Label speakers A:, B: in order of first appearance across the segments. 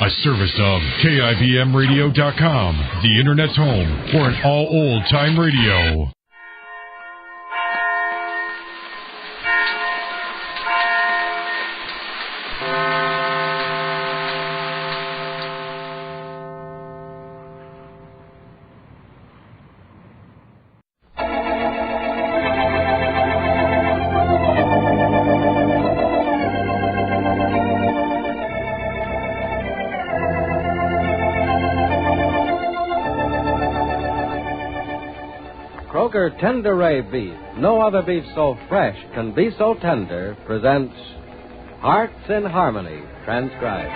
A: A service of KIBMradio.com, the Internet's home for an all-old-time radio.
B: Kroger Tenderay Beef, no other beef so fresh can be so tender, presents Hearts in Harmony, transcribed.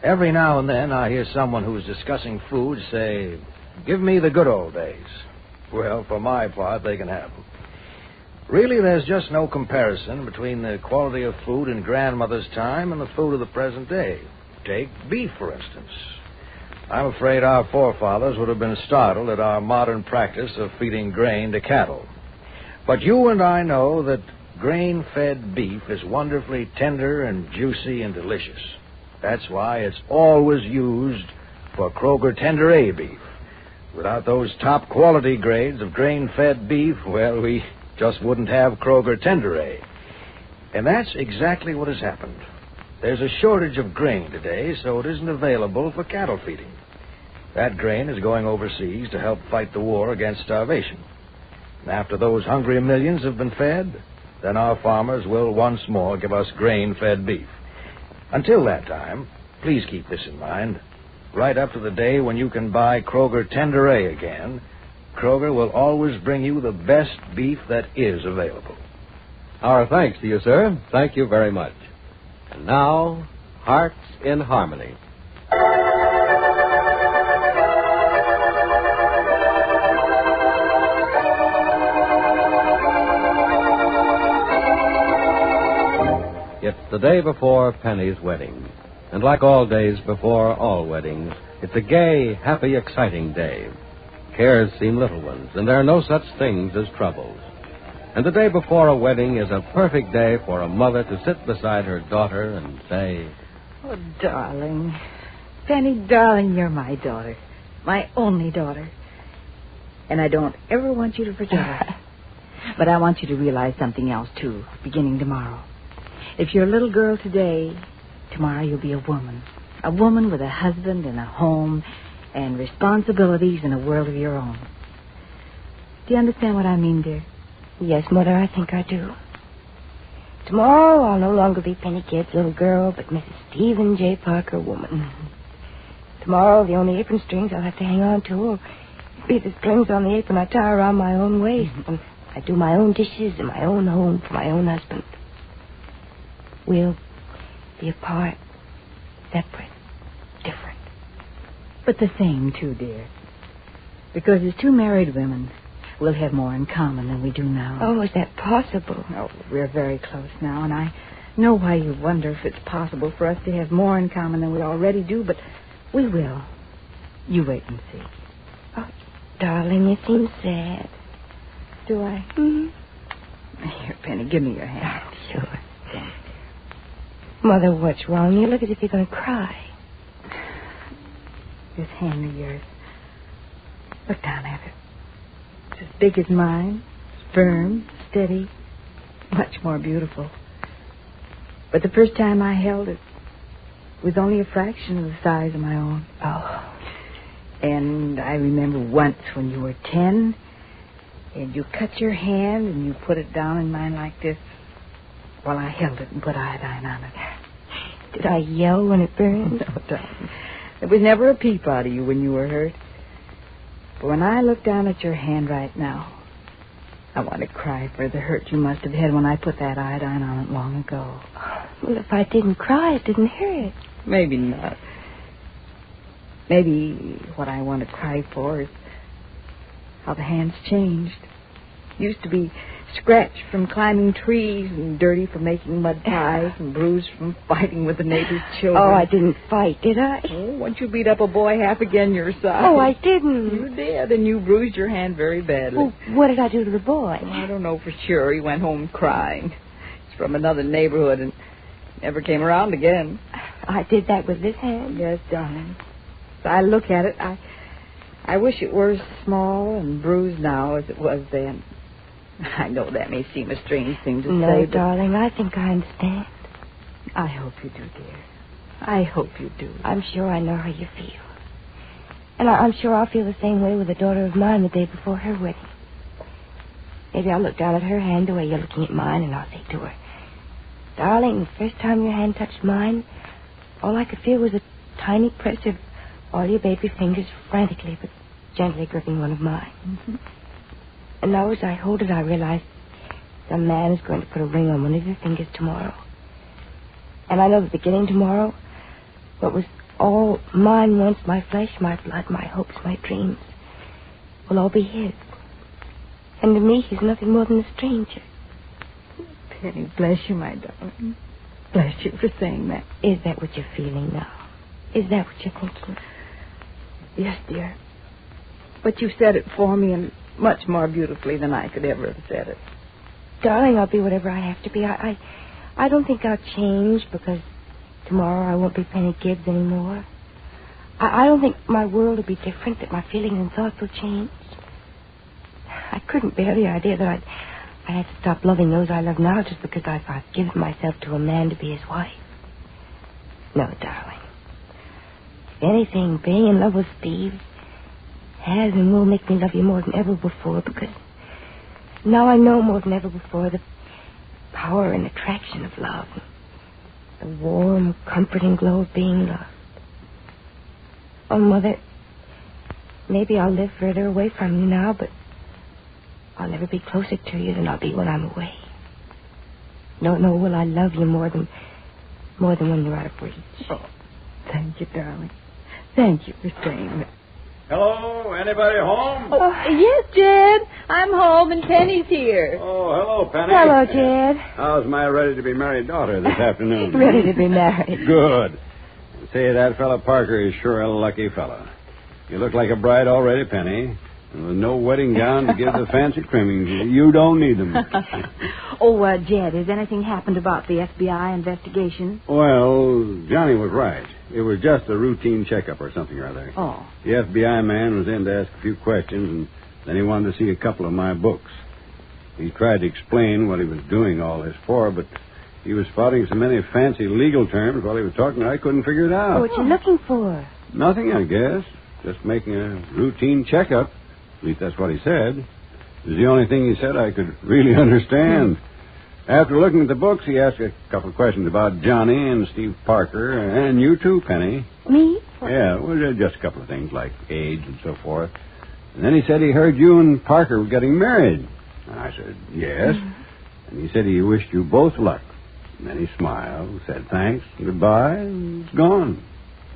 C: Every now and then I hear someone who's discussing food say, "Give me the good old days." Well, for my part, they can have them. Really, there's just no comparison between the quality of food in Grandmother's time and the food of the present day. Take beef, for instance. I'm afraid our forefathers would have been startled at our modern practice of feeding grain to cattle. But you and I know that grain-fed beef is wonderfully tender and juicy and delicious. That's why it's always used for Kroger Tenderay beef. Without those top-quality grades of grain-fed beef, well, we just wouldn't have Kroger Tenderay. And that's exactly what has happened. There's a shortage of grain today, so it isn't available for cattle feeding. That grain is going overseas to help fight the war against starvation. And after those hungry millions have been fed, then our farmers will once more give us grain-fed beef. Until that time, please keep this in mind. Right up to the day when you can buy Kroger Tenderay again, Kroger will always bring you the best beef that is available.
B: Our thanks to you, sir. Thank you very much. And now, Hearts in Harmony. It's the day before Penny's wedding. And like all days before all weddings, it's a gay, happy, exciting day. Cares seem little ones, and there are no such things as troubles. And the day before a wedding is a perfect day for a mother to sit beside her daughter and say,
D: "Oh, darling. Penny, darling, you're my daughter. My only daughter. And I don't ever want you to forget her. But I want you to realize something else, too, beginning tomorrow. If you're a little girl today, tomorrow you'll be a woman. A woman with a husband and a home and responsibilities and a world of your own. Do you understand what I mean, dear?"
E: "Yes, Mother, I think I do. Tomorrow I'll no longer be Penny Kidd's little girl, but Mrs. Stephen J. Parker, woman. Mm-hmm. Tomorrow the only apron strings I'll have to hang on to will be the strings on the apron I tie around my own waist. Mm-hmm. And I do my own dishes in my own home for my own husband. We'll be apart, separate, different.
D: But the same, too, dear. Because as two married women, we'll have more in common than we do now.
E: Oh, is that possible?
D: Oh, we're very close now, and I know why you wonder if it's possible for us to have more in common than we already do, but we will. You wait and see.
E: Oh, darling, you seem sad.
D: Do I?
E: Mm-hmm.
D: Here, Penny, give me your hand.
E: Oh, sure. Mother, what's wrong? You look as if you're going to cry.
D: This hand of yours. Look down at it. It's as big as mine. It's firm, steady, much more beautiful. But the first time I held it was only a fraction of the size of my own.
E: Oh.
D: And I remember once when you were 10, and you cut your hand and you put it down in mine like this while I held it and put iodine on it.
E: Did I yell when it burned?
D: No, darling. There was never a peep out of you when you were hurt. But when I look down at your hand right now, I want to cry for the hurt you must have had when I put that iodine on it long ago.
E: Well, if I didn't cry, it didn't hurt.
D: Maybe not. Maybe what I want to cry for is how the hand's changed. Used to be scratched from climbing trees and dirty from making mud pies and bruised from fighting with the neighbors' children.
E: Oh, I didn't fight, did I?
D: Oh, once you beat up a boy half again your size.
E: Oh, I didn't.
D: You did, and you bruised your hand very badly.
E: Well, what did I do to the boy?
D: Oh, I don't know for sure. He went home crying. from another neighborhood and never came around again.
E: I did that with this hand.
D: Yes, darling. As I look at it, I wish it were as small and bruised now as it was then. I know that may seem a strange thing to say.
E: No, darling, I think I understand.
D: I hope you do, dear. I hope you do.
E: I'm sure I know how you feel. And I'm sure I'll feel the same way with a daughter of mine the day before her wedding. Maybe I'll look down at her hand the way you're looking at mine, and I'll say to her, darling, the first time your hand touched mine, all I could feel was a tiny press of all your baby fingers frantically but gently gripping one of mine. Mm-hmm. And now as I hold it, I realize some man is going to put a ring on one of your fingers tomorrow. And I know that beginning tomorrow, what was all mine once, my flesh, my blood, my hopes, my dreams, will all be his. And to me, he's nothing more than a stranger.
D: Penny, bless you, my darling. Bless you for saying that.
E: Is that what you're feeling now? Is that what you're thinking?
D: Yes, dear. But you said it for me and much more beautifully than I could ever have said it.
E: Darling, I'll be whatever I have to be. I don't think I'll change because tomorrow I won't be Penny Gibbs anymore. I don't think my world will be different, that my feelings and thoughts will change. I couldn't bear the idea that I had to stop loving those I love now just because I've given myself to a man to be his wife. No, darling. If anything, being in love with Steve has and will make me love you more than ever before, because now I know more than ever before the power and attraction of love, the warm, comforting glow of being loved. Oh, Mother, maybe I'll live further away from you now, but I'll never be closer to you than I'll be when I'm away. No, will I love you more than when you're out of reach.
D: Oh, thank you, darling. Thank you for saying that.
F: Hello, anybody home?
D: Oh, yes, Jed. I'm home and Penny's here.
F: Oh, hello, Penny.
E: Hello, Jed.
F: How's my ready-to-be-married daughter this afternoon?
E: Ready to be married.
F: Good. Say, that fella Parker is sure a lucky fella. You look like a bride already, Penny. And with no wedding gown to give the fancy trimmings, you don't need them.
D: Jed, has anything happened about the FBI investigation?
F: Well, Johnny was right. It was just a routine checkup or something or other.
D: Oh.
F: The FBI man was in to ask a few questions, and then he wanted to see a couple of my books. He tried to explain what he was doing all this for, but he was spouting so many fancy legal terms while he was talking I couldn't figure it out.
E: What you looking for?
F: Nothing, I guess. Just making a routine checkup. At least that's what he said. It was the only thing he said I could really understand. After looking at the books, he asked a couple of questions about Johnny and Steve Parker, and you too, Penny.
E: Me?
F: Yeah, well, just a couple of things like age and so forth. And then he said he heard you and Parker were getting married. And I said, yes. Mm-hmm. And he said he wished you both luck. And then he smiled, said thanks, goodbye, and it's gone.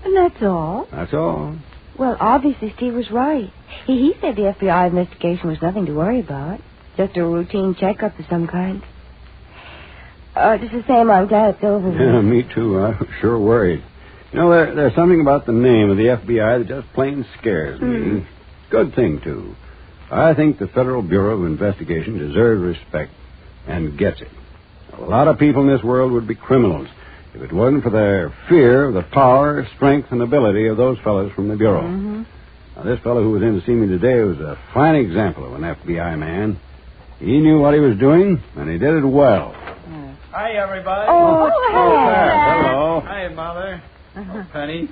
E: And that's all?
F: That's all.
E: Well, obviously Steve was right. He said the FBI investigation was nothing to worry about. Just a routine checkup of some kind. Just the same, I'm glad it's over.
F: Yeah, me too. I was sure worried. You know, there's something about the name of the FBI that just plain scares me. Good thing, too. I think the Federal Bureau of Investigation deserves respect and gets it. A lot of people in this world would be criminals if it wasn't for their fear of the power, strength, and ability of those fellows from the Bureau. Mm-hmm. Now, this fellow who was in to see me today was a fine example of an FBI man. He knew what he was doing, and he did it well.
G: Hi, everybody.
E: Oh,
F: Hello.
G: Hi, Mother. Oh, Penny.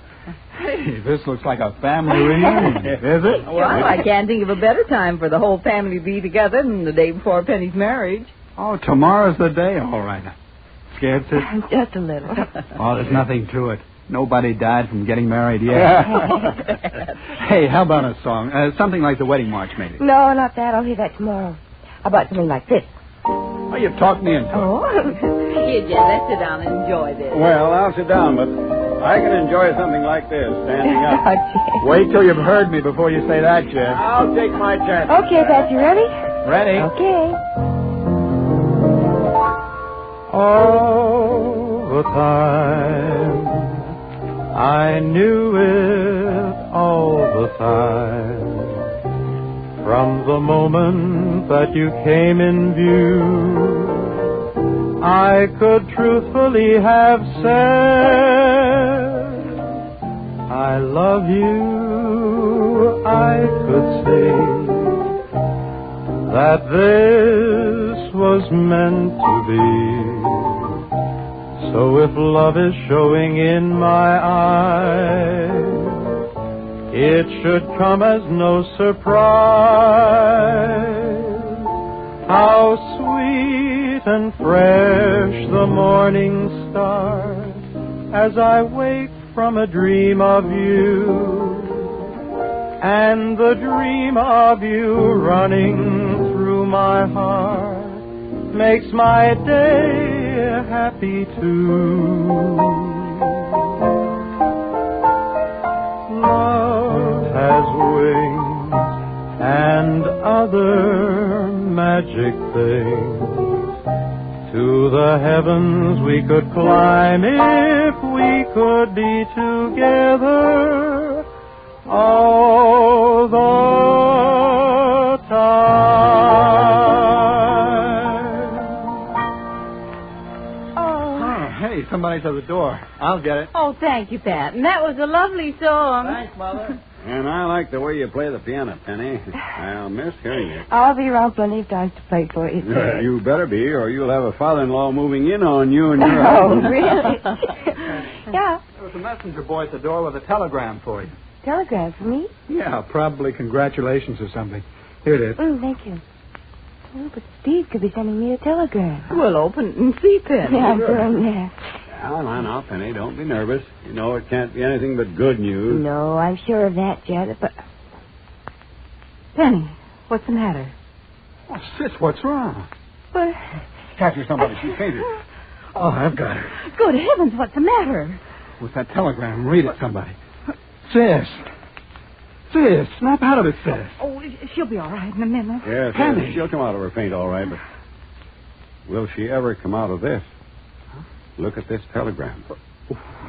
H: Hey, this looks like a family reunion, is it?
D: Well, I can't think of a better time for the whole family to be together than the day before Penny's marriage.
H: Oh, tomorrow's the day, all right. Scared, sis?
E: Just a little.
H: Oh, there's nothing to it. Nobody died from getting married yet. Hey, how about a song? Something like the wedding march, maybe.
E: No, not that. I'll hear that tomorrow. How about something like this?
H: Oh, you've talked me into it.
E: Oh.
D: Here, Jed, let's sit down and enjoy this.
F: Well, I'll sit down, but I can enjoy something like this, standing up.
H: Wait till you've heard me before you say that, Jed.
F: I'll take my chance.
E: Okay, Pat, you ready?
H: Ready?
E: Okay.
I: All the time, I knew it all the time. From the moment that you came in view, I I could truthfully have said, I love you, I could sing that this was meant to be. So if love is showing in my eyes, it should come as no surprise. How sweet and fresh the morning start as I wake from a dream of you, and the dream of you running through my heart makes my day happy too. Love has wings and other magic things. To the heavens we could climb if we could be together all the time.
H: Oh, hey, somebody's at the door. I'll get it.
D: Oh, thank you, Pat. And that was a lovely song.
G: Thanks, Mother.
F: And I like the way you play the piano, Penny. I'll miss hearing it.
E: I'll be around plenty of times to play for you, sir.
F: You better be, or you'll have a father-in-law moving in on you and your
E: Oh,
F: husband.
E: really? Yeah.
H: There was a messenger boy at the door with a telegram for you.
E: Telegram for me?
H: Yeah, probably congratulations or something. Here it is.
E: Thank you. Oh, but Steve could be sending me a telegram.
D: We'll open it and see, Penny.
E: Yeah, I'm going there.
F: Now, Penny, don't be nervous. You know it can't be anything but good news.
E: No, I'm sure of that, Janet, but...
D: Penny, what's the matter?
H: Oh, Sis, what's wrong?
E: What?
H: Catch her, somebody. She fainted. Oh, I've got her.
D: Good heavens, what's the matter?
H: With that telegram, read it, somebody. Sis, snap out of it, Sis.
D: Oh, she'll be all right in a minute.
F: Yes,
H: Penny.
F: she'll come out of her faint all right, but will she ever come out of this? Look at this telegram.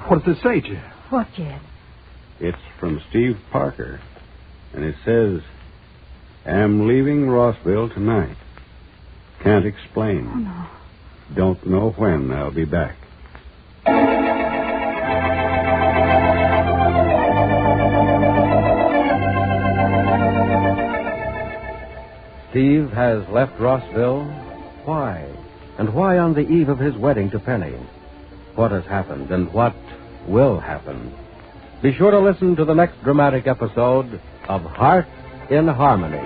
H: What does it say, Jed?
D: What, Jed?
F: It's from Steve Parker, and it says, am leaving Rossville tonight. Can't explain.
D: Oh, no.
F: Don't know when I'll be back.
B: Steve has left Rossville. Why? And why on the eve of his wedding to Penny? What has happened and what will happen? Be sure to listen to the next dramatic episode of Heart in Harmony.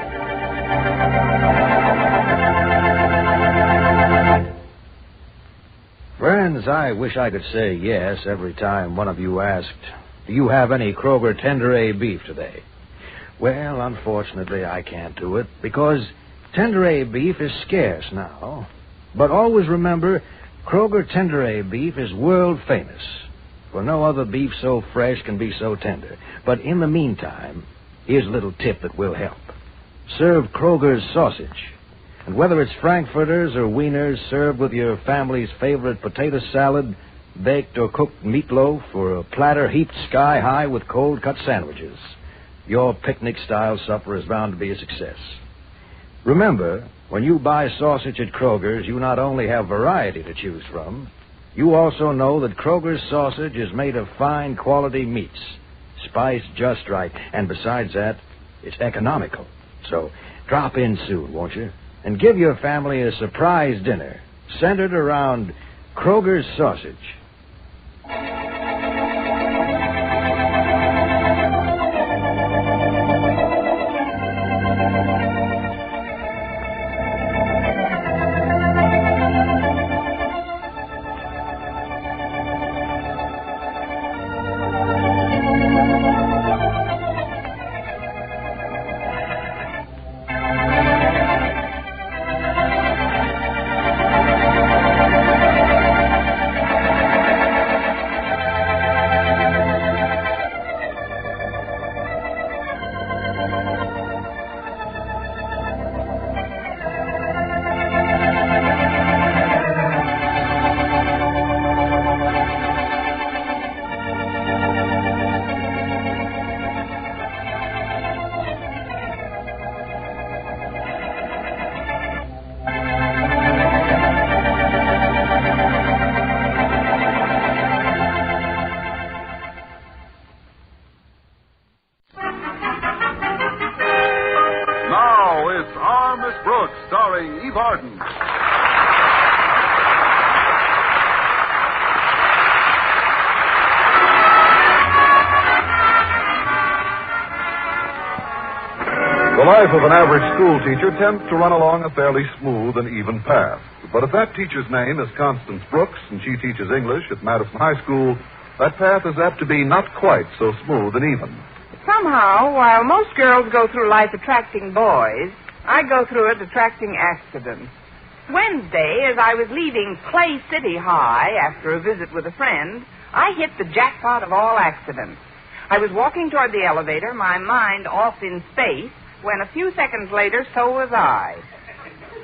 C: Friends, I wish I could say yes every time one of you asked, do you have any Kroger Tender A beef today? Well, unfortunately, I can't do it because Tender A beef is scarce now. But always remember, Kroger Tender A beef is world famous. For no other beef so fresh can be so tender. But in the meantime, here's a little tip that will help. Serve Kroger's sausage. And whether it's Frankfurters or Wieners served with your family's favorite potato salad, baked or cooked meatloaf, or a platter heaped sky high with cold-cut sandwiches, your picnic-style supper is bound to be a success. Remember, when you buy sausage at Kroger's, you not only have variety to choose from, you also know that Kroger's sausage is made of fine quality meats, spiced just right, and besides that, it's economical. So drop in soon, won't you? And give your family a surprise dinner centered around Kroger's sausage.
J: life of an average school teacher tends to run along a fairly smooth and even path. But if that teacher's name is Constance Brooks and she teaches English at Madison High School, that path is apt to be not quite so smooth and even.
K: Somehow, while most girls go through life attracting boys, I go through it attracting accidents. Wednesday, as I was leaving Clay City High after a visit with a friend, I hit the jackpot of all accidents. I was walking toward the elevator, my mind off in space, when a few seconds later, so was I.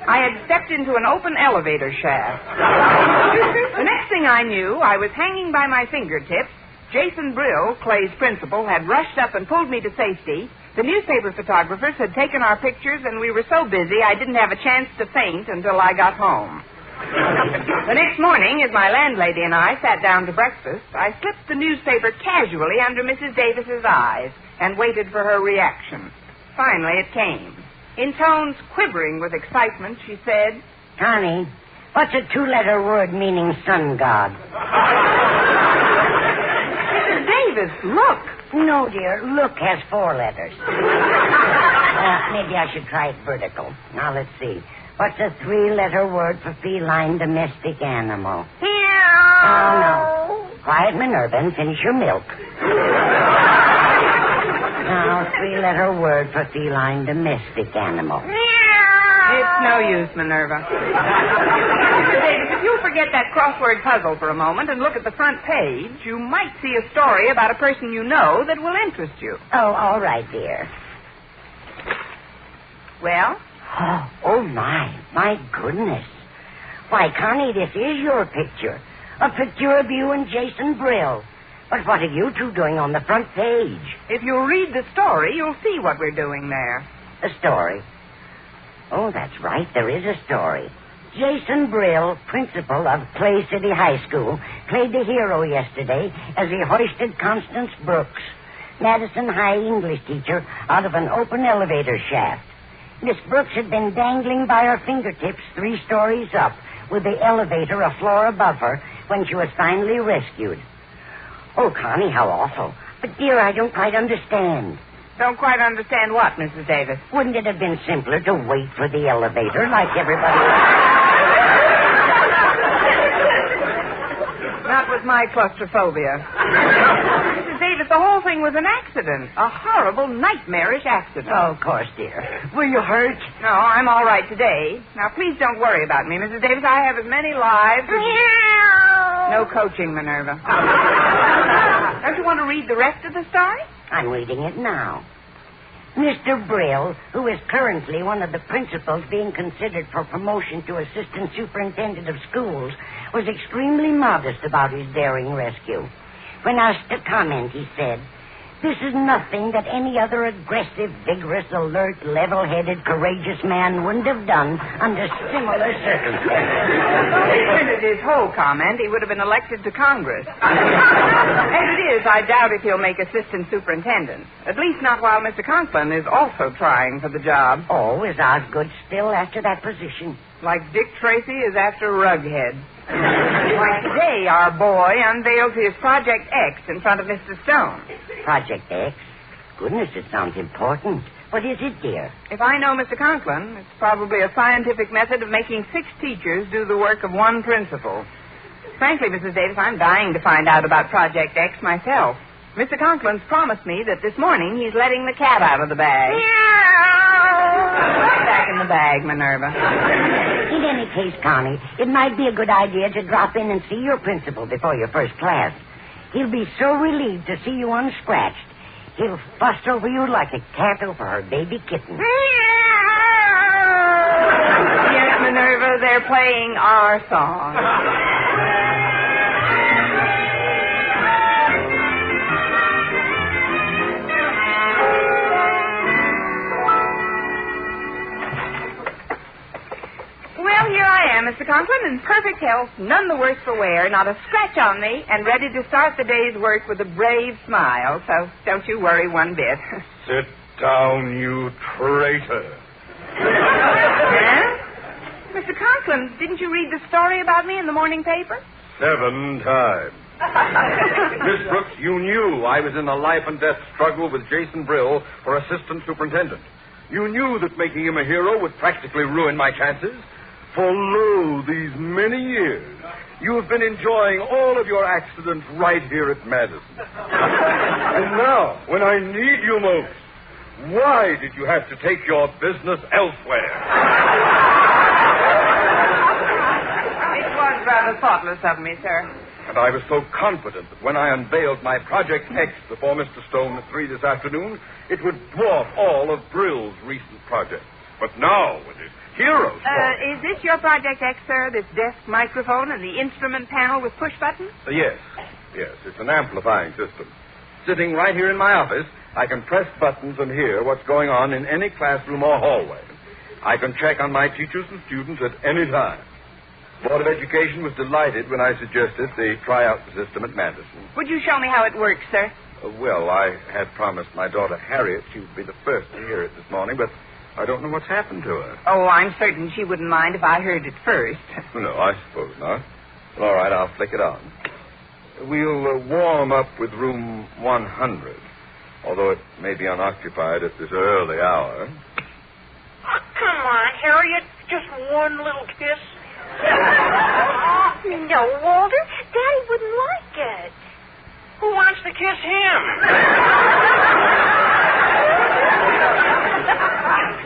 K: I had stepped into an open elevator shaft. The next thing I knew, I was hanging by my fingertips. Jason Brill, Clay's principal, had rushed up and pulled me to safety. The newspaper photographers had taken our pictures, and we were so busy I didn't have a chance to faint until I got home. The next morning, as my landlady and I sat down to breakfast, I slipped the newspaper casually under Mrs. Davis's eyes and waited for her reaction. Finally, it came. In tones quivering with excitement, she said,
L: Connie, what's a two-letter word meaning sun god?
K: Mrs. Davis, look.
L: No, dear, look has 4 letters. Maybe I should try it vertical. Now, let's see. What's a 3-letter word for feline domestic animal?
K: Meow.
L: Oh, no. Quiet, Minerva, and finish your milk. Now, 3-letter word for feline domestic animal.
K: It's no use, Minerva. Mr. Davis, if you'll forget that crossword puzzle for a moment and look at the front page, you might see a story about a person you know that will interest you.
L: Oh, all right, dear.
K: Well?
L: Oh, my goodness. Why, Connie, this is your picture. A picture of you and Jason Brill. But what are you two doing on the front page?
K: If you'll read the story, you'll see what we're doing there.
L: A story? Oh, that's right. There is a story. Jason Brill, principal of Clay City High School, played the hero yesterday as he hoisted Constance Brooks, Madison High English teacher, out of an open elevator shaft. Miss Brooks had been dangling by her fingertips 3 stories up, with the elevator a floor above her, when she was finally rescued. Oh, Connie, how awful. But, dear, I don't quite understand.
K: Don't quite understand what, Mrs. Davis?
L: Wouldn't it have been simpler to wait for the elevator like everybody else?
K: Not with my claustrophobia. Mrs. Davis, the whole thing was an accident. A horrible, nightmarish accident.
L: Oh, of course, dear. Were you hurt?
K: No, I'm all right today. Now, please don't worry about me, Mrs. Davis. I have as many lives as... No coaching, Minerva. Don't you want to read the rest of the story?
L: I'm reading it now. Mr. Brill, who is currently one of the principals being considered for promotion to assistant superintendent of schools, was extremely modest about his daring rescue. When asked to comment, he said, "This is nothing that any other aggressive, vigorous, alert, level-headed, courageous man wouldn't have done under similar circumstances."
K: If he printed his whole comment, he would have been elected to Congress. As it is, I doubt if he'll make assistant superintendent. At least not while Mr. Conklin is also trying for the job.
L: Oh, is Osgood still after that position?
K: Like Dick Tracy is after Rughead. Like today, our boy unveils his Project X in front of Mr. Stone.
L: Project X? Goodness, it sounds important. What is it, dear?
K: If I know Mr. Conklin, it's probably a scientific method of making 6 teachers do the work of 1 principal. Frankly, Mrs. Davis, I'm dying to find out about Project X myself. Mr. Conklin's promised me that this morning he's letting the cat out of the bag. Back in the bag, Minerva.
L: In any case, Connie, it might be a good idea to drop in and see your principal before your first class. He'll be so relieved to see you unscratched. He'll fuss over you like a cat over her baby kitten.
K: Yes, Minerva, they're playing our song. Well, here I am, Mr. Conklin, in perfect health, none the worse for wear, not a scratch on me, and ready to start the day's work with a brave smile. So don't you worry one bit.
J: Sit down, you traitor.
K: Huh? Mr. Conklin, didn't you read the story about me in the morning paper?
J: 7 times.
M: Miss Brooks, you knew I was in a life and death struggle with Jason Brill for assistant superintendent. You knew that making him a hero would practically ruin my chances. For lo, these many years, you have been enjoying all of your accidents right here at Madison. And now, when I need you most, why did you have to take your business elsewhere?
K: It was rather thoughtless of me, sir.
M: And I was so confident that when I unveiled my Project X before Mr. Stone at 3 this afternoon, it would dwarf all of Brill's recent projects. But now, with his hero story...
K: Is this your Project X, sir? This desk microphone and the instrument panel with push buttons?
M: Yes. It's an amplifying system. Sitting right here in my office, I can press buttons and hear what's going on in any classroom or hallway. I can check on my teachers and students at any time. The Board of Education was delighted when I suggested they try out the system at Madison.
K: Would you show me how it works, sir?
M: Well, I had promised my daughter Harriet she would be the first to hear it this morning, but I don't know what's happened to her.
K: Oh, I'm certain she wouldn't mind if I heard it first.
M: No, I suppose not. Well, all right, I'll flick it on. We'll warm up with room 100, although it may be unoccupied at this early hour.
N: Oh, come on, Harriet. Just one little kiss. No, Walter. Daddy wouldn't like it. Who wants to kiss him?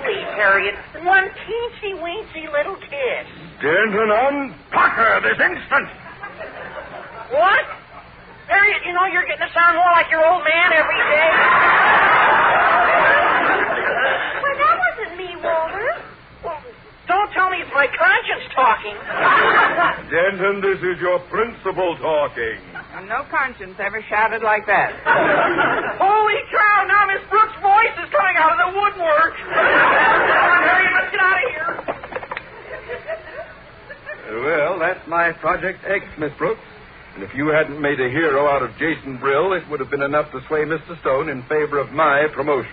N: Please, Harriet. One teensy-weensy little kiss.
M: Denton, unpack her this instant.
N: What? Harriet, you know you're getting to sound more like your old man every day.
O: Well, that wasn't me, Walter.
N: Well, don't tell me it's my conscience talking.
M: Denton, this is your principal talking.
K: No conscience ever shouted like that.
N: Holy cow, now Miss Brooks' voice is coming out of the woodwork. Come on, Harriet, let's get out of here.
M: Well, that's my Project X, Miss Brooks. And if you hadn't made a hero out of Jason Brill, it would have been enough to sway Mr. Stone in favor of my promotion.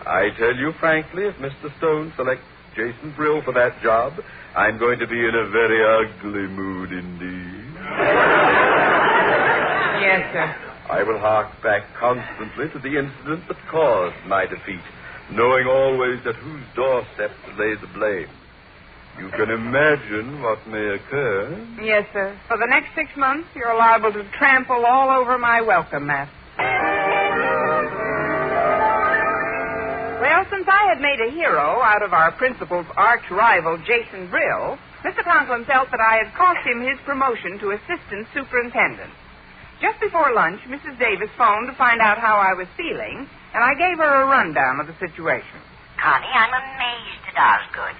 M: I tell you frankly, if Mr. Stone selects Jason Brill for that job, I'm going to be in a very ugly mood indeed.
K: Yes, sir.
M: I will hark back constantly to the incident that caused my defeat, knowing always at whose doorstep to lay the blame. You can imagine what may occur.
K: Yes, sir. For the next 6 months, you're liable to trample all over my welcome mat. Well, since I had made a hero out of our principal's arch-rival, Jason Brill, Mr. Conklin felt that I had cost him his promotion to assistant superintendent. Just before lunch, Mrs. Davis phoned to find out how I was feeling, and I gave her a rundown of the situation.
L: Connie, I'm amazed at Osgood.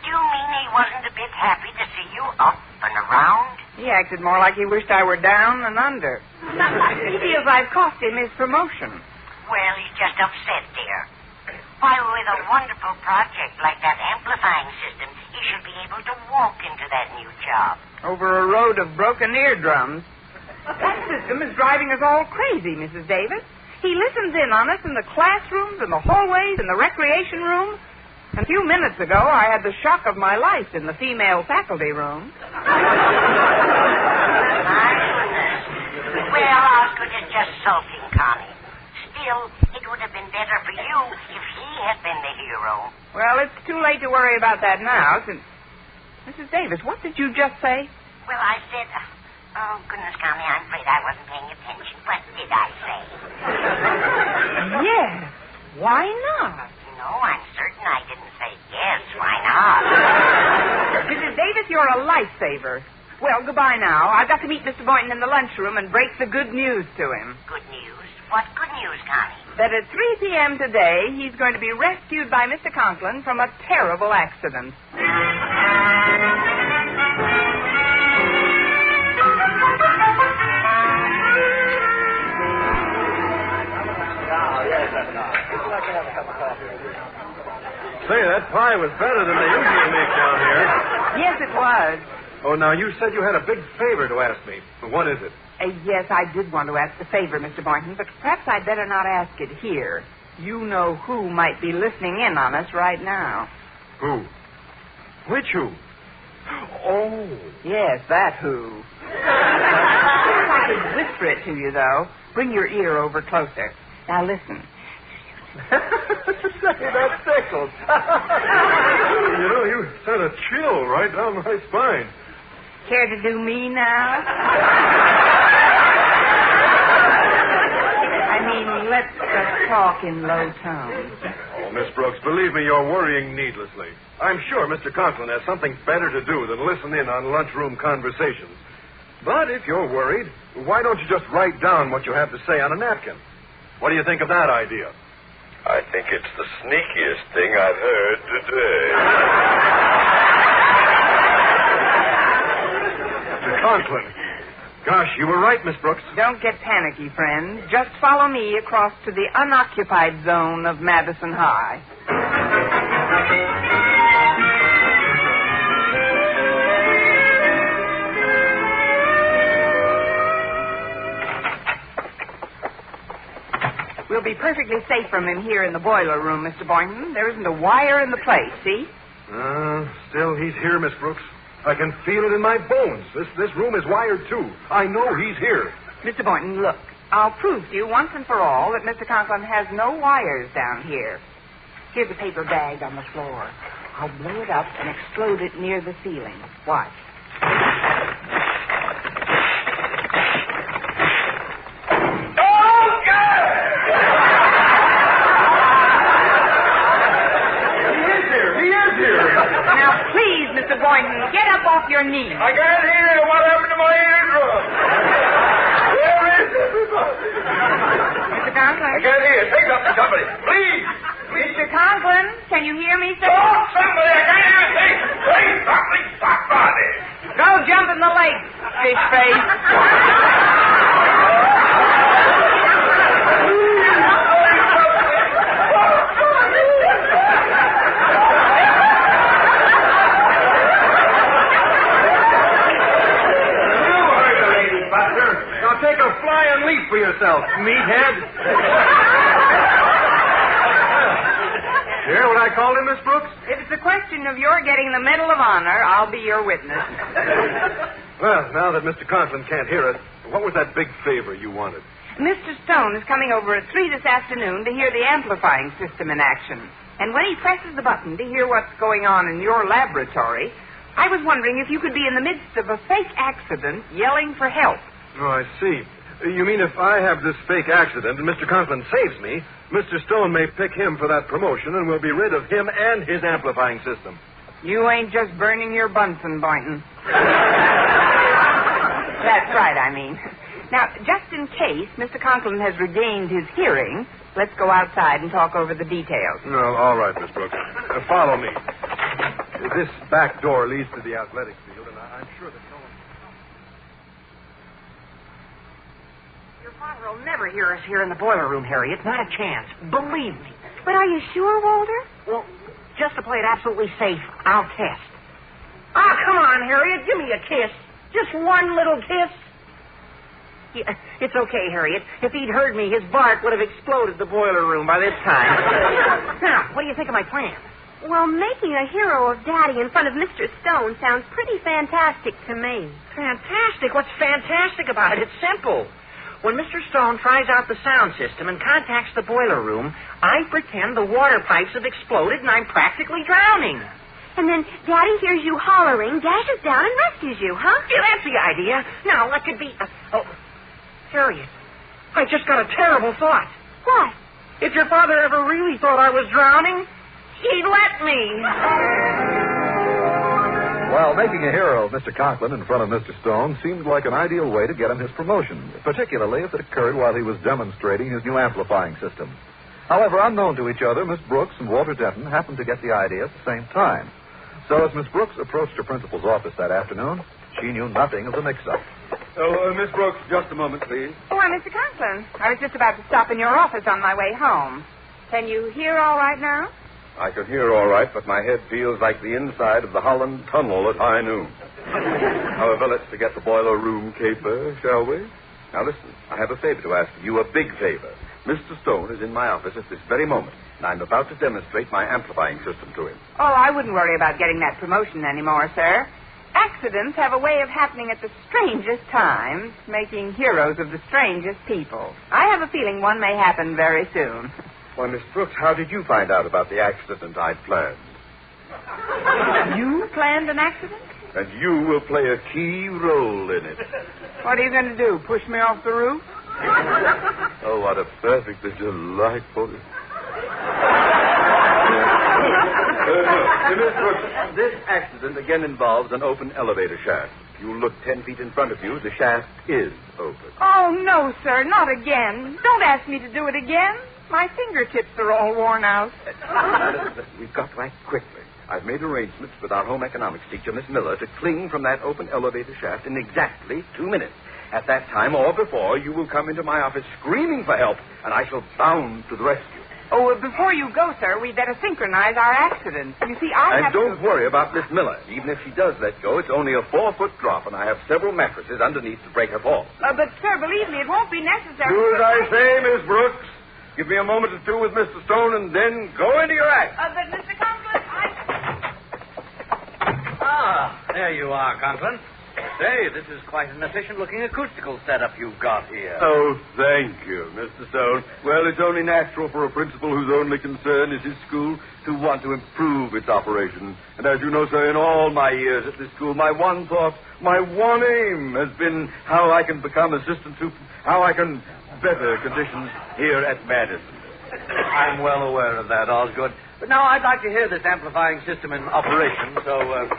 L: Do you mean he wasn't a bit happy to see you up and around?
K: He acted more like he wished I were down than under. He feels I've cost him his promotion.
L: Well, he's just upset, dear. Why, with a wonderful project like that amplifying system, he should be able to walk into that new job.
K: Over a road of broken eardrums. That system is driving us all crazy, Mrs. Davis. He listens in on us in the classrooms, in the hallways, in the recreation room. A few minutes ago, I had the shock of my life in the female faculty room.
L: My goodness. Well, Osgood is just sulking, Connie. Still, it would have been better for you if he had been the hero.
K: Well, it's too late to worry about that now, since... Mrs. Davis, what did you just say?
L: Well, I said... Oh, goodness, Connie, I'm afraid I wasn't paying attention. What did I say?
K: Yes. Why not?
L: No, I'm certain I didn't say yes. Why not?
K: Mrs. Davis, you're a lifesaver. Well, goodbye now. I've got to meet Mr. Boynton in the lunchroom and break the good news to him.
L: Good news? What good news, Connie?
K: That at 3 p.m. today, he's going to be rescued by Mr. Conklin from a terrible accident.
M: Say, that pie was better than they usually make down here.
K: Yes, it was.
M: Oh, now, you said you had a big favor to ask me. What is it?
K: Yes, I did want to ask the favor, Mr. Boynton, but perhaps I'd better not ask it here. You know who might be listening in on us right now.
M: Who? Which who? Oh.
K: Yes, that who. I could whisper it to you, though. Bring your ear over closer. Now, listen.
M: Say, that tickles. You sent a chill right down my spine.
K: Care to do me now? I mean, let's just talk in low tones.
M: Oh, Miss Brooks, believe me, you're worrying needlessly. I'm sure Mr. Conklin has something better to do than listen in on lunchroom conversations. But if you're worried, why don't you just write down what you have to say on a napkin? What do you think of that idea?
P: I think it's the sneakiest thing I've heard today.
M: Mr. Conklin. Gosh, you were right, Miss Brooks.
K: Don't get panicky, friends. Just follow me across to the unoccupied zone of Madison High. We'll be perfectly safe from him here in the boiler room, Mr. Boynton. There isn't a wire in the place, see?
M: Still, he's here, Miss Brooks. I can feel it in my bones. This room is wired, too. I know he's here.
K: Mr. Boynton, look. I'll prove to you once and for all that Mr. Conklin has no wires down here. Here's a paper bag on the floor. I'll blow it up and explode it near the ceiling. Watch. Mr. Boynton, get up off your knees.
N: I can't hear you. What happened to my eardrum? Where is everybody?
K: Mr. Conklin?
N: I can't hear you. Take up to somebody. Please.
K: Mr. Conklin, can you hear me, sir?
N: Oh, somebody. I can't hear you. Please, somebody.
K: Go jump in the lake, fish face.
M: Take a flying leap for yourself, meathead. Hear what I called him, Miss Brooks?
K: If it's a question of your getting the Medal of Honor, I'll be your witness.
M: Well, now that Mr. Conklin can't hear us, what was that big favor you wanted?
K: Mr. Stone is coming over at 3 this afternoon to hear the amplifying system in action. And when he presses the button to hear what's going on in your laboratory, I was wondering if you could be in the midst of a fake accident yelling for help.
M: Oh, I see. You mean if I have this fake accident and Mr. Conklin saves me, Mr. Stone may pick him for that promotion and we'll be rid of him and his amplifying system.
K: You ain't just burning your Bunsen, Boynton. That's right, I mean. Now, just in case Mr. Conklin has regained his hearing, let's go outside and talk over the details.
M: No, all right, Miss Brooks. Follow me. This back door leads to the athletic field, and I'm sure that no one...
L: Father will never hear us here in the boiler room, Harriet. Not a chance. Believe me.
O: But are you sure, Walter?
L: Well, just to play it absolutely safe, I'll test. Ah, come on, Harriet. Give me a kiss. Just one little kiss. Yeah, it's okay, Harriet. If he'd heard me, his bark would have exploded the boiler room by this time. Now, what do you think of my plan?
O: Well, making a hero of Daddy in front of Mr. Stone sounds pretty fantastic to me.
L: Fantastic? What's fantastic about it? It's simple. When Mr. Stone tries out the sound system and contacts the boiler room, I pretend the water pipes have exploded and I'm practically drowning.
O: And then Daddy hears you hollering, dashes down, and rescues you, huh?
L: Yeah, that's the idea. Now, what could be... Harriet, I just got a terrible thought.
O: What?
L: If your father ever really thought I was drowning, he'd let me.
J: Well, making a hero of Mr. Conklin in front of Mr. Stone seemed like an ideal way to get him his promotion, particularly if it occurred while he was demonstrating his new amplifying system. However, unknown to each other, Miss Brooks and Walter Denton happened to get the idea at the same time. So as Miss Brooks approached her principal's office that afternoon, she knew nothing of the mix-up.
M: Oh, Miss Brooks, just a moment, please.
K: Why, Mr. Conklin, I was just about to stop in your office on my way home. Can you hear all right now?
P: I could hear all right, but my head feels like the inside of the Holland Tunnel at high noon. However, let's forget the boiler room caper, shall we? Now, listen, I have a favor to ask you, a big favor. Mr. Stone is in my office at this very moment, and I'm about to demonstrate my amplifying system to him.
K: Oh, I wouldn't worry about getting that promotion anymore, sir. Accidents have a way of happening at the strangest times, making heroes of the strangest people. I have a feeling one may happen very soon.
P: Why, Miss Brooks, how did you find out about the accident I'd planned?
K: You planned an accident?
P: And you will play a key role in it.
K: What are you going to do, push me off the roof?
P: Oh, what a perfectly delightful... Miss Brooks, this accident again involves an open elevator shaft. If you look 10 feet in front of you, the shaft is open.
K: Oh, no, sir, not again. Don't ask me to do it again. My fingertips are all worn out.
P: Listen, we've got to act quickly. I've made arrangements with our home economics teacher, Miss Miller, to cling from that open elevator shaft in exactly 2 minutes. At that time or before, you will come into my office screaming for help, and I shall bound to the rescue.
K: Oh, before you go, sir, we'd better synchronize our accidents. You see, I have
P: don't worry about Miss Miller. Even if she does let go, it's only a 4-foot drop, and I have several mattresses underneath to break her fall.
K: But, sir, believe me, it won't be necessary.
P: Do as I say, Miss Brooks. Give me a moment or two with Mr. Stone, and then go into your act.
K: But, Mr. Conklin,
C: There you are, Conklin. Say, this is quite an efficient-looking acoustical setup you've got here.
P: Oh, thank you, Mr. Stone. Well, it's only natural for a principal whose only concern is his school to want to improve its operation. And as you know, sir, in all my years at this school, my one thought, my one aim has been how I can become assistant how I can better conditions here at Madison.
C: I'm well aware of that, Osgood. But now I'd like to hear this amplifying system in operation, so...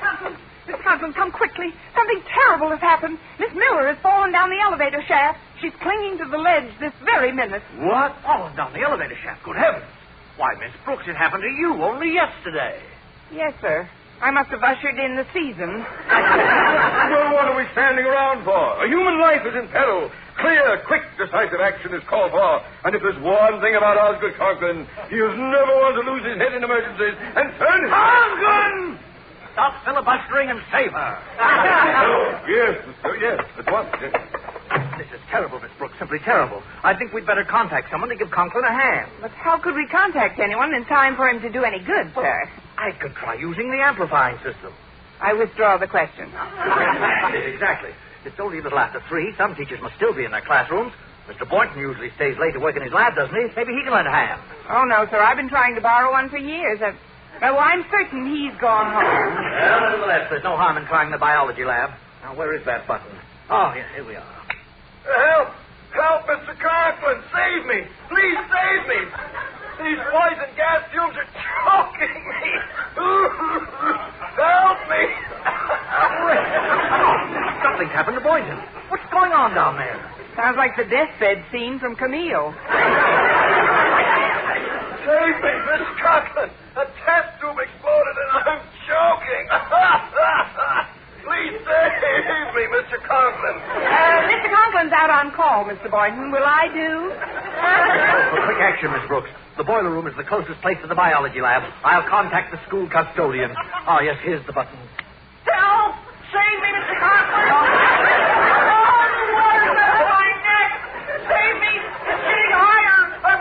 K: Miss Conklin, come quickly. Something terrible has happened. Miss Miller has fallen down the elevator shaft. She's clinging to the ledge this very minute.
C: What? Fallen down the elevator shaft? Good heavens. Why, Miss Brooks, it happened to you only yesterday.
K: Yes, sir. I must have ushered in the season.
P: Well, what are we standing around for? A human life is in peril. Clear, quick, decisive action is called for. And if there's one thing about Osgood Conklin, he has never one to lose his head in emergencies and turn his...
C: Osgood! Stop filibustering and save her.
P: Yes, sir, yes, at once. Yes.
C: This is terrible, Miss Brooks, simply terrible. I think we'd better contact someone to give Conklin a hand.
K: But how could we contact anyone in time for him to do any good, sir?
C: I could try using the amplifying system.
K: I withdraw the question.
C: Exactly. It's only a little after 3. Some teachers must still be in their classrooms. Mr. Boynton usually stays late to work in his lab, doesn't he? Maybe he can lend a hand.
K: Oh, no, sir. I've been trying to borrow one for years. Well, I'm certain he's gone home.
C: Well, nevertheless, there's no harm in trying the biology lab. Now, where is that button? Oh, yeah, here we are.
N: Help! Help, Mr. Conklin! Save me! Please save me! These poison gas fumes are choking me! Help me!
C: Something's happened to Boynton. What's going on down there?
K: Sounds like the deathbed scene from Camille.
N: Save me, Miss Conklin! A test tube exploded and I'm choking! Please save me, Mr. Conklin!
K: Mr. Conklin's out on call, Mr. Boynton. Will I do?
C: For quick action, Miss Brooks. The boiler room is the closest place to the biology lab. I'll contact the school custodian. Oh, yes, here's the button.
N: Help! Save me, Mr. Conklin! Oh, the water's over my neck! Save me! It's getting higher! I'm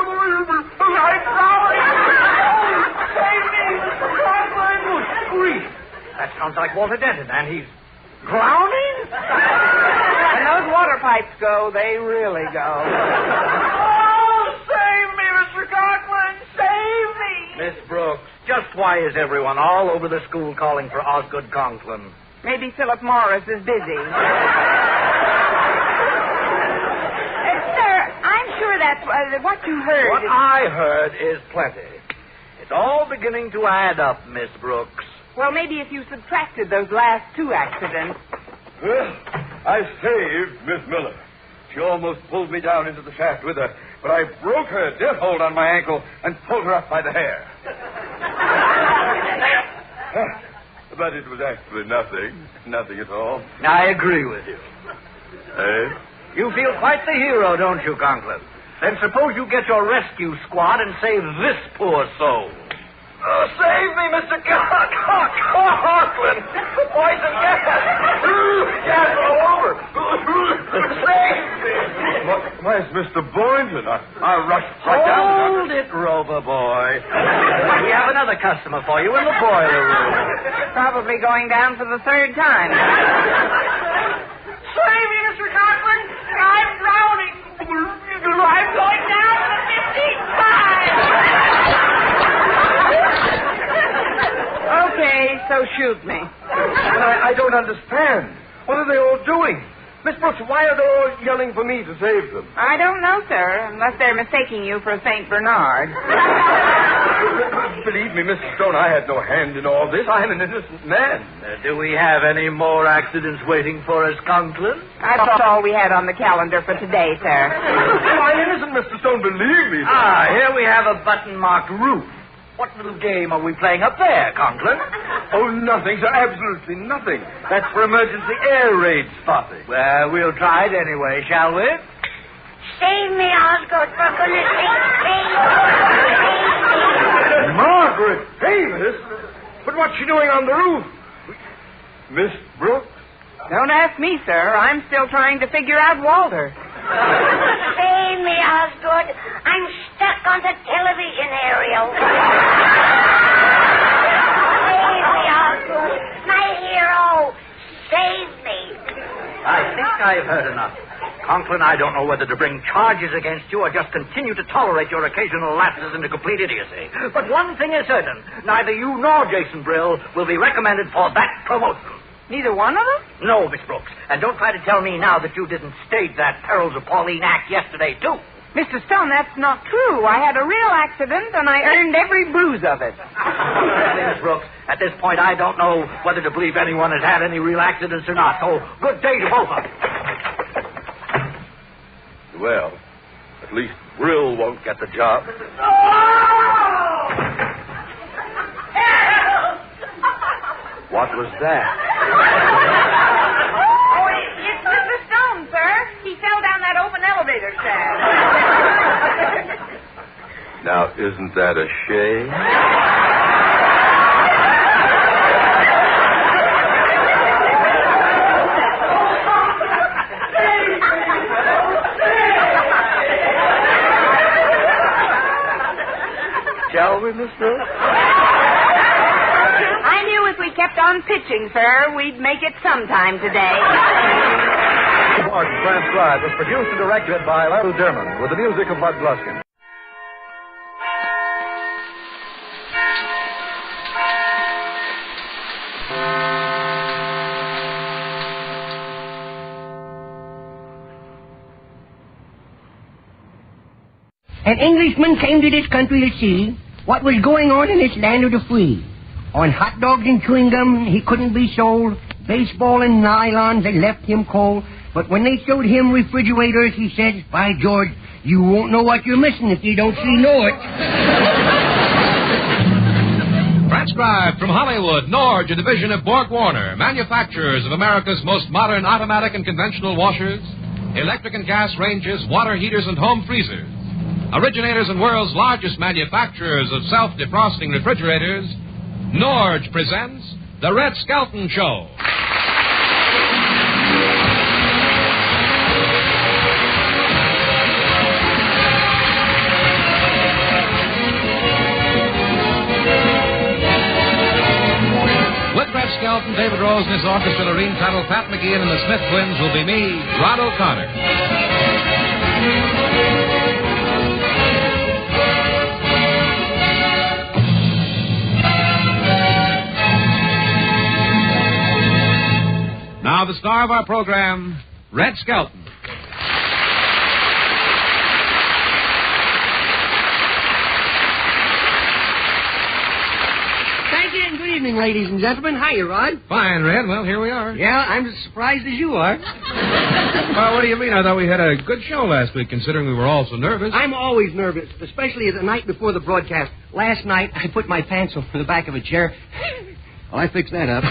N: drowning! Save me, Mr. Conklin!
C: Good grief! That sounds like Walter Denton, and he's drowning?
K: When those water pipes go, they really go.
N: Oh, save me, Mr. Conklin! Save me!
C: Miss Brooks, just why is everyone all over the school calling for Osgood Conklin?
K: Maybe Philip Morris is busy. Sir, I'm sure that's what you heard.
C: What I heard is plenty. It's all beginning to add up, Miss Brooks.
K: Well, maybe if you subtracted those last 2 accidents.
P: Well, I saved Miss Miller. She almost pulled me down into the shaft with her, but I broke her death hold on my ankle and pulled her up by the hair. But it was actually nothing. Nothing at all.
C: I agree with you.
P: Eh?
C: You feel quite the hero, don't you, Conklin? Then suppose you get your rescue squad and save this poor soul.
N: Oh, save me, Mr. Conklin! The poison gas! Gas all over! Save me!
P: Where's Mr. Boynton? I rushed right down.
C: Hold it, Rover boy. We have another customer for you in the boiler room.
K: Probably going down for the 3rd time.
N: Save me, Mr. Conklin! I'm drowning! I'm going down for the 15th time!
M: all doing? Miss Brooks, why are they all yelling for me to save them?
K: I don't know, sir, unless they're mistaking you for a St. Bernard.
M: Believe me, Mrs. Stone, I had no hand in all this. I'm an innocent man.
C: Do we have any more accidents waiting for us, Conklin?
K: That's all we had on the calendar for today, sir.
M: I'm innocent, Mr. Stone, believe me.
C: Here we have a button-marked roof. What little game are we playing up there, Conklin?
M: Oh, nothing, sir. Absolutely nothing. That's for emergency air raid spotting.
C: Well, we'll try it anyway, shall we?
L: Save me, Osgood, for goodness sake. Save me.
M: Margaret Davis? But what's she doing on the roof? Miss Brooks?
K: Don't ask me, sir. I'm still trying to figure out Walter.
L: Save me, Osgood. I'm stuck on the television aerial. Save me, Osgood. My hero. Save me.
C: I think I've heard enough. Conklin, I don't know whether to bring charges against you or just continue to tolerate your occasional lapses into complete idiocy. But one thing is certain. Neither you nor Jason Brill will be recommended for that promotion.
K: Neither one of them?
C: No, Miss Brooks. And don't try to tell me now that you didn't stage that Perils of Pauline act yesterday, too.
K: Mr. Stone, that's not true. I had a real accident, and I earned every bruise of it.
C: Miss Brooks, at this point, I don't know whether to believe anyone has had any real accidents or not. So, good day to both of you.
P: Well, at least Brill won't get the job. What was that?
K: Oh, it's Mr. Stone, sir. He fell down that open elevator shaft.
P: Now, isn't that a shame?
M: Shall we, Miss Brooks?
K: I knew if we kept on pitching, sir, we'd make it sometime today.
J: Martin Transcribed was produced and directed by Larry Derman with the music of Bud Gluskin.
Q: An Englishman came to this country to see what was going on in this land of the free. On hot dogs and chewing gum, he couldn't be sold. Baseball and nylons, they left him cold. But when they showed him refrigerators, he said, by George, you won't know what you're missing if you don't know it.
R: Transcribed from Hollywood, Norge, a division of Borg Warner, manufacturers of America's most modern automatic and conventional washers, electric and gas ranges, water heaters, and home freezers. Originators and world's largest manufacturers of self-defrosting refrigerators, Norge presents The Red Skelton Show. With Red Skelton, David Rose, and his orchestra, Lorene Tuttle, Pat McGeehan, and the Smith Twins will be me, Rod O'Connor. Now the star of our program, Red Skelton.
Q: Thank you and good evening, ladies and gentlemen. Hiya, Rod.
R: Fine, Red. Well, here we are.
Q: Yeah, I'm as surprised as you are.
R: Well, what do you mean? I thought we had a good show last week, considering we were all so nervous.
Q: I'm always nervous, especially the night before the broadcast. Last night, I put my pants over the back of a chair. Well, I fixed that up.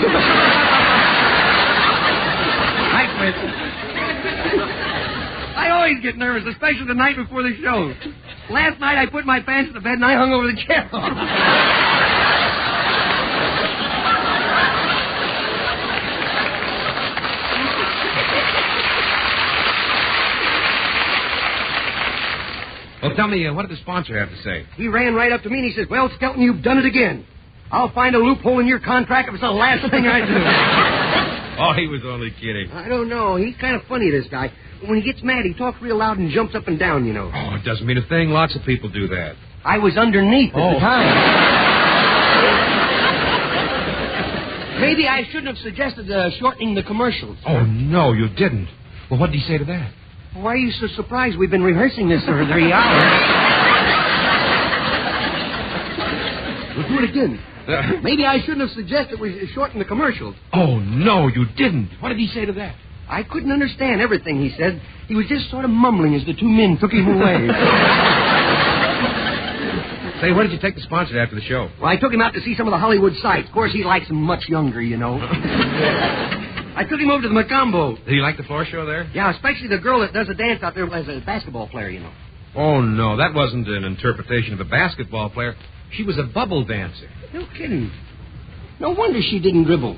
Q: I always get nervous, especially the night before the show. Last night I put my pants in the bed and I hung over the chair.
R: Well, tell me, what did the sponsor have to say?
Q: He ran right up to me and he says, well, Skelton, you've done it again. I'll find a loophole in your contract if it's the last thing I do.
R: Oh, he was only kidding.
Q: I don't know. He's kind of funny, this guy. When he gets mad, he talks real loud and jumps up and down, you know.
R: Oh, it doesn't mean a thing. Lots of people do that.
Q: I was underneath at the time. Maybe I shouldn't have suggested shortening the commercials.
R: Oh, no, you didn't. Well, what did he say to that?
Q: Why are you so surprised? We've been rehearsing this for 3 hours. We'll do it again. Maybe I shouldn't have suggested we shorten the commercials.
R: Oh, no, you didn't. What did he say to that?
Q: I couldn't understand everything he said. He was just sort of mumbling as the two men took him away.
R: Say, where did you take the sponsor after the show?
Q: Well, I took him out to see some of the Hollywood sights. Of course, he likes them much younger, you know. I took him over to the Macombo.
R: Did he like the floor show there?
Q: Yeah, especially the girl that does a dance out there as a basketball player, you know.
R: Oh, no, that wasn't an interpretation of a basketball player. She was a bubble dancer.
Q: No kidding. No wonder she didn't dribble.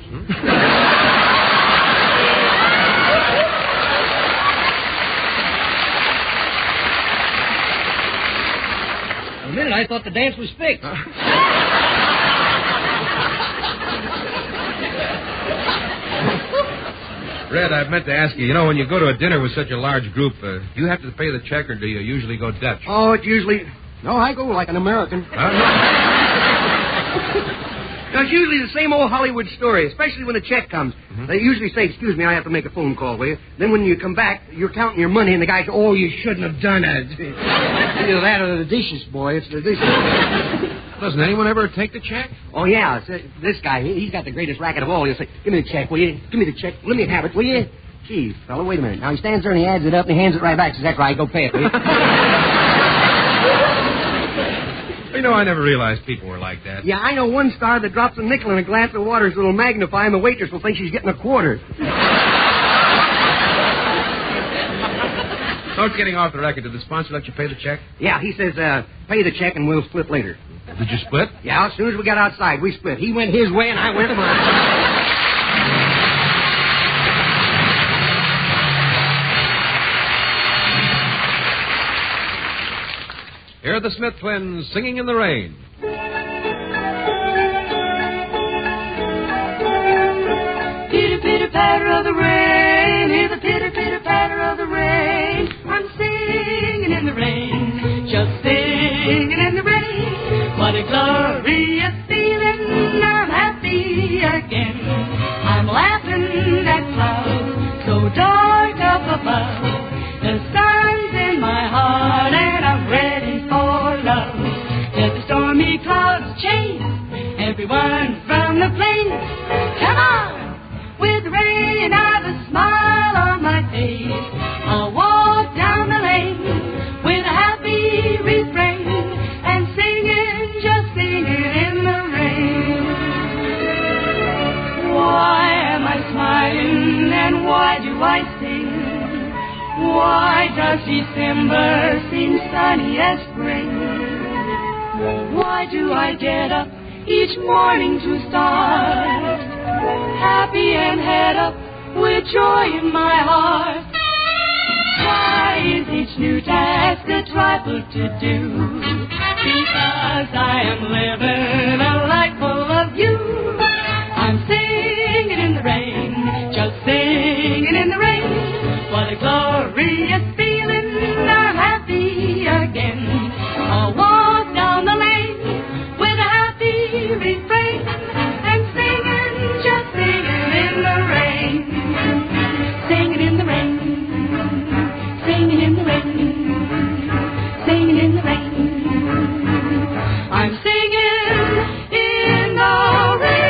Q: For a minute, I thought the dance was fixed.
R: Red, I meant to ask you, when you go to a dinner with such a large group, do you have to pay the check or do you usually go Dutch?
Q: Oh, it usually... No, I go like an American. Now, it's usually the same old Hollywood story, especially when the check comes. Mm-hmm. They usually say, excuse me, I have to make a phone call with you. Then when you come back, you're counting your money, and the guy says, oh, you shouldn't have done it. Either that or the dishes, boy. It's the dishes.
R: Doesn't anyone ever take the check?
Q: Oh, yeah. This guy, he's got the greatest racket of all. He'll say, give me the check, will you? Give me the check. Let me have it, will you? Gee, fella, wait a minute. Now, he stands there and he adds it up and he hands it right back. Says, that's right, go pay it, will you?
R: I never realized people were like that.
Q: Yeah, I know one star that drops a nickel in a glass of water so it'll magnify and the waitress will think she's getting a quarter.
R: So, getting off the record, did the sponsor let you pay the check?
Q: Yeah, he says, pay the check and we'll split later.
R: Did you split?
Q: Yeah, as soon as we got outside, we split. He went his way and I went mine.
R: Here are the Smith twins singing in the rain.
S: Pitter, pitter, patter of the rain. Hear the pitter, pitter, patter of the rain. I'm singing in the rain. Just singing in the rain. What a glorious feeling. I'm happy again. I'm laughing at clouds so dark up above. The sun's in my heart and I'm ready for love. Let the stormy clouds chase everyone from the plain. Come on, with rain I've a smile on my face. I'll walk down the lane with a happy refrain and singing, just singing in the rain. Why am I smiling and why do I sing? Why does December seem sunny as spring? Why do I get up each morning to start, happy and head up with joy in my heart? Why is each new task a trifle to do? Because I am living a life full of you. I'm singing in the rain, just singing in the rain. What a glorious feeling, I'm happy again. I'll walk down the lane with a happy refrain and singing, just singing in the rain. Singing in the rain, singing in the rain, singing in the rain. I'm singing in the rain.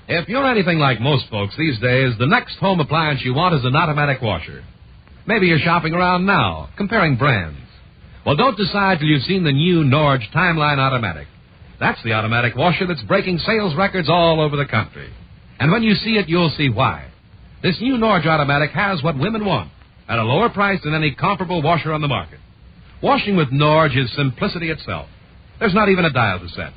R: If you're anything like most folks these days, the next home appliance you want is an automatic washer. Maybe you're shopping around now, comparing brands. Well, don't decide till you've seen the new Norge Timeline Automatic. That's the automatic washer that's breaking sales records all over the country. And when you see it, you'll see why. This new Norge Automatic has what women want, at a lower price than any comparable washer on the market. Washing with Norge is simplicity itself. There's not even a dial to set.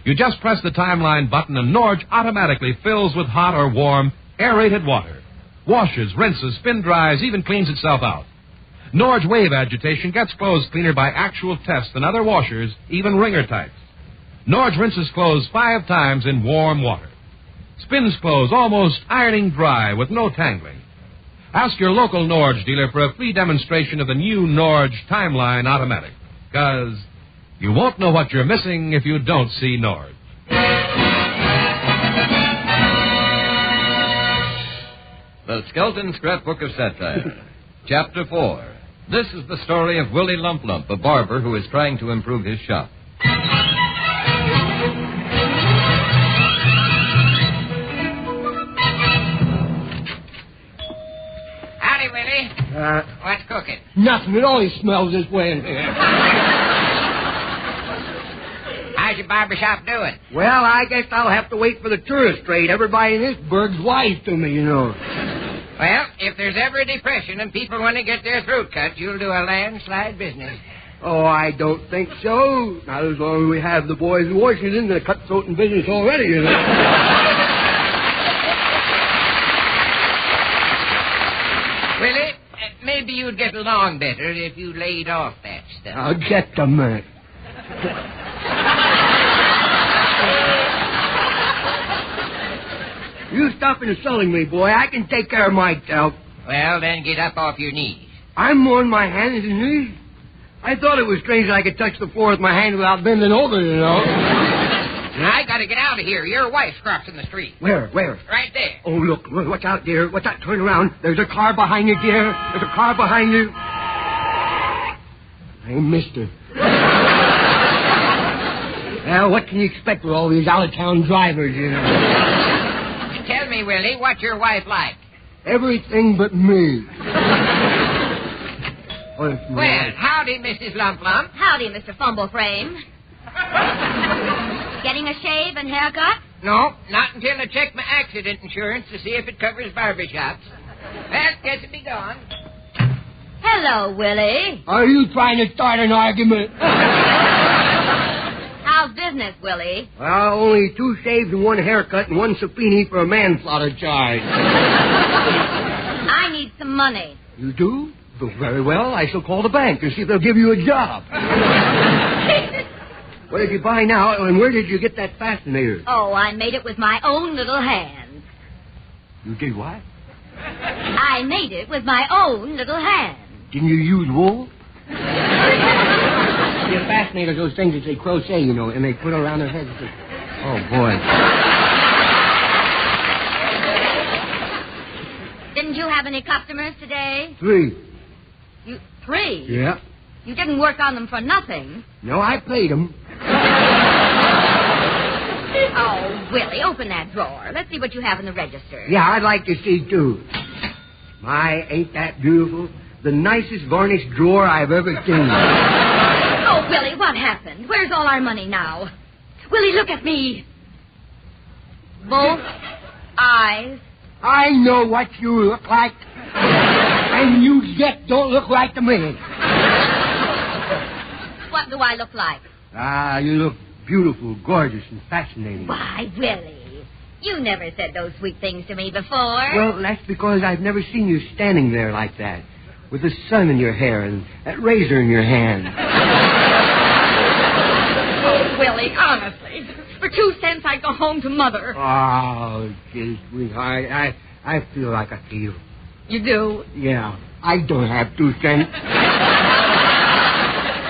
R: You just press the Timeline button and Norge automatically fills with hot or warm, aerated water. Washes, rinses, spin dries, even cleans itself out. Norge wave agitation gets clothes cleaner by actual tests than other washers, even wringer types. Norge rinses clothes 5 times in warm water. Spins clothes almost ironing dry with no tangling. Ask your local Norge dealer for a free demonstration of the new Norge Timeline Automatic. Because you won't know what you're missing if you don't see Norge.
T: The Skelton Scrapbook of Satire. Chapter 4. This is the story of Willie Lump Lump, a barber who is trying to improve his shop.
Q: Howdy, Willie. What's cooking? Nothing. It always smells this way in here.
N: How's your barber shop doing?
Q: Well, I guess I'll have to wait for the tourist trade. Everybody in this burg's wise to me, you know.
N: Well, if there's ever a depression and people want to get their throat cut, you'll do a landslide business.
Q: Oh, I don't think so. Not as long as we have the boys in Washington that cut throat in business already, you know.
N: Willie, maybe you'd get along better if you laid off that stuff.
Q: Now, just a minute. You stop insulting me, boy. I can take care of myself.
N: Well, then get up off your knees.
Q: I'm on my hands and knees. I thought it was strange that I could touch the floor with my hand without bending over, you know.
N: I gotta get out of here. Your wife's crossing the street.
Q: Where?
N: Right there.
Q: Oh, look. Watch out, dear. Watch out. Turn around. There's a car behind you, dear. There's a car behind you. Hey, mister. Well, what can you expect with all these out-of-town drivers, you know?
N: Tell me, Willie, what's your wife like?
Q: Everything but me.
N: Well, howdy, Mrs. Lump Lump.
O: Howdy, Mr. Fumble Frame. Getting a shave and haircut?
N: No, not until I check my accident insurance to see if it covers barbershops. Well, guess it be gone.
O: Hello, Willie.
Q: Are you trying to start an argument?
O: How's business, Willie?
Q: Well, only 2 shaves and 1 haircut and 1 subpoena for a manslaughter charge.
O: I need some money.
Q: You do? Oh, very well. I shall call the bank and see if they'll give you a job. What did you buy now, and where did you get that fascinator?
O: Oh, I made it with my own little hands.
Q: You did what?
O: I made it with my own little hands.
Q: Didn't you use wool? The fascinators, those things that they crochet, you know, and they put around their heads. Oh, boy.
O: Didn't you have any customers today?
Q: 3.
O: 3?
Q: Yeah.
O: You didn't work on them for nothing.
Q: No, I paid them.
O: Oh, Willie, open that drawer. Let's see what you have in the register.
Q: Yeah, I'd like to see, too. My, ain't that beautiful? The nicest varnished drawer I've ever seen.
O: Oh, Willie, what happened? Where's all our money now? Willie, look at me. Both eyes.
Q: I know what you look like. And you yet don't look right to me.
O: What do I look like?
Q: You look beautiful, gorgeous, and fascinating.
O: Why, Willie, you never said those sweet things to me before.
Q: Well, that's because I've never seen you standing there like that, with the sun in your hair and that razor in your hand.
O: Oh, Willie, honestly, for 2 cents I'd go home to Mother.
Q: Oh, gee, sweetheart, I feel like I feel.
O: You do?
Q: Yeah, I don't have 2 cents.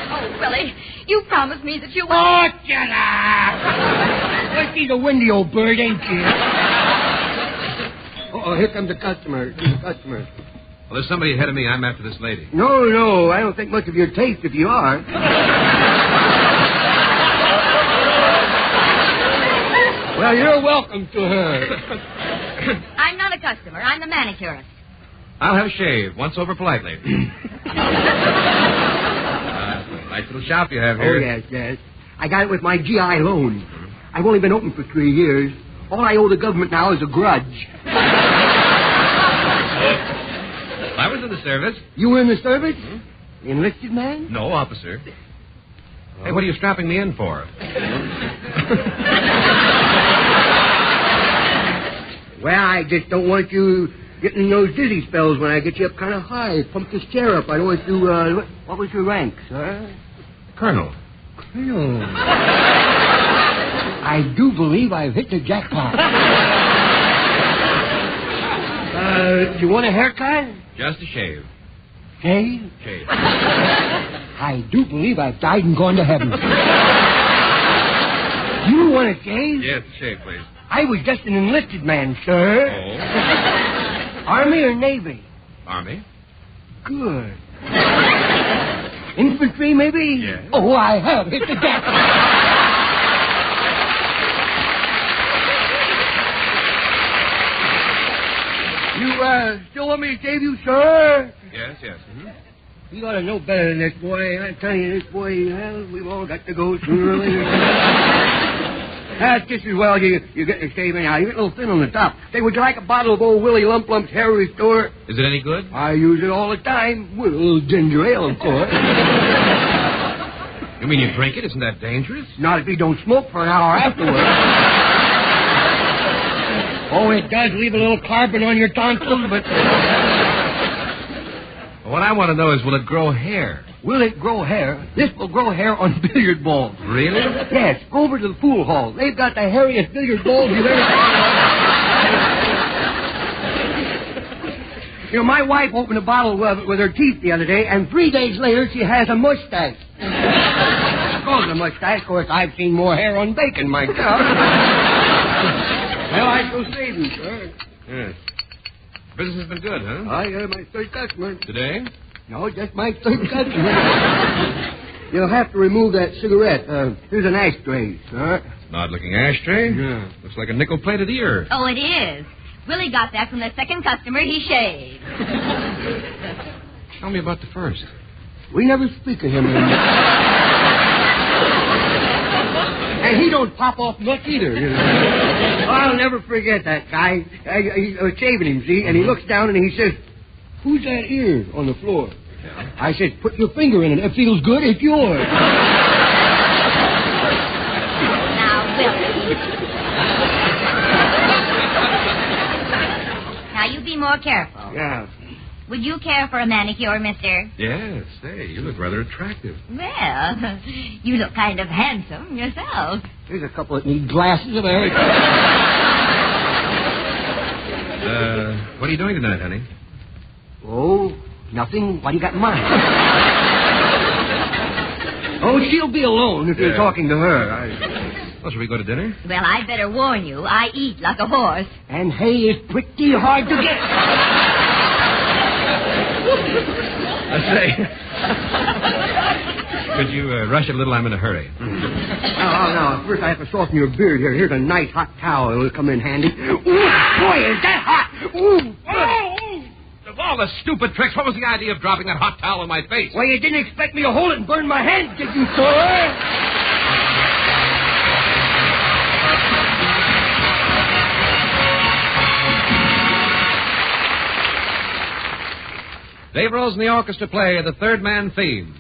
O: Oh, Willie, you promised me that you would...
Q: Oh, shut up! Well, she's a windy old bird, ain't she? Oh, here comes the customer.
R: Well, there's somebody ahead of me. I'm after this lady.
Q: No, I don't think much of your taste if you are. Well, you're welcome to her.
O: I'm not a customer. I'm the manicurist.
R: I'll have a shave. Once over politely. Nice little shop you have here.
Q: Oh, yes. I got it with my GI loan. I've only been open for 3 years. All I owe the government now is a grudge.
R: I was in the service.
Q: You were in the service? Mm-hmm. Enlisted man?
R: No, officer. Hey, what are you strapping me in for?
Q: Well, I just don't want you getting those dizzy spells when I get you up kind of high. Pump this chair up. I don't want you, what was your rank, sir?
R: Colonel.
Q: I do believe I've hit the jackpot. Do you want a haircut?
T: Just a shave.
Q: Shave?
T: Shave.
Q: I do believe I've died and gone to heaven. You want a shave?
T: Yes, shave, please.
Q: I was just an enlisted man, sir.
T: Oh.
Q: Army or Navy?
T: Army.
Q: Good. Infantry, maybe?
T: Yes.
Q: Oh, I have hit the deck. You, still want me to shave you, sir?
T: Yes, yes. Mm-hmm.
Q: You ought to know better than this, boy. I tell you, this boy, well, we've all got to go sooner or later. That's just as well you get the shave anyhow. You get a little thin on the top. Say, would you like a bottle of old Willie Lump Lump's Hair Restore?
T: Is it any good?
Q: I use it all the time. With a little ginger ale, of course.
T: You mean you drink it? Isn't that dangerous?
Q: Not if you don't smoke for an hour afterwards. Oh, it does leave a little carbon on your tonsils, but...
T: What I want to know is, will it grow hair?
Q: Will it grow hair? This will grow hair on billiard balls.
T: Really?
Q: Yes. Go over to the pool hall. They've got the hairiest billiard balls you've ever seen. You know, my wife opened a bottle with her teeth the other day, and 3 days later she has a mustache. She calls it a mustache. Of course, I've seen more hair on bacon myself. Well, I shall save you, sir.
T: Yes. Business has been good, huh?
Q: My third customer.
T: Today?
Q: No, just my third customer. You'll have to remove that cigarette. Here's an ashtray, sir.
T: It's an odd-looking ashtray.
Q: Yeah.
T: Looks like a nickel-plated ear.
O: Oh, it is. Willie got that from the second customer he shaved.
T: Tell me about the first.
Q: We never speak of him anymore. And he don't pop off much either, you know. I'll never forget that guy. I was shaving him, see, and he looks down and he says, "Who's that ear on the floor?"
T: Yeah.
Q: I said, "Put your finger in it. It feels good. It's yours."
O: Now, Willie. Now, you be more careful.
Q: Yeah.
O: Would you care for a manicure, mister?
T: Yes. Say, you look rather attractive.
O: Well, you look kind of handsome yourself.
Q: There's a couple that need glasses of Eric.
T: What are you doing tonight, honey?
Q: Oh, nothing. What do you got in mind? Oh, she'll be alone if you're talking to her.
T: Well, shall we go to dinner?
O: Well, I'd better warn you. I eat like a horse.
Q: And hay is pretty hard to get.
T: I say, could you rush it a little? I'm in a hurry.
Q: No. First, I have to soften your beard here. Here's a nice hot towel. It'll come in handy. Ooh, boy, is that hot! Ooh.
T: Of all the stupid tricks, what was the idea of dropping that hot towel on my face?
Q: Well, you didn't expect me to hold it and burn my hands, did you, sir?
T: Dave Rose and the orchestra play the Third Man theme.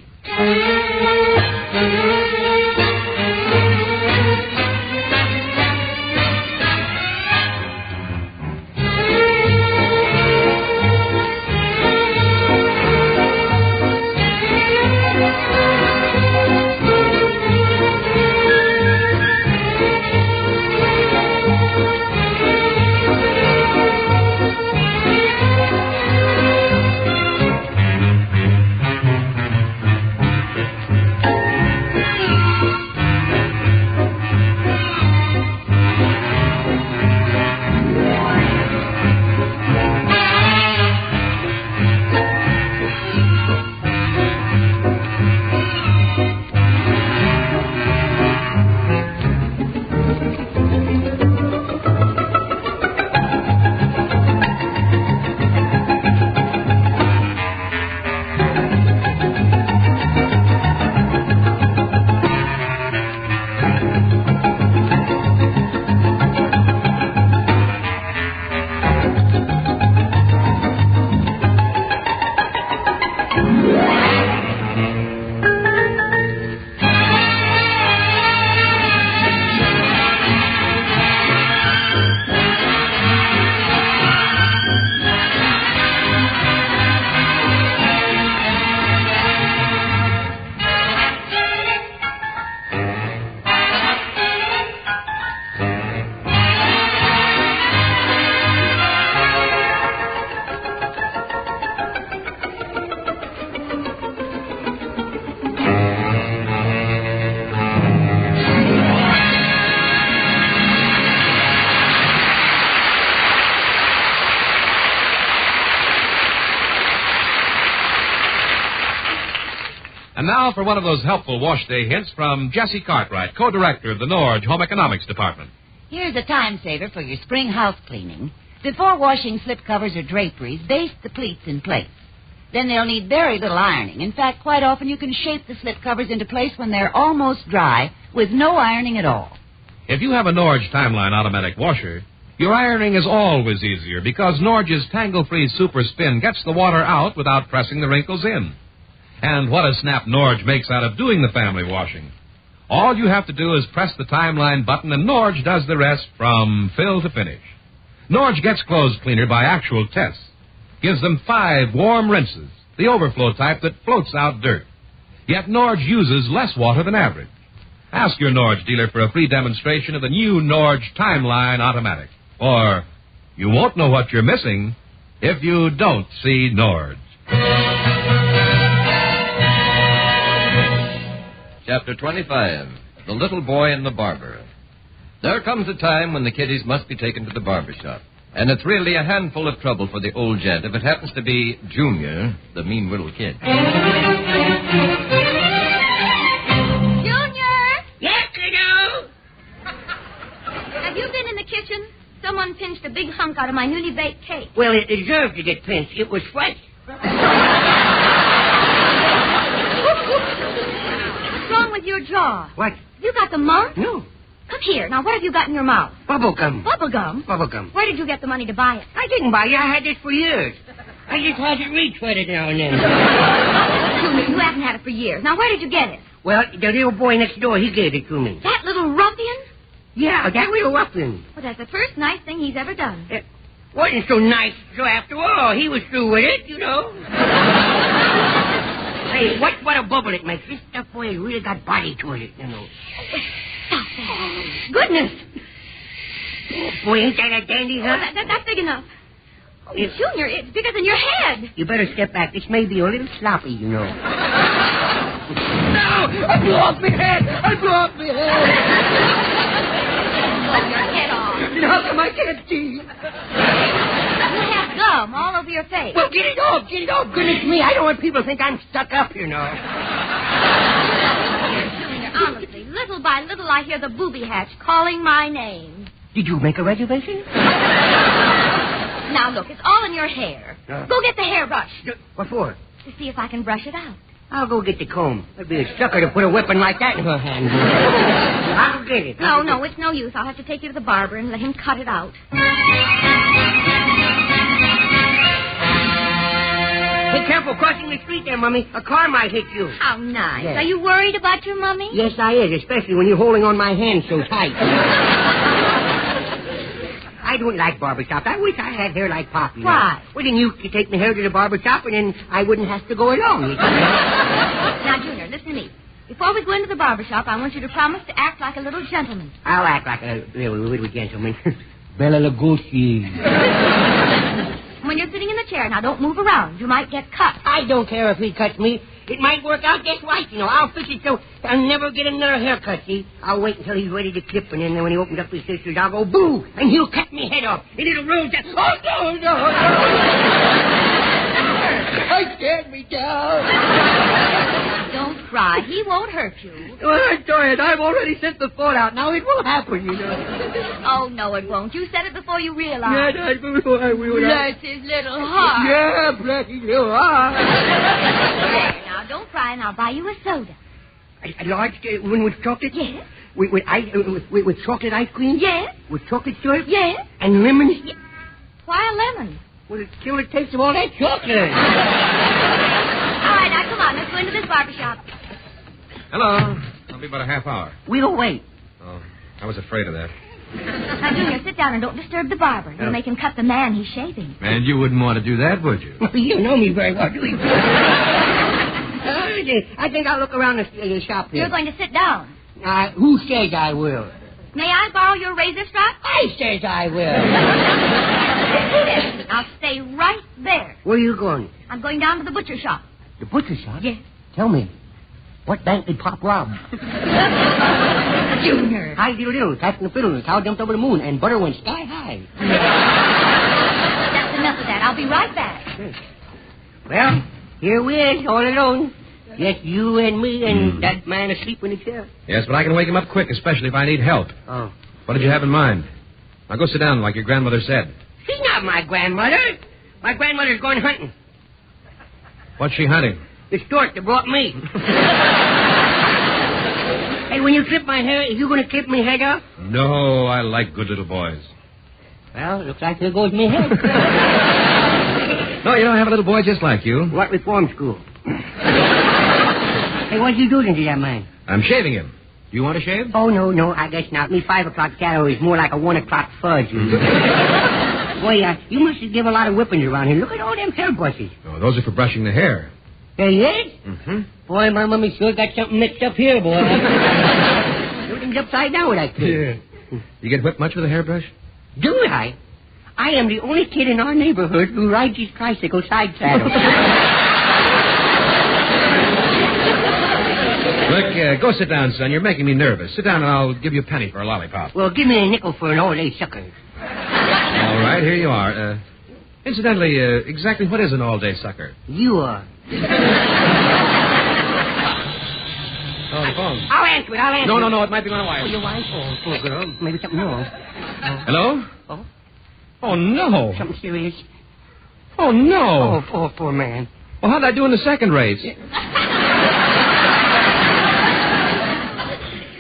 R: And now for one of those helpful wash day hints from Jessie Cartwright, co-director of the Norge Home Economics Department.
U: Here's a time saver for your spring house cleaning. Before washing slipcovers or draperies, baste the pleats in place. Then they'll need very little ironing. In fact, quite often you can shape the slipcovers into place when they're almost dry with no ironing at all.
R: If you have a Norge Timeline automatic washer, your ironing is always easier because Norge's tangle-free super spin gets the water out without pressing the wrinkles in. And what a snap Norge makes out of doing the family washing. All you have to do is press the Timeline button and Norge does the rest from fill to finish. Norge gets clothes cleaner by actual tests. Gives them 5 warm rinses, the overflow type that floats out dirt. Yet Norge uses less water than average. Ask your Norge dealer for a free demonstration of the new Norge Timeline automatic. Or you won't know what you're missing if you don't see Norge.
T: Chapter 25, The Little Boy and the Barber. There comes a time when the kiddies must be taken to the barber shop. And it's really a handful of trouble for the old gent if it happens to be Junior, the mean little kid.
O: Junior!
Q: Yes, kiddo?
O: Have you been in the kitchen? Someone pinched a big hunk out of my newly baked cake.
Q: Well, it deserved to get pinched. It was fresh.
O: What's wrong with your jaw?
Q: What?
O: You got the mumps?
Q: No.
O: Come here. Now, what have you got in your mouth?
Q: Bubble gum.
O: Bubble gum?
Q: Bubble gum.
O: Where did you get the money to buy it?
Q: I didn't buy it. I had this for years. I just had it retreaded now and then.
O: Junior, you haven't had it for years. Now, where did you get it?
Q: Well, the little boy next door, he gave it to me.
O: That little ruffian?
Q: Yeah, that little ruffian.
O: Well, that's the first nice thing he's ever done.
Q: It wasn't so nice, so after all, he was through with it, you know. Hey, what a bubble it makes. This stuff, boy, has really got body to it, you know.
O: Stop that. Goodness.
Q: Oh, boy, ain't that a dandy, huh?
O: Oh, that's big enough. Oh, Junior, it's bigger than your head.
Q: You better step back. This may be a little sloppy, you know.
N: No! I blew off my head! I blew off my head!
O: Blow your head off.
N: And how come I can't see?
O: You have gum all over your face.
Q: Well, get it off. Get it off. Goodness me, I don't want people to think I'm stuck up, you know.
O: Junior, honestly, little by little I hear the booby hatch calling my name.
Q: Did you make a reservation?
O: Now, look, it's all in your hair. Go get the hairbrush.
Q: What for?
O: To see if I can brush it out.
Q: I'll go get the comb. I'd be a sucker to put a weapon like that in her hand. I'll get it.
O: No, it's no use. I'll have to take you to the barber and let him cut it out.
Q: Be careful crossing the street there, Mummy. A car might hit you.
O: How nice.
Q: Yes.
O: Are you worried about your mummy?
Q: Yes, I is, especially when you're holding on my hand so tight. I don't like barbershops. I wish I had hair like Pop.
O: Why?
Q: Well, then you could take me hair to the barbershop, and then I wouldn't have to go along.
O: Now, Junior, listen to me. Before we go into the barbershop, I want you to promise to act like a little gentleman.
Q: I'll act like a little gentleman. Bella Lugosi.
O: When you're sitting in the chair, now don't move around. You might get cut.
Q: I don't care if he cuts me. It might work out just right, you know. I'll fix it so I'll never get another haircut, see? I'll wait until he's ready to clip, and then when he opens up his sisters, I'll go boo, and he'll cut me head off, and it'll roll down. Oh, no. I scared me down.
O: Don't cry. He won't hurt you.
Q: Well, I'm tired. I've already sent the thought out. Now it will happen, you know.
O: Oh, no, it won't. You said it before you realized.
Q: Yeah, I will.
O: Bless his little heart.
Q: Yeah, bless his little heart.
O: Now, don't cry, and I'll buy you a soda.
Q: A large one with chocolate?
O: Yes.
Q: With chocolate ice cream?
O: Yes.
Q: With chocolate syrup?
O: Yes.
Q: And lemons?
O: Yes. Why a lemon?
Q: Well, it's kill the taste of all that chocolate.
O: All right, now, come on. Let's go into this barbershop.
R: Hello. I'll be about a half hour.
Q: We'll wait.
R: Oh, I was afraid of that.
O: Now, Junior, sit down and don't disturb the barber. You'll make him cut the man he's shaving.
R: And you wouldn't want to do that, would you?
Q: You know me very well, do you? I think I'll look around the shop here.
O: You're going to sit down.
Q: Who says I will?
O: May I borrow your razor strap?
Q: I says I will.
O: I'll stay right there.
Q: Where are you going?
O: I'm going down to the butcher shop.
Q: The butcher shop?
O: Yes.
Q: Tell me, what bank did Pop rob?
O: Junior.
Q: High diddle, cat and the fiddle, the cow jumped over the moon, and butter went sky high.
O: That's enough of that. I'll be right back.
Q: Well, here we is, all alone. Just you and me and that man asleep in the chair.
A: Yes, but I can wake him up quick, especially if I need help.
Q: Oh.
A: What did you have in mind? Now go sit down like your grandmother said.
Q: She's not my grandmother. My grandmother's going hunting.
A: What's she hunting?
Q: The stork that brought me. Hey, when you clip my hair, are you going to clip me head off?
A: No, I like good little boys.
Q: Well, it looks like there goes me head.
A: No, you don't have a little boy just like you.
Q: What reform school? Hey, what you doing to that man?
A: I'm shaving him. Do you want to shave?
Q: Oh, no, I guess not. Me 5 o'clock shadow is more like a 1 o'clock fudge. Boy, you must give a lot of whippings around here. Look at all them hairbrushes.
A: Oh, those are for brushing the hair.
Q: There he is?
A: Mm-hmm.
Q: Boy, my mummy sure got something mixed up here, boy. Everything's upside down with that kid.
A: Yeah. You get whipped much with a hairbrush?
Q: Do I? I am the only kid in our neighborhood who rides his tricycle side saddle.
A: Look, go sit down, son. You're making me nervous. Sit down and I'll give you a penny for a lollipop.
Q: Well, give me a nickel for an all-day sucker.
A: All right, here you are. Incidentally, exactly what is an all-day sucker?
Q: You are.
A: Oh, the phone.
Q: I'll answer it.
A: No, it might be my wife.
Q: Oh, your wife? Oh, poor girl. Maybe something wrong.
A: Hello?
Q: Oh?
A: Oh, no.
Q: Something serious?
A: Oh, no.
Q: Oh, poor man.
A: Well, how'd I do in the second race?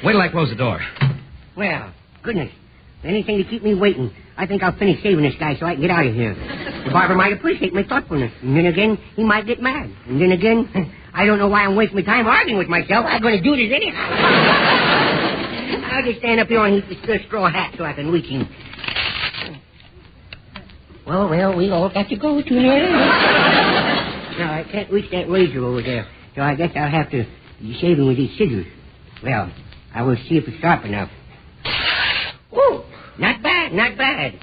A: Wait till I close the door.
Q: Well, goodness. Anything to keep me waiting. I think I'll finish saving this guy so I can get out of here. The barber might appreciate my thoughtfulness. And then again, he might get mad. And then again, I don't know why I'm wasting my time arguing with myself. I'm going to do this anyhow. I'll just stand up here and heat this straw hat so I can reach him. Well, we all got to go to here. No, I can't reach that razor over there. So I guess I'll have to shave him with these scissors. Well, I will see if it's sharp enough. Oh, not bad.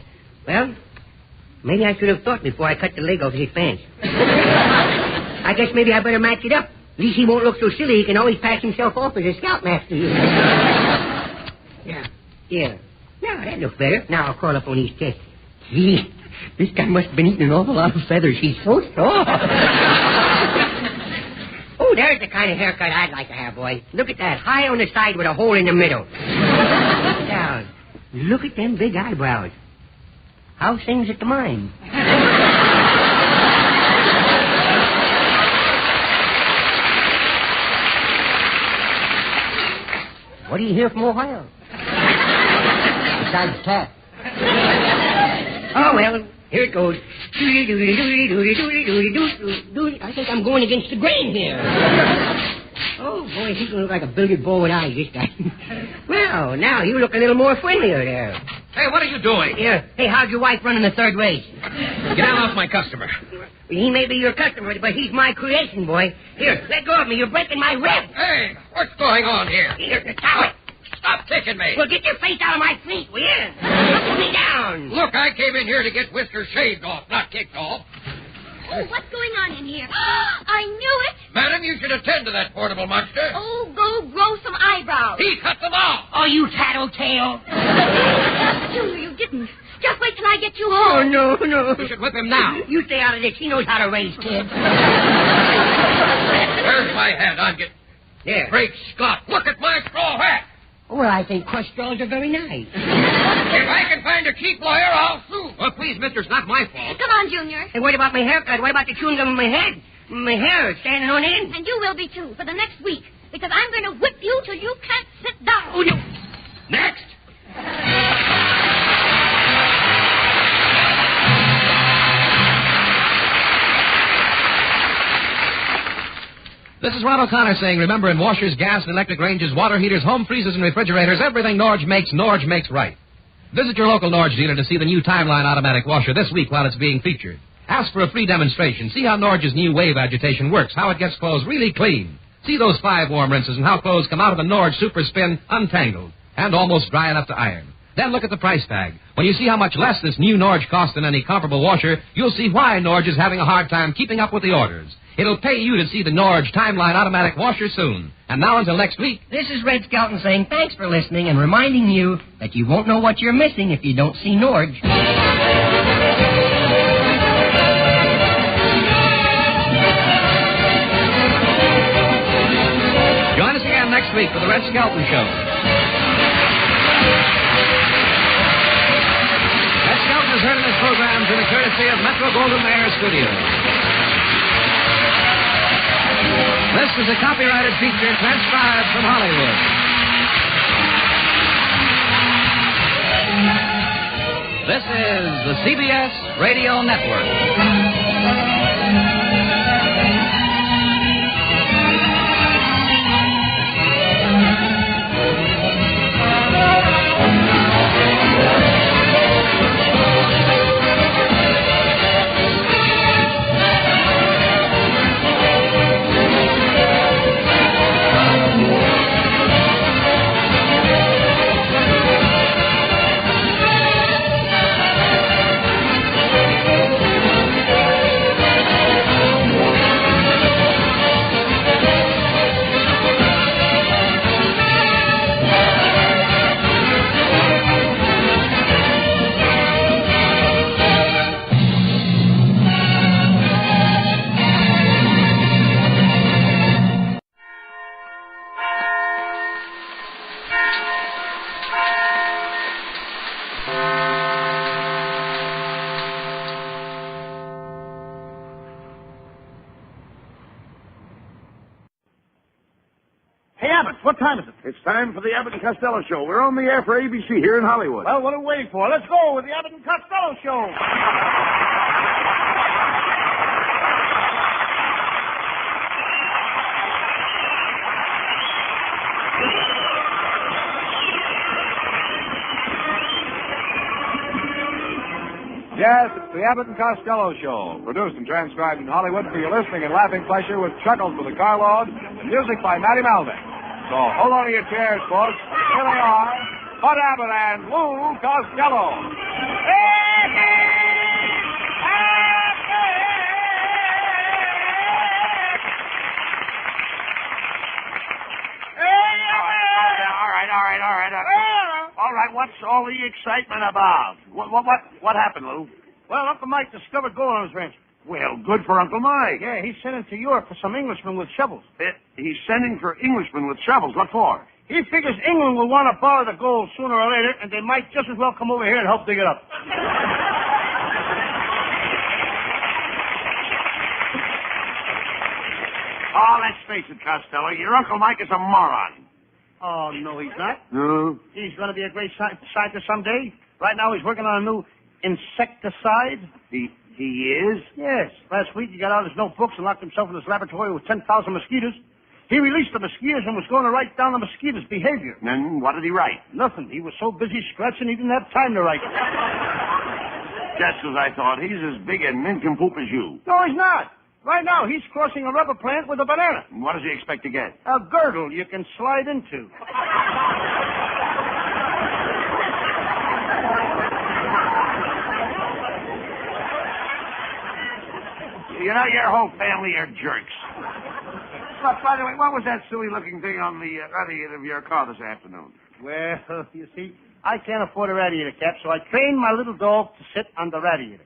Q: Well, maybe I should have thought before I cut the leg off his pants. I guess maybe I better match it up. At least he won't look so silly. He can always pass himself off as a scoutmaster. Yeah. Now, that looks better. Now I'll crawl up on his chest. Gee, this guy must have been eating an awful lot of feathers. He's so soft. Oh, there's the kind of haircut I'd like to have, boy. Look at that. High on the side with a hole in the middle. Now, look at them big eyebrows. How's things at the mine? What do you hear from Ohio? Besides the cat. Oh, well, here it goes. I think I'm going against the grain here. Oh, boy, he's going to look like a billiard ball with eyes, this guy. Well, now you look a little more friendlier there.
A: Hey, what are you doing?
Q: Yeah. Hey, how's your wife running the third race?
A: Get down off my customer.
Q: He may be your customer, but he's my creation, boy. Here, let go of me. You're breaking my ribs.
A: Hey, what's going on here?
Q: Here, stop it.
A: Stop kicking me.
Q: Well, get your face out of my feet, will you? Put me down.
A: Look, I came in here to get whiskers shaved off, not kicked off.
O: Oh, what's going on in here? I knew it.
A: Madam, you should attend to that portable monster.
O: Oh, go grow some eyebrows.
A: He cut them off.
Q: Oh, you tattletale.
O: Junior, you didn't. Just wait till I get you home.
Q: Oh, no.
A: You should whip him now.
Q: You stay out of this. He knows how to raise kids.
A: Where's my head? I'm getting...
Q: There.
A: Great Scott, look at my straw hat.
Q: Well, I think crushed straws are very nice.
A: If I can find a cheap lawyer, I'll sue. Well, please, mister, it's not my fault.
O: Come on, Junior.
Q: Hey, what about my haircut? What about the chewing gum in my head? My hair is standing on end.
O: And you will be, too, for the next week. Because I'm going to whip you till you can't sit down.
Q: Oh, no.
A: Next. This is Ron O'Connor saying, remember, in washers, gas and electric ranges, water heaters, home freezers, and refrigerators, everything Norge makes right. Visit your local Norge dealer to see the new Timeline automatic washer this week while it's being featured. Ask for a free demonstration. See how Norge's new wave agitation works, how it gets clothes really clean. See those 5 warm rinses and how clothes come out of the Norge Super Spin untangled and almost dry enough to iron. Then look at the price tag. When you see how much less this new Norge costs than any comparable washer, you'll see why Norge is having a hard time keeping up with the orders. It'll pay you to see the Norge Timeline automatic washer soon. And now until next week.
Q: This is Red Skelton saying thanks for listening and reminding you that you won't know what you're missing if you don't see Norge.
A: next week for the Red Skelton Show. Red Skelton is heard in his programs in the courtesy of Metro-Goldwyn-Mayer Studios. This is a copyrighted feature transcribed from Hollywood. This is the CBS Radio Network.
I: What time is it?
V: It's time for the Abbott and Costello Show. We're on the air for ABC here in Hollywood.
I: Well, what are we waiting for? Let's go with the Abbott and Costello Show.
W: Yes, it's the Abbott and Costello Show, produced and transcribed in Hollywood for your listening and laughing pleasure with chuckles for the Carlord and music by Matty Malvin. So hold on to your chairs, folks. Here they are, Bud Abbott and Lou Costello.
V: All right, what's all the excitement about? What happened, Lou?
I: Well, Uncle Mike discovered gold on his ranch.
V: Well, good for Uncle Mike.
I: Yeah, he's sending to Europe for some Englishmen with shovels.
V: He's sending for Englishmen with shovels. What for?
I: He figures England will want to borrow the gold sooner or later, and they might just as well come over here and help dig it up.
V: Oh, let's face it, Costello. Your Uncle Mike is a moron.
I: Oh, no, he's not.
V: No?
I: He's going to be a great scientist someday. Right now, he's working on a new insecticide.
V: He is?
I: Yes. Last week, he got out his notebooks and locked himself in his laboratory with 10,000 mosquitoes. He released the mosquitoes and was going to write down the mosquitoes' behavior.
V: Then what did he write?
I: Nothing. He was so busy scratching, he didn't have time to write.
V: Just as I thought. He's as big a nincompoop as you.
I: No, he's not. Right now, he's crossing a rubber plant with a banana.
V: And what does he expect to get?
I: A girdle you can slide into.
V: You know, your whole family are jerks. But, by the way, what was that silly-looking thing on the radiator of your car this afternoon?
I: Well, you see, I can't afford a radiator cap, so I trained my little dog to sit on the radiator.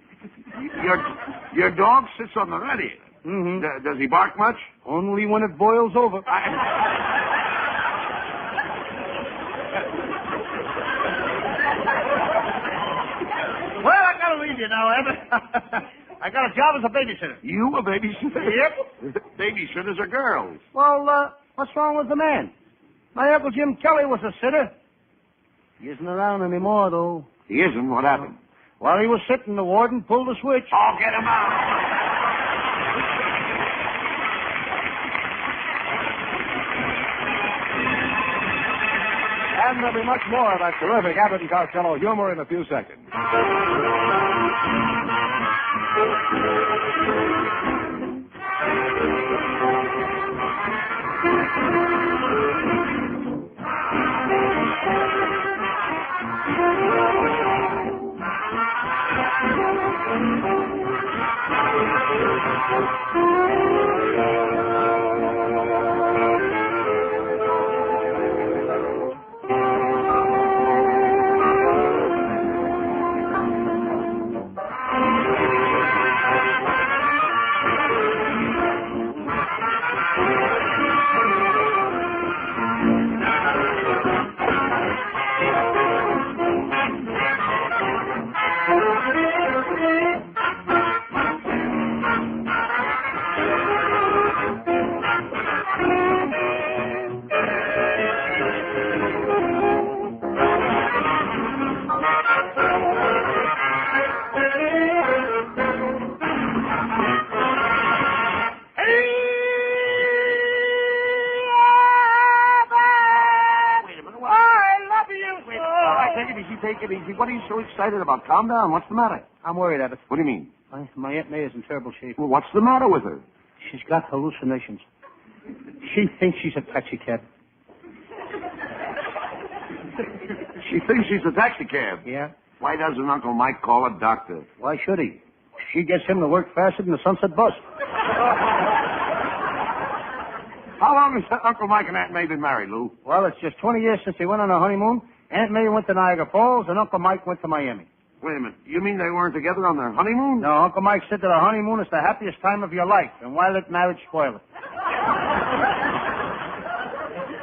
V: Your dog sits on the radiator?
I: Mm-hmm.
V: Does he bark much?
I: Only when it boils over.
V: Well,
I: I gotta leave you now, Abbott. I got a job as a babysitter.
V: You a babysitter?
I: Yep.
V: Babysitters are girls.
I: Well, what's wrong with the man? My Uncle Jim Kelly was a sitter. He isn't around anymore, though.
V: He isn't? What happened?
I: While he was sitting, the warden pulled the switch.
V: Oh, get him out.
W: And there'll be much more of that terrific Abbott and Costello humor in a few seconds.
I: take it easy. What are you so excited about? Calm down. What's the matter?
E: I'm worried, Abbott.
I: What do you mean?
E: My Aunt May is in terrible shape.
I: Well, what's the matter with her?
E: She's got hallucinations. She thinks she's a taxi cab.
I: She thinks she's a taxi cab?
E: Yeah.
I: Why doesn't Uncle Mike call a doctor?
E: Why should he? She gets him to work faster than the Sunset Bus.
I: How long has Uncle Mike and Aunt May been married, Lou?
E: Well, it's just 20 years since they went on a honeymoon. Aunt May went to Niagara Falls, and Uncle Mike went to Miami.
I: Wait a minute. You mean they weren't together on their honeymoon?
E: No, Uncle Mike said that a honeymoon is the happiest time of your life, and why let marriage spoil it?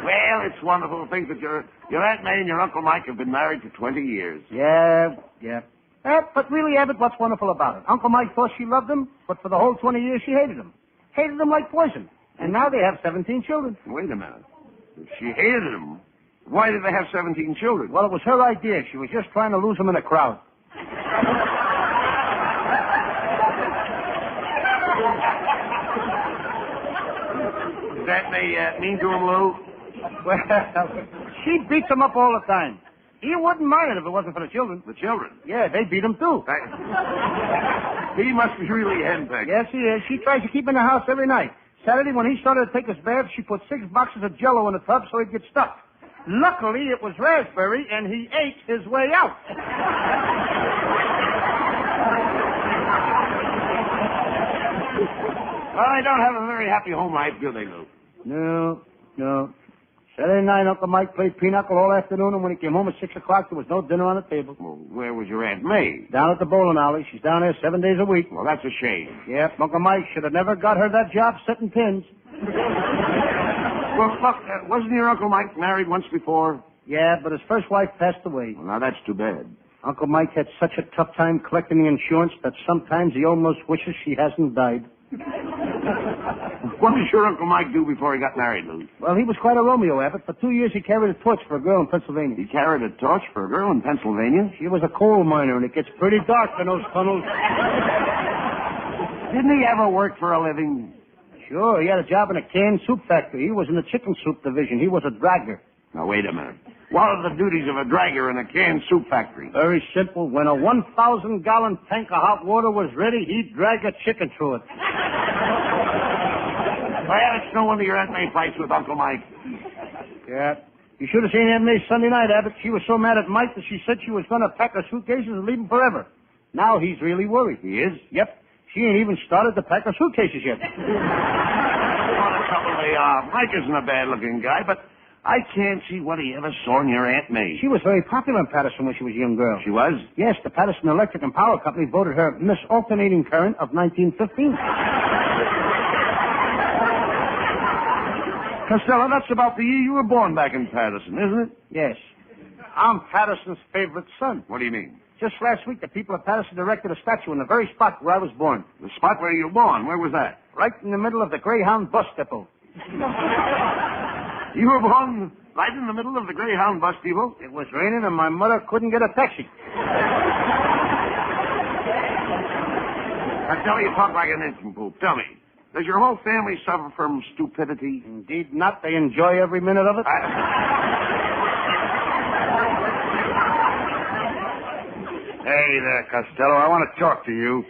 I: Well, it's wonderful to think that your Aunt May and your Uncle Mike have been married for 20 years.
E: Yeah. But really, Abbott, what's wonderful about it? Uncle Mike thought she loved him, but for the whole 20 years she hated him. Hated him like poison. And now they have 17 children.
I: Wait a minute. If she hated him, why did they have 17 children?
E: Well, it was her idea. She was just trying to lose him in a crowd.
I: Does that mean to him, Lou?
E: Well, she beats him up all the time. He wouldn't mind it if it wasn't for the children.
I: The children?
E: Yeah, they beat him, too.
I: He must be really henpecked.
E: Yes, he is. She tries to keep him in the house every night. Saturday, when he started to take his bath, she put 6 boxes of Jell-O in the tub so he'd get stuck. Luckily, it was raspberry, and he ate his way out.
I: Well, they don't have a very happy home life, do they, Lou?
E: No. Saturday night, Uncle Mike played pinochle all afternoon, and when he came home at 6 o'clock, there was no dinner on the table.
I: Well, where was your Aunt May?
E: Down at the bowling alley. She's down there 7 days a week.
I: Well, that's a shame.
E: Yep, Uncle Mike should have never got her that job setting pins.
I: Well, look, wasn't your Uncle Mike married once before?
E: Yeah, but his first wife passed away.
I: Well, now that's too bad.
E: Uncle Mike had such a tough time collecting the insurance that sometimes he almost wishes she hasn't died.
I: What did your Uncle Mike do before he got married, Lou?
E: Well, he was quite a Romeo, Abbott. For 2 years, he carried a torch for a girl in Pennsylvania.
I: He carried a torch for a girl in Pennsylvania?
E: She was a coal miner, and it gets pretty dark in those tunnels.
I: Didn't he ever work for a living?
E: Sure, he had a job in a canned soup factory. He was in the chicken soup division. He was a dragger.
I: Now, wait a minute. What are the duties of a dragger in a canned soup factory?
E: Very simple. When a 1,000-gallon tank of hot water was ready, he'd drag a chicken through it.
I: Well, it's no wonder your Aunt May fights with Uncle Mike.
E: Yeah. You should have seen Aunt May Sunday night, Abbott. She was so mad at Mike that she said she was going to pack her suitcases and leave him forever. Now he's really worried.
I: He is?
E: Yep. She ain't even started to pack her suitcases yet.
I: What a trouble they are. Mike isn't a bad-looking guy, but I can't see what he ever saw in your Aunt May.
E: She was very popular in Patterson when she was a young girl.
I: She was?
E: Yes, the Patterson Electric and Power Company voted her Miss Alternating Current of 1915.
I: Costello, that's about the year you were born back in Patterson, isn't it?
E: Yes. I'm Patterson's favorite son.
I: What do you mean?
E: Just last week, the people of Patterson erected a statue in the very spot where I was born.
I: The spot where you were born? Where was that?
E: Right in the middle of the Greyhound bus depot.
I: You were born right in the middle of the Greyhound bus depot?
E: It was raining and my mother couldn't get a taxi.
I: Costello, you talk like an nincompoop. Tell me, does your whole family suffer from stupidity?
E: Indeed not. They enjoy every minute of it.
I: Hey there, Costello. I want to talk to you.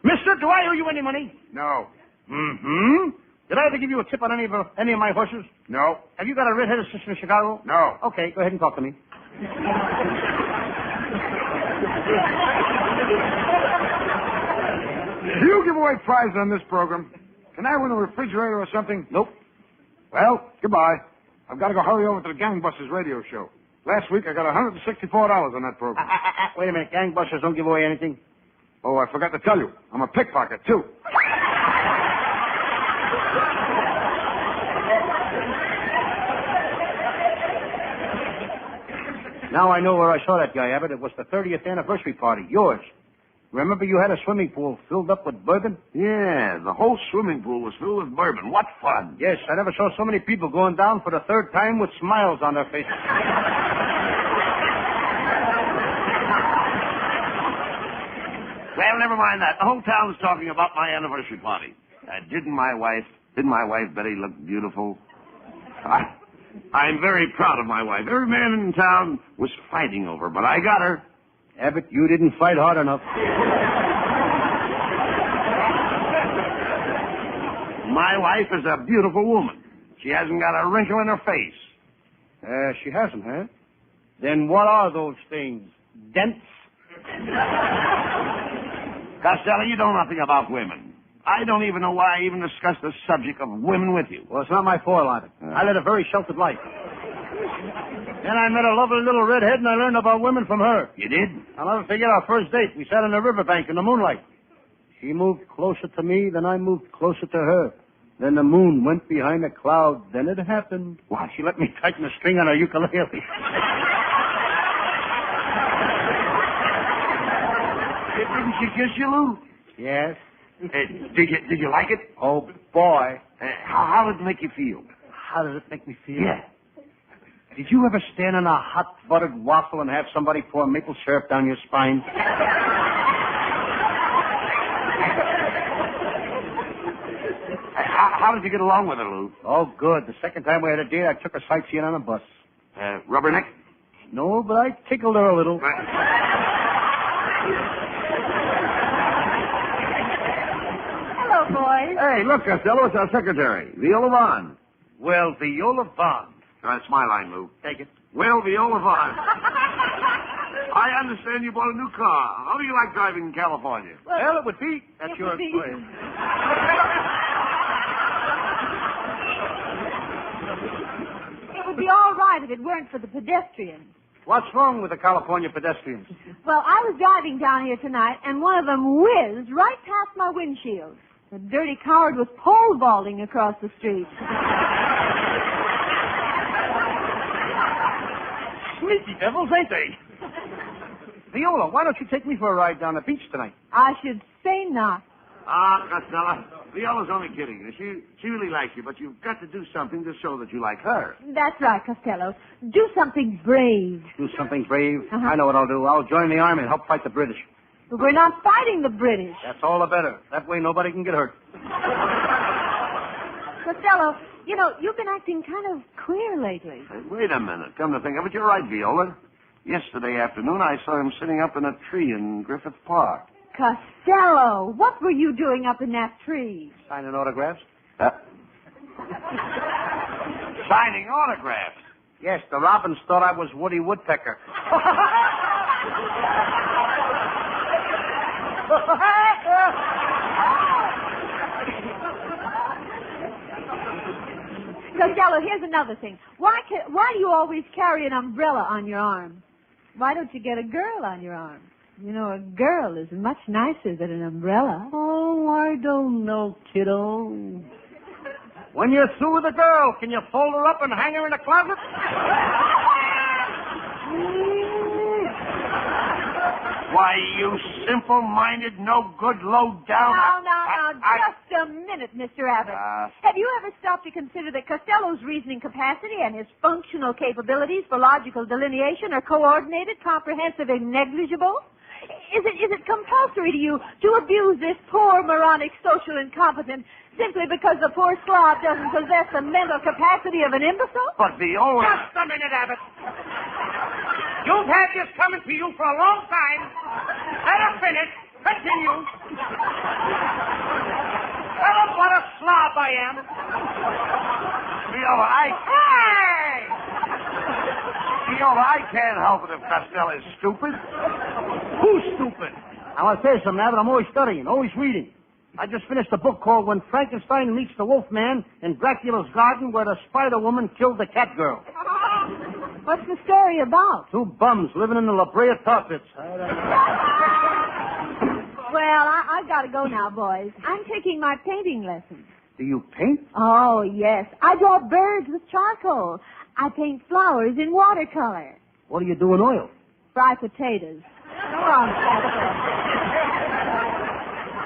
E: Mister, do I owe you any money?
I: No.
E: Mm-hmm. Did I ever give you a tip on any of my horses?
I: No.
E: Have you got a red-headed sister in Chicago?
I: No.
E: Okay, go ahead and talk to me.
W: Do you give away prizes on this program? Can I win a refrigerator or something?
E: Nope.
W: Well, goodbye. I've got to go hurry over to the Gangbusters radio show. Last week I got $164 on that program.
E: Wait a minute. Gangbusters don't give away anything.
W: Oh, I forgot to tell you. I'm a pickpocket, too.
E: Now I know where I saw that guy, Abbott. It was the 30th anniversary party. Yours. Remember you had a swimming pool filled up with bourbon?
I: Yeah, the whole swimming pool was filled with bourbon. What fun.
E: Yes, I never saw so many people going down for the third time with smiles on their faces.
I: Well, never mind that. The whole town's talking about my anniversary party. Didn't my wife Betty look beautiful?
V: I'm very proud of my wife. Every man in town was fighting over her, but I got her.
E: Abbott, you didn't fight hard enough.
V: My wife is a beautiful woman. She hasn't got a wrinkle in her face.
E: She hasn't, huh? Then what are those things? Dents?
V: Costello, you know nothing about women. I don't even know why I even discussed the subject of women with you.
E: Well, it's not my fault, Abbott. I led a very sheltered life. Then I met a lovely little redhead, and I learned about women from her.
V: You did?
E: I'll never forget our first date. We sat on the riverbank in the moonlight. She moved closer to me, then I moved closer to her. Then the moon went behind a cloud. Then it happened.
V: Why, she let me tighten the string on her ukulele. Didn't she kiss you, Lou?
E: Yes.
V: Did you like it?
E: Oh, boy.
V: How did it make you feel?
E: How does it make me feel?
V: Yeah.
E: Did you ever stand on a hot buttered waffle and have somebody pour maple syrup down your spine?
V: How did you get along with her, Lou?
E: Oh, good. The second time we had a date, I took her sightseeing on a bus.
V: Rubberneck?
E: No, but I tickled her a little.
O: Hello, boys.
V: Hey, look, Costello, it's our secretary, Viola Vaughn.
E: Well, Viola Vaughn.
V: That's my line, Lou.
E: Take it.
V: Well, Viola Vaughn. I understand you bought a new car. How do you like driving in California?
E: Well, it would be. That's your place.
D: It would be all right if it weren't for the pedestrians.
E: What's wrong with the California pedestrians?
D: Well, I was driving down here tonight, and one of them whizzed right past my windshield. The dirty coward was pole vaulting across the street.
E: Sneaky devils, ain't they? Viola, why don't you take me for a ride down the beach tonight?
D: I should say not.
V: Ah, Costello, Viola's only kidding you. She really likes you, but you've got to do something to show that you like her.
D: That's right, Costello. Do something brave.
E: Do something brave? I know what I'll do. I'll join the army and help fight the British.
D: But we're not fighting the British.
E: That's all the better. That way nobody can get hurt.
D: Costello, you know, you've been acting kind of queer lately.
V: Hey, wait a minute. Come to think of it, you're right, Viola. Yesterday afternoon, I saw him sitting up in a tree in Griffith Park.
D: Costello, what were you doing up in that tree?
E: Signing autographs?
V: Signing autographs?
E: Yes, the robins thought I was Woody Woodpecker.
D: Costello, here's another thing. Why do you always carry an umbrella on your arm? Why don't you get a girl on your arm? You know, a girl is much nicer than an umbrella.
E: Oh, I don't know, kiddo. When you're through with a girl, can you fold her up and hang her in a closet?
V: Why, you simple-minded, no-good, low-down...
D: Now, just a minute, Mr. Abbott. Have you ever stopped to consider that Costello's reasoning capacity and his functional capabilities for logical delineation are coordinated, comprehensive, and negligible? Is it compulsory to you to abuse this poor, moronic, social incompetent simply because the poor slob doesn't possess the mental capacity of an imbecile?
V: But Viola...
N: Just a minute, Abbott. You've had this coming to you for a long time. Let us finish. Continue. Tell them what a slob I am.
V: Viola, I can't help it if Costello is stupid.
E: Who's stupid? I want to tell you something, Abbott. I'm always studying, always reading. I just finished a book called When Frankenstein Meets the Wolfman in Dracula's Garden, where the Spider Woman killed the cat girl.
D: What's the story about?
E: Two bums living in the La Brea tar pits.
D: Well, I've got to go now, boys. I'm taking my painting lessons.
E: Do you paint?
D: Oh, yes. I draw birds with charcoal. I paint flowers in watercolor.
E: What do you do in oil?
D: Fry potatoes. Go on,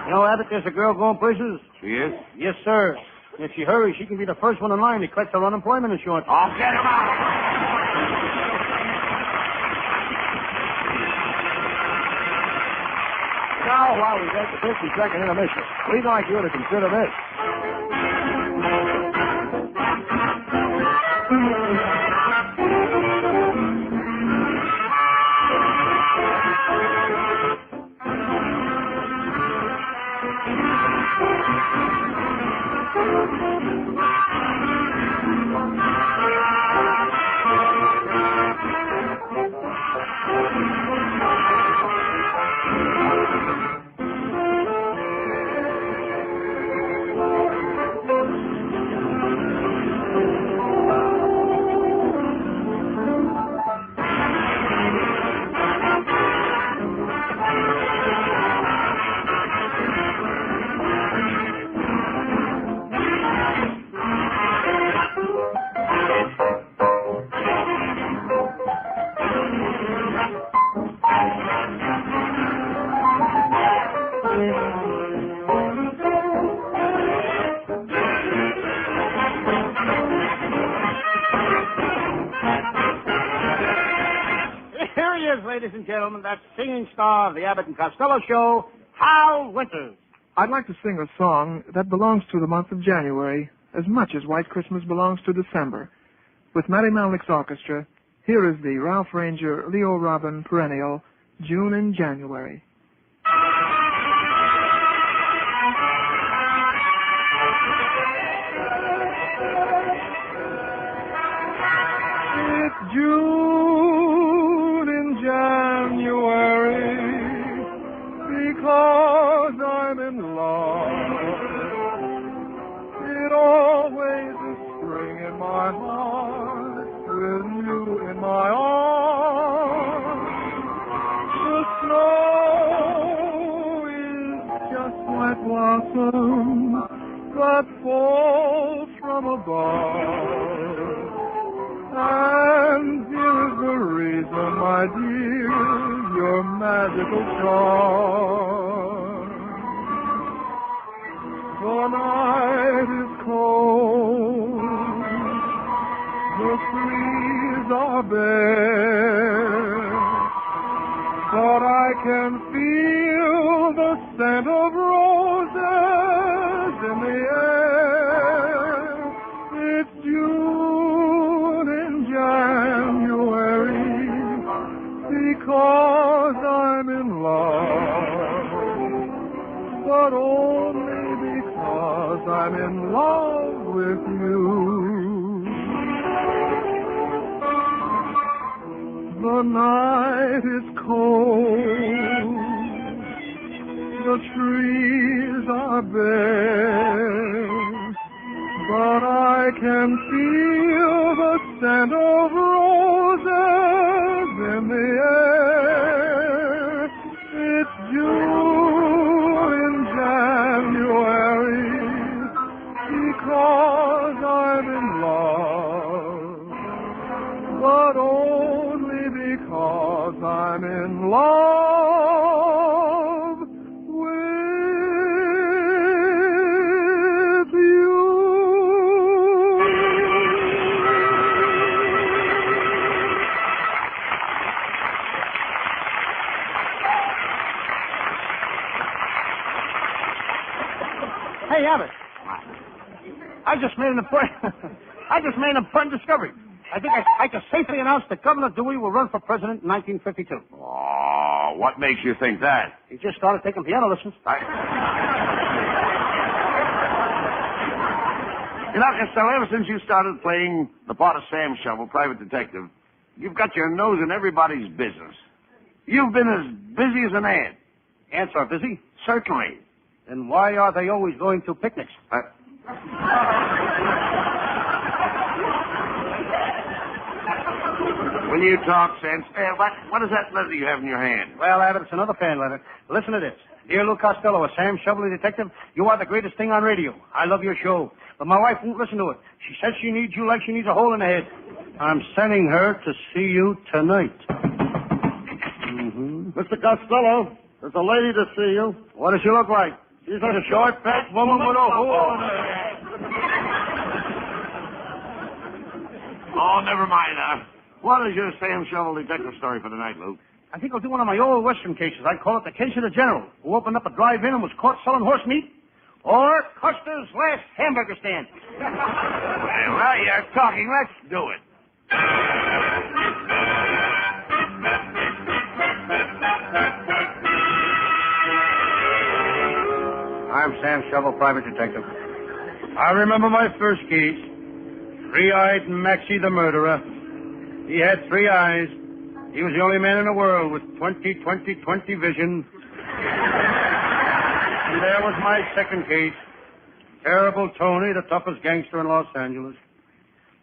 E: You know, Abbott, there's a girl going places.
V: She is?
E: Yes, sir. If she hurries, she can be the first one in line to collect her unemployment insurance.
V: I'll get him out.
E: Now, while we take a 50-second intermission, we'd like you to consider this. ladies and gentlemen, that singing star of the Abbott and Costello show, Hal Winters.
F: I'd like to sing a song that belongs to the month of January as much as White Christmas belongs to December. With Matty Malnick's orchestra, here is the Ralph Ranger Leo Robin perennial, June and January. It's June and January because I'm in love. It always is spring in my heart with you in my arms. The snow is just white blossoms that fall from above. And here's the reason, my dear, your magical charm. The night is cold, the trees are bare, but I can feel the scent of roses in the air. It's June and January because I'm in love, but only because I'm in love with you. The night is cold, the trees are bare, but I can feel the scent of roses in the air. It's June in January because I'm in love, but only because I'm in love with you.
E: Hey, Abbott. I just made an important discovery. I think I can safely announce that Governor Dewey will run for president in 1952.
V: Oh, what makes you think that?
E: He just started taking piano lessons.
V: You know, Costello, ever since you started playing the part of Sam Shovel, private detective, you've got your nose in everybody's business. You've been as busy as an ant.
E: Ants are busy?
V: Certainly.
E: Then why are they always going to picnics?
V: When you talk sense, what is that letter you have in your hand?
E: Well, Abbott, it's another fan letter. Listen to this. Dear Lou Costello, a Sam Shovelly detective, you are the greatest thing on radio. I love your show. But my wife won't listen to it. She says she needs you like she needs a hole in the head. I'm sending her to see you tonight.
V: Mr. Costello, there's a lady to see you.
E: What does she look like?
V: She's a short, fat woman with a hole in her head. Oh, never mind now. What is your Sam Shovel detective story for tonight, Luke?
E: I think I'll do one of my old Western cases. I call it the case of the general, who opened up a drive-in and was caught selling horse meat, or Custer's last hamburger stand.
V: Well, you're talking. Let's do it.
E: I'm Sam Shovel, private detective. I remember my first case. Three-eyed Maxie the murderer. He had 3 eyes. He was the only man in the world with 20/20/20 vision. And there was my second case. Terrible Tony, the toughest gangster in Los Angeles.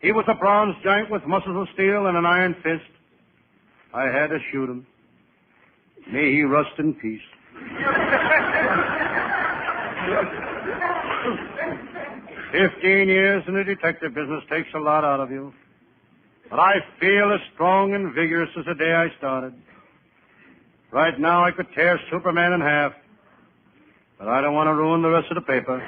E: He was a bronze giant with muscles of steel and an iron fist. I had to shoot him. May he rust in peace. 15 years in the detective business takes a lot out of you. But I feel as strong and vigorous as the day I started. Right now I could tear Superman in half. But I don't want to ruin the rest of the paper.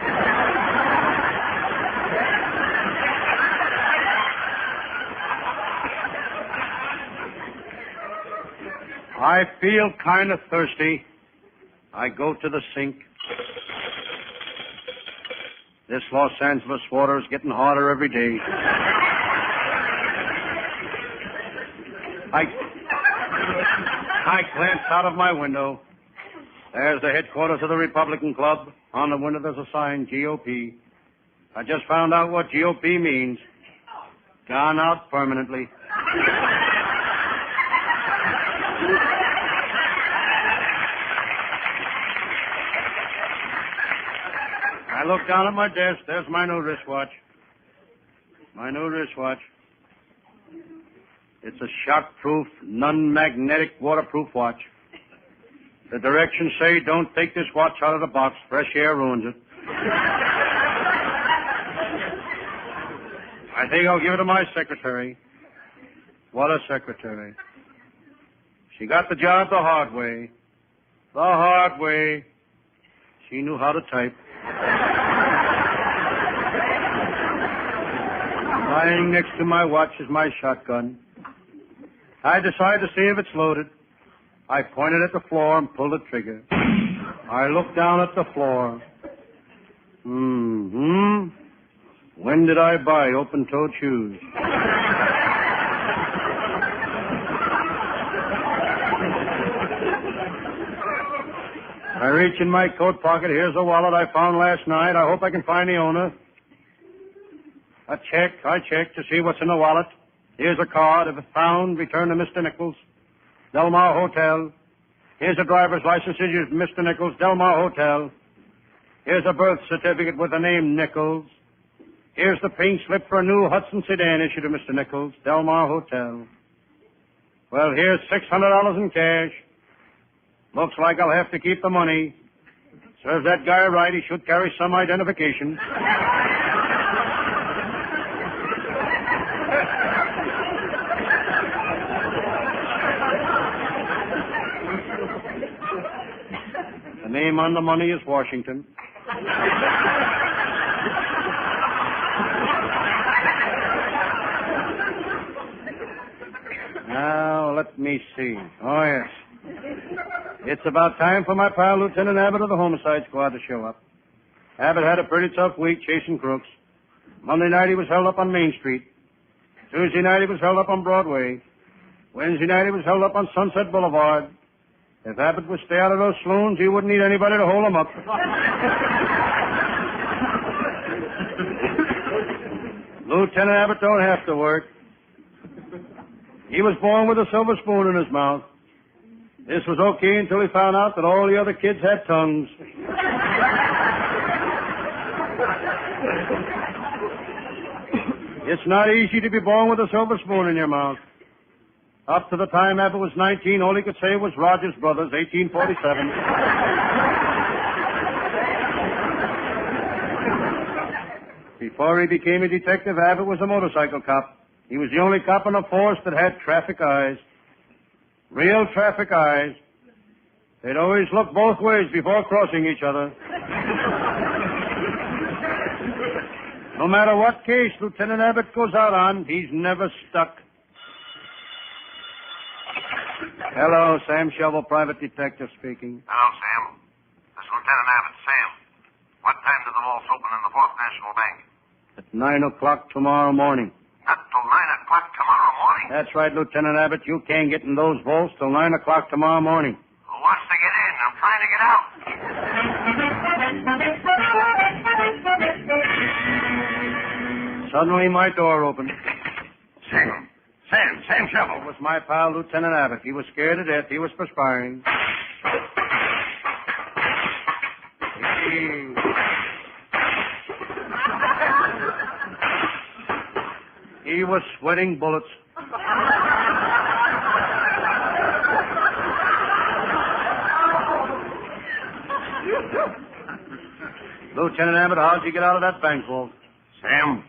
E: I feel kind of thirsty. I go to the sink. This Los Angeles water is getting harder every day. I glance out of my window. There's the headquarters of the Republican Club. On the window there's a sign, GOP. I just found out what GOP means. Gone out permanently. I look down at my desk. There's my new wristwatch. It's a shock-proof, non-magnetic, waterproof watch. The directions say don't take this watch out of the box. Fresh air ruins it. I think I'll give it to my secretary. What a secretary. She got the job the hard way. The hard way. She knew how to type. Lying next to my watch is my shotgun. I decide to see if it's loaded. I pointed at the floor and pulled the trigger. I looked down at the floor. When did I buy open-toed shoes? I reach in my coat pocket. Here's a wallet I found last night. I hope I can find the owner. I check to see what's in the wallet. Here's a card. If found, return to Mr. Nichols, Delmar Hotel. Here's a driver's license issued to Mr. Nichols, Delmar Hotel. Here's a birth certificate with the name Nichols. Here's the pink slip for a new Hudson sedan issued to Mr. Nichols, Delmar Hotel. Well, here's $600 in cash. Looks like I'll have to keep the money. Serves that guy right. He should carry some identification. The name on the money is Washington. Now, let me see. Oh, yes. It's about time for my pal Lieutenant Abbott of the Homicide Squad to show up. Abbott had a pretty tough week chasing crooks. Monday night he was held up on Main Street. Tuesday night he was held up on Broadway. Wednesday night he was held up on Sunset Boulevard. If Abbott would stay out of those saloons, he wouldn't need anybody to hold him up. Lieutenant Abbott don't have to work. He was born with a silver spoon in his mouth. This was okay until he found out that all the other kids had tongues. It's not easy to be born with a silver spoon in your mouth. Up to the time Abbott was 19, all he could say was Rogers Brothers, 1847. Before he became a detective, Abbott was a motorcycle cop. He was the only cop on the force that had traffic eyes. Real traffic eyes. They'd always look both ways before crossing each other. No matter what case Lieutenant Abbott goes out on, he's never stuck. Hello, Sam Shovel, private detective speaking.
B: Hello, Sam. This is Lieutenant Abbott. Sam, what time do the vaults open in the Fourth National Bank?
E: At 9 o'clock tomorrow morning.
B: Not till 9 o'clock tomorrow morning?
E: That's right, Lieutenant Abbott. You can't get in those vaults till 9 o'clock tomorrow morning.
B: Who wants to get in? I'm trying to get out.
E: Suddenly, my door opened.
B: Sam Shovel.
E: It was my pal, Lieutenant Abbott. He was scared to death. He was perspiring. He was sweating bullets. Lieutenant Abbott, how'd you get out of that bank vault?
B: Sam,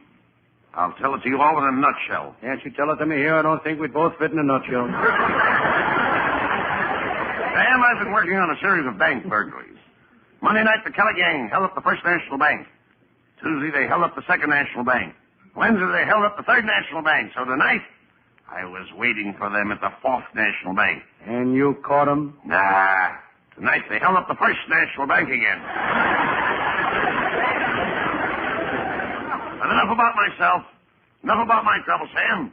B: I'll tell it to you all in a nutshell.
E: Can't you tell it to me here? I don't think we'd both fit in a nutshell.
B: Sam, I've been working on a series of bank burglaries. Monday night, the Kelly gang held up the First National Bank. Tuesday, they held up the Second National Bank. Wednesday, they held up the Third National Bank. So tonight, I was waiting for them at the Fourth National Bank.
E: And you caught them?
B: Nah. Tonight they held up the First National Bank again. But enough about myself. Enough about my trouble, Sam.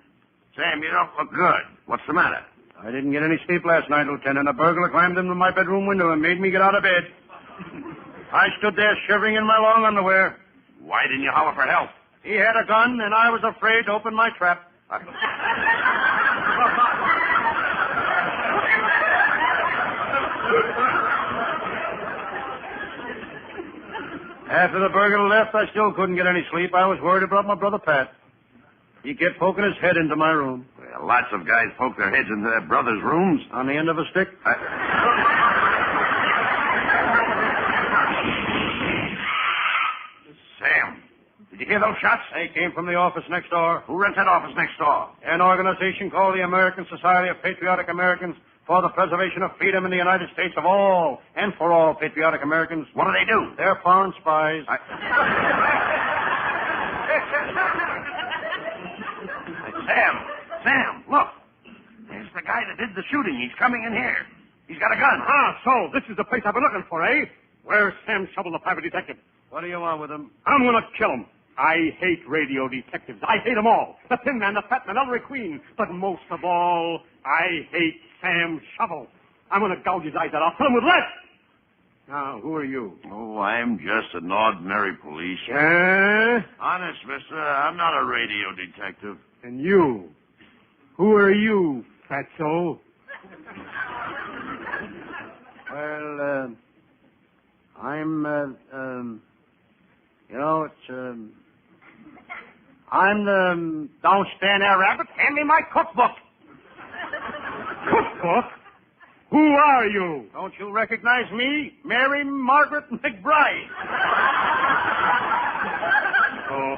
B: Sam, you don't look good. What's the matter?
E: I didn't get any sleep last night, Lieutenant. A burglar climbed into my bedroom window and made me get out of bed. I stood there shivering in my long underwear.
B: Why didn't you holler for help?
E: He had a gun, and I was afraid to open my trap. After the burglar left, I still couldn't get any sleep. I was worried about my brother Pat. He kept poking his head into my room.
B: Well, lots of guys poke their heads into their brothers' rooms.
E: On the end of a stick?
B: Sam, did you hear those shots?
E: They came from the office next door.
B: Who runs that office next door?
E: An organization called the American Society of Patriotic Americans for the Preservation of Freedom in the United States of all and for all patriotic Americans.
B: What do?
E: They're foreign spies.
B: Sam, look. There's the guy that did the shooting. He's coming in here. He's got a gun.
E: So this is the place I've been looking for, eh? Where's Sam Shovel, the private detective? What do you want with him? I'm going to kill him. I hate radio detectives. I hate them all. The Thin Man, the Fat Man, Ellery Queen. But most of all, I hate Sam Shovel. I'm going to gouge his eyes out. I'll fill him with lead. Now, who are you?
B: Oh, I'm just an ordinary policeman. Honest, mister, I'm not a radio detective.
E: And you? Who are you, fatso? Well, I'm, I'm the... Don't stand there, Rabbit. Hand me my cookbook. Cookbook? Who are you? Don't you recognize me? Mary Margaret McBride.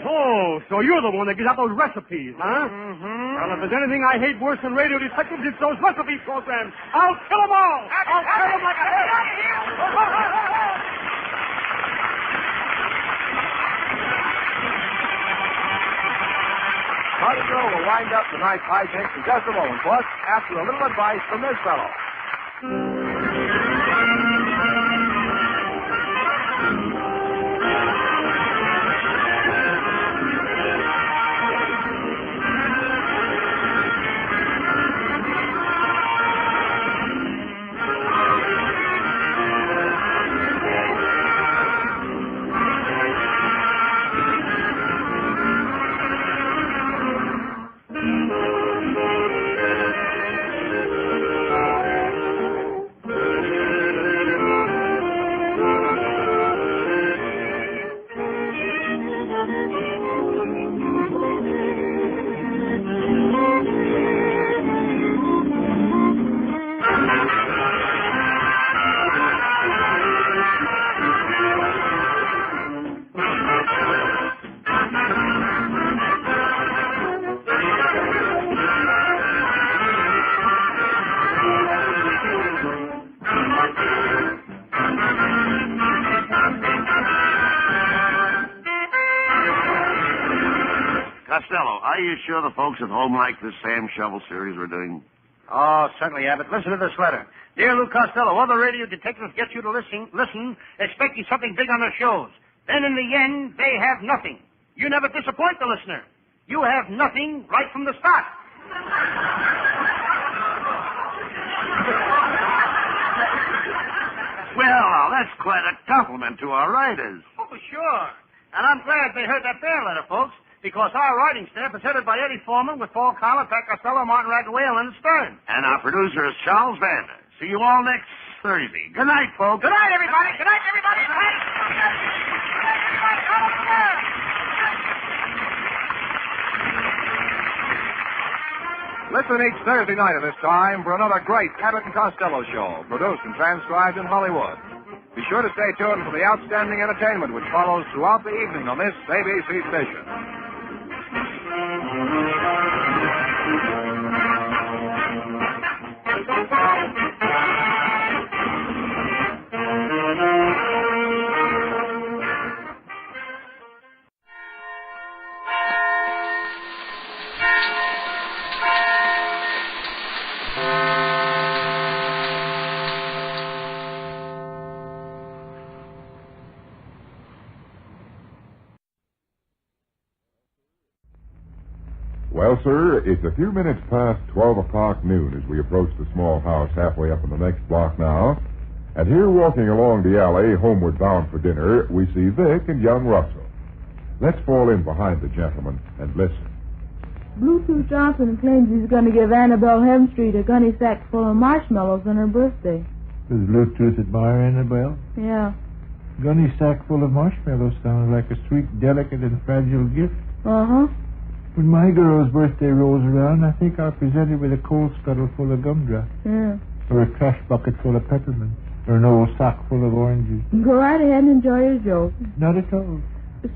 E: Oh, so you're the one that gives out those recipes, huh? Mm-hmm. Well, if there's anything I hate worse than radio detectives, it's those recipe programs. I'll kill them all. I'll kill them like a hare.
W: Costello will wind up tonight's hijinks in just a moment, plus after a little advice from this fellow.
B: Costello, are you sure the folks at home like this Sam Shovel series we're doing?
E: Oh, certainly, Abbott. Listen to this letter. Dear Lou Costello, other radio detectives get you to listen, expecting something big on their shows. Then in the end, they have nothing. You never disappoint the listener. You have nothing right from the start.
B: Well, that's quite a compliment to our writers.
E: Oh, sure. And I'm glad they heard that bear letter, folks, because our writing staff is headed by Eddie Foreman with Paul Collins, Pat Costello, Martin Ragwell, and Stern.
B: And our producer is Charles Vander. See you all next Thursday. Good night, folks.
E: Good night, everybody. Good night, everybody. Good night.
W: Listen each Thursday night at this time for another great Abbott and Costello show, produced and transcribed in Hollywood. Be sure to stay tuned for the outstanding entertainment which follows throughout the evening on this ABC station.
G: Well, sir, it's a few minutes past 12 o'clock noon as we approach the small house halfway up in the next block now. And here, walking along the alley, homeward bound for dinner, we see Vic and young Russell. Let's fall in behind the gentleman and listen.
H: Bluetooth Johnson claims he's going to give Annabelle Hemstreet a gunny sack full of marshmallows on her birthday.
L: Does Bluetooth admire Annabelle?
H: Yeah.
L: Gunny sack full of marshmallows sounds like a sweet, delicate, and fragile gift.
H: Uh-huh.
L: When my girl's birthday rolls around, I think I'll present her with a coal scuttle full of gumdrops.
H: Yeah.
L: Or a trash bucket full of peppermints. Or an old sock full of oranges.
H: Go right ahead and enjoy your joke.
L: Not at all.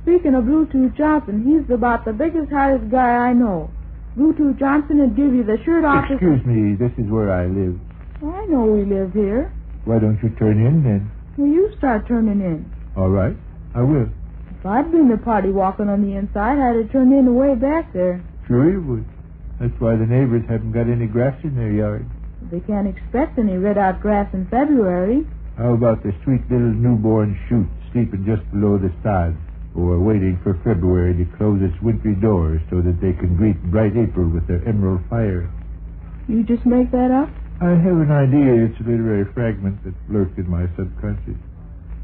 H: Speaking of Bluetooth Johnson, he's about the biggest, hottest guy I know. Bluetooth Johnson would give you the shirt off...
L: Excuse me, this is where I live.
H: I know we live here.
L: Why don't you turn in, then?
H: Well, you start turning in.
L: All right, I will.
H: If I'd been the party walking on the inside, I'd have turned in the way back there.
L: Sure you would. That's why the neighbors haven't got any grass in their yard.
H: They can't expect any red-out grass in February.
L: How about the sweet little newborn shoot sleeping just below the sods, or waiting for February to close its wintry doors so that they can greet bright April with their emerald fire?
H: You just make that up?
L: I have an idea. It's a literary fragment that lurked in my subconscious.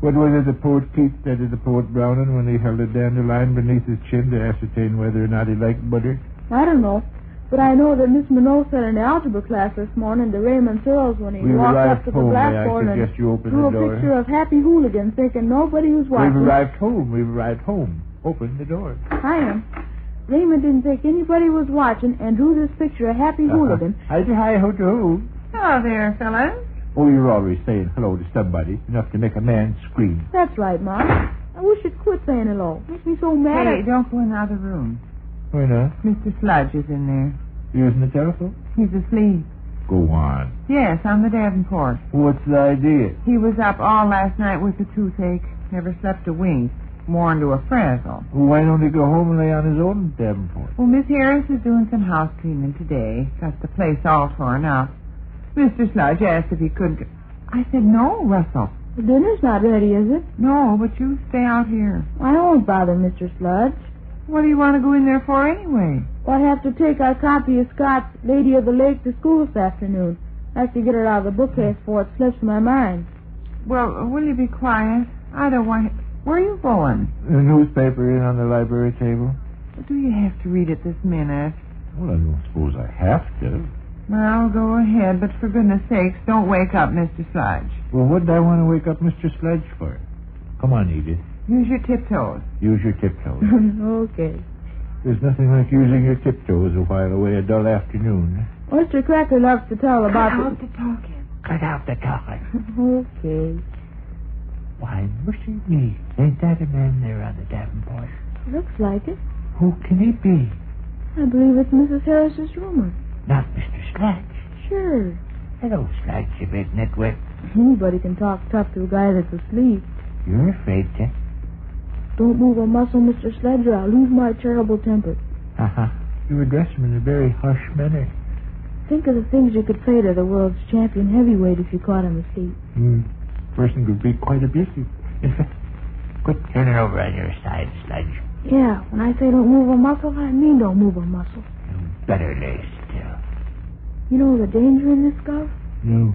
L: What was it the poet Keats said to the poet Browning when he held a dandelion beneath his chin to ascertain whether or not he liked butter?
H: I don't know. But I know that Miss Minot said in the algebra class this morning to Raymond Searles when he walked up to the blackboard and drew a picture of Happy Hooligan thinking nobody was watching.
L: We've arrived home. Open the door.
H: I am. Raymond didn't think anybody was watching and drew this picture of Happy Hooligan.
L: Hi-ho-to-ho.
K: Hello there, fellas.
L: Oh, you're always saying hello to somebody, enough to make a man scream.
H: That's right, Ma. I wish you'd quit saying hello. Makes me so mad.
K: Hey, don't go in the other room.
L: Why not?
K: Mr. Sludge is in there.
L: Using the telephone?
K: He's asleep.
L: Go on.
K: Yes, on the Davenport.
L: What's the idea?
K: He was up all last night with a toothache. Never slept a wink. More into a frazzle.
L: Well, why don't he go home and lay on his own Davenport?
K: Well, Miss Harris is doing some house cleaning today. Got the place all torn up. Mr. Sludge asked if he could... I said, no, Russell.
H: The dinner's not ready, is it?
K: No, but you stay out here.
H: I won't bother, Mr. Sludge.
K: What do you want to go in there for anyway?
H: Well, I have to take our copy of Scott's Lady of the Lake to school this afternoon. I have to get it out of the bookcase before it slips my mind.
K: Well, will you be quiet? I don't want... Where are you going?
L: The newspaper in on the library table.
K: Do you have to read it this minute?
L: Well, I don't suppose I have to.
K: Well, go ahead, but for goodness sakes, don't wake up Mr. Sludge.
L: Well, what did I want to wake up Mr. Sludge for? Come on, Edith.
K: Use your tiptoes.
L: Use your tiptoes.
H: Okay.
L: There's nothing like using your tiptoes a while away a dull afternoon.
H: Oyster Cracker loves to tell about...
K: Cut out the talking.
L: Cut out the talking.
H: Okay.
L: Why, mercy me. Ain't that a man there on the Davenport?
H: Looks like it.
L: Who can he be?
H: I believe it's Mrs. Harris's roomer.
L: Not Mr. Sludge.
H: Sure.
L: Hello, Sludge, you big nitwit.
H: Anybody can talk tough to a guy that's asleep.
L: You're afraid to?
H: Don't move a muscle, Mr. Sledge, or I'll lose my terrible temper.
L: Uh-huh. You address him in a very harsh manner.
H: Think of the things you could say to the world's champion heavyweight if you caught him asleep.
L: Person could be quite abusive. In fact, quit turning over on your side, Sludge.
H: Yeah, when I say don't move a muscle, I mean don't move a muscle.
L: You better lay still.
H: You know the danger in this, Gov?
L: No.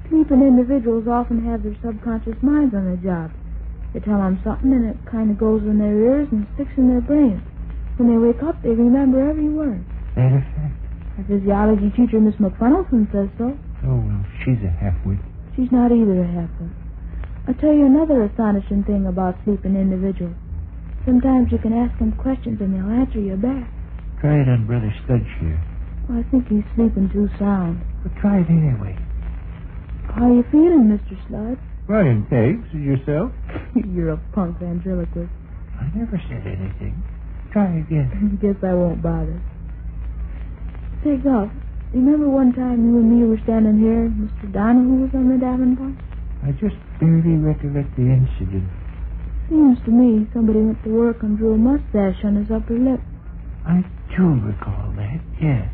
H: Sleeping individuals often have their subconscious minds on the job. They tell them something and it kind of goes in their ears and sticks in their brains. When they wake up, they remember every word.
L: That a fact?
H: Our physiology teacher, Miss McFunnelson, says so.
L: Oh, well, she's a half-wit.
H: She's not either a half-wit. I'll tell you another astonishing thing about sleeping individuals. Sometimes you can ask them questions and they'll answer you back.
L: Try it on Brother Sludge here.
H: Well, I think he's sleeping too sound.
L: But try it anyway.
H: How are you feeling, Mr. Sludge?
L: Fine, thanks. And yourself?
H: You're a punk ventriloquist.
L: I never said anything. Try again.
H: Guess I won't bother. Say, Gov, remember one time you and me were standing here and Mr. Donahue was on the Davenport?
L: I just barely recollect the incident.
H: Seems to me somebody went to work and drew a mustache on his upper lip.
L: I do recall that, yes.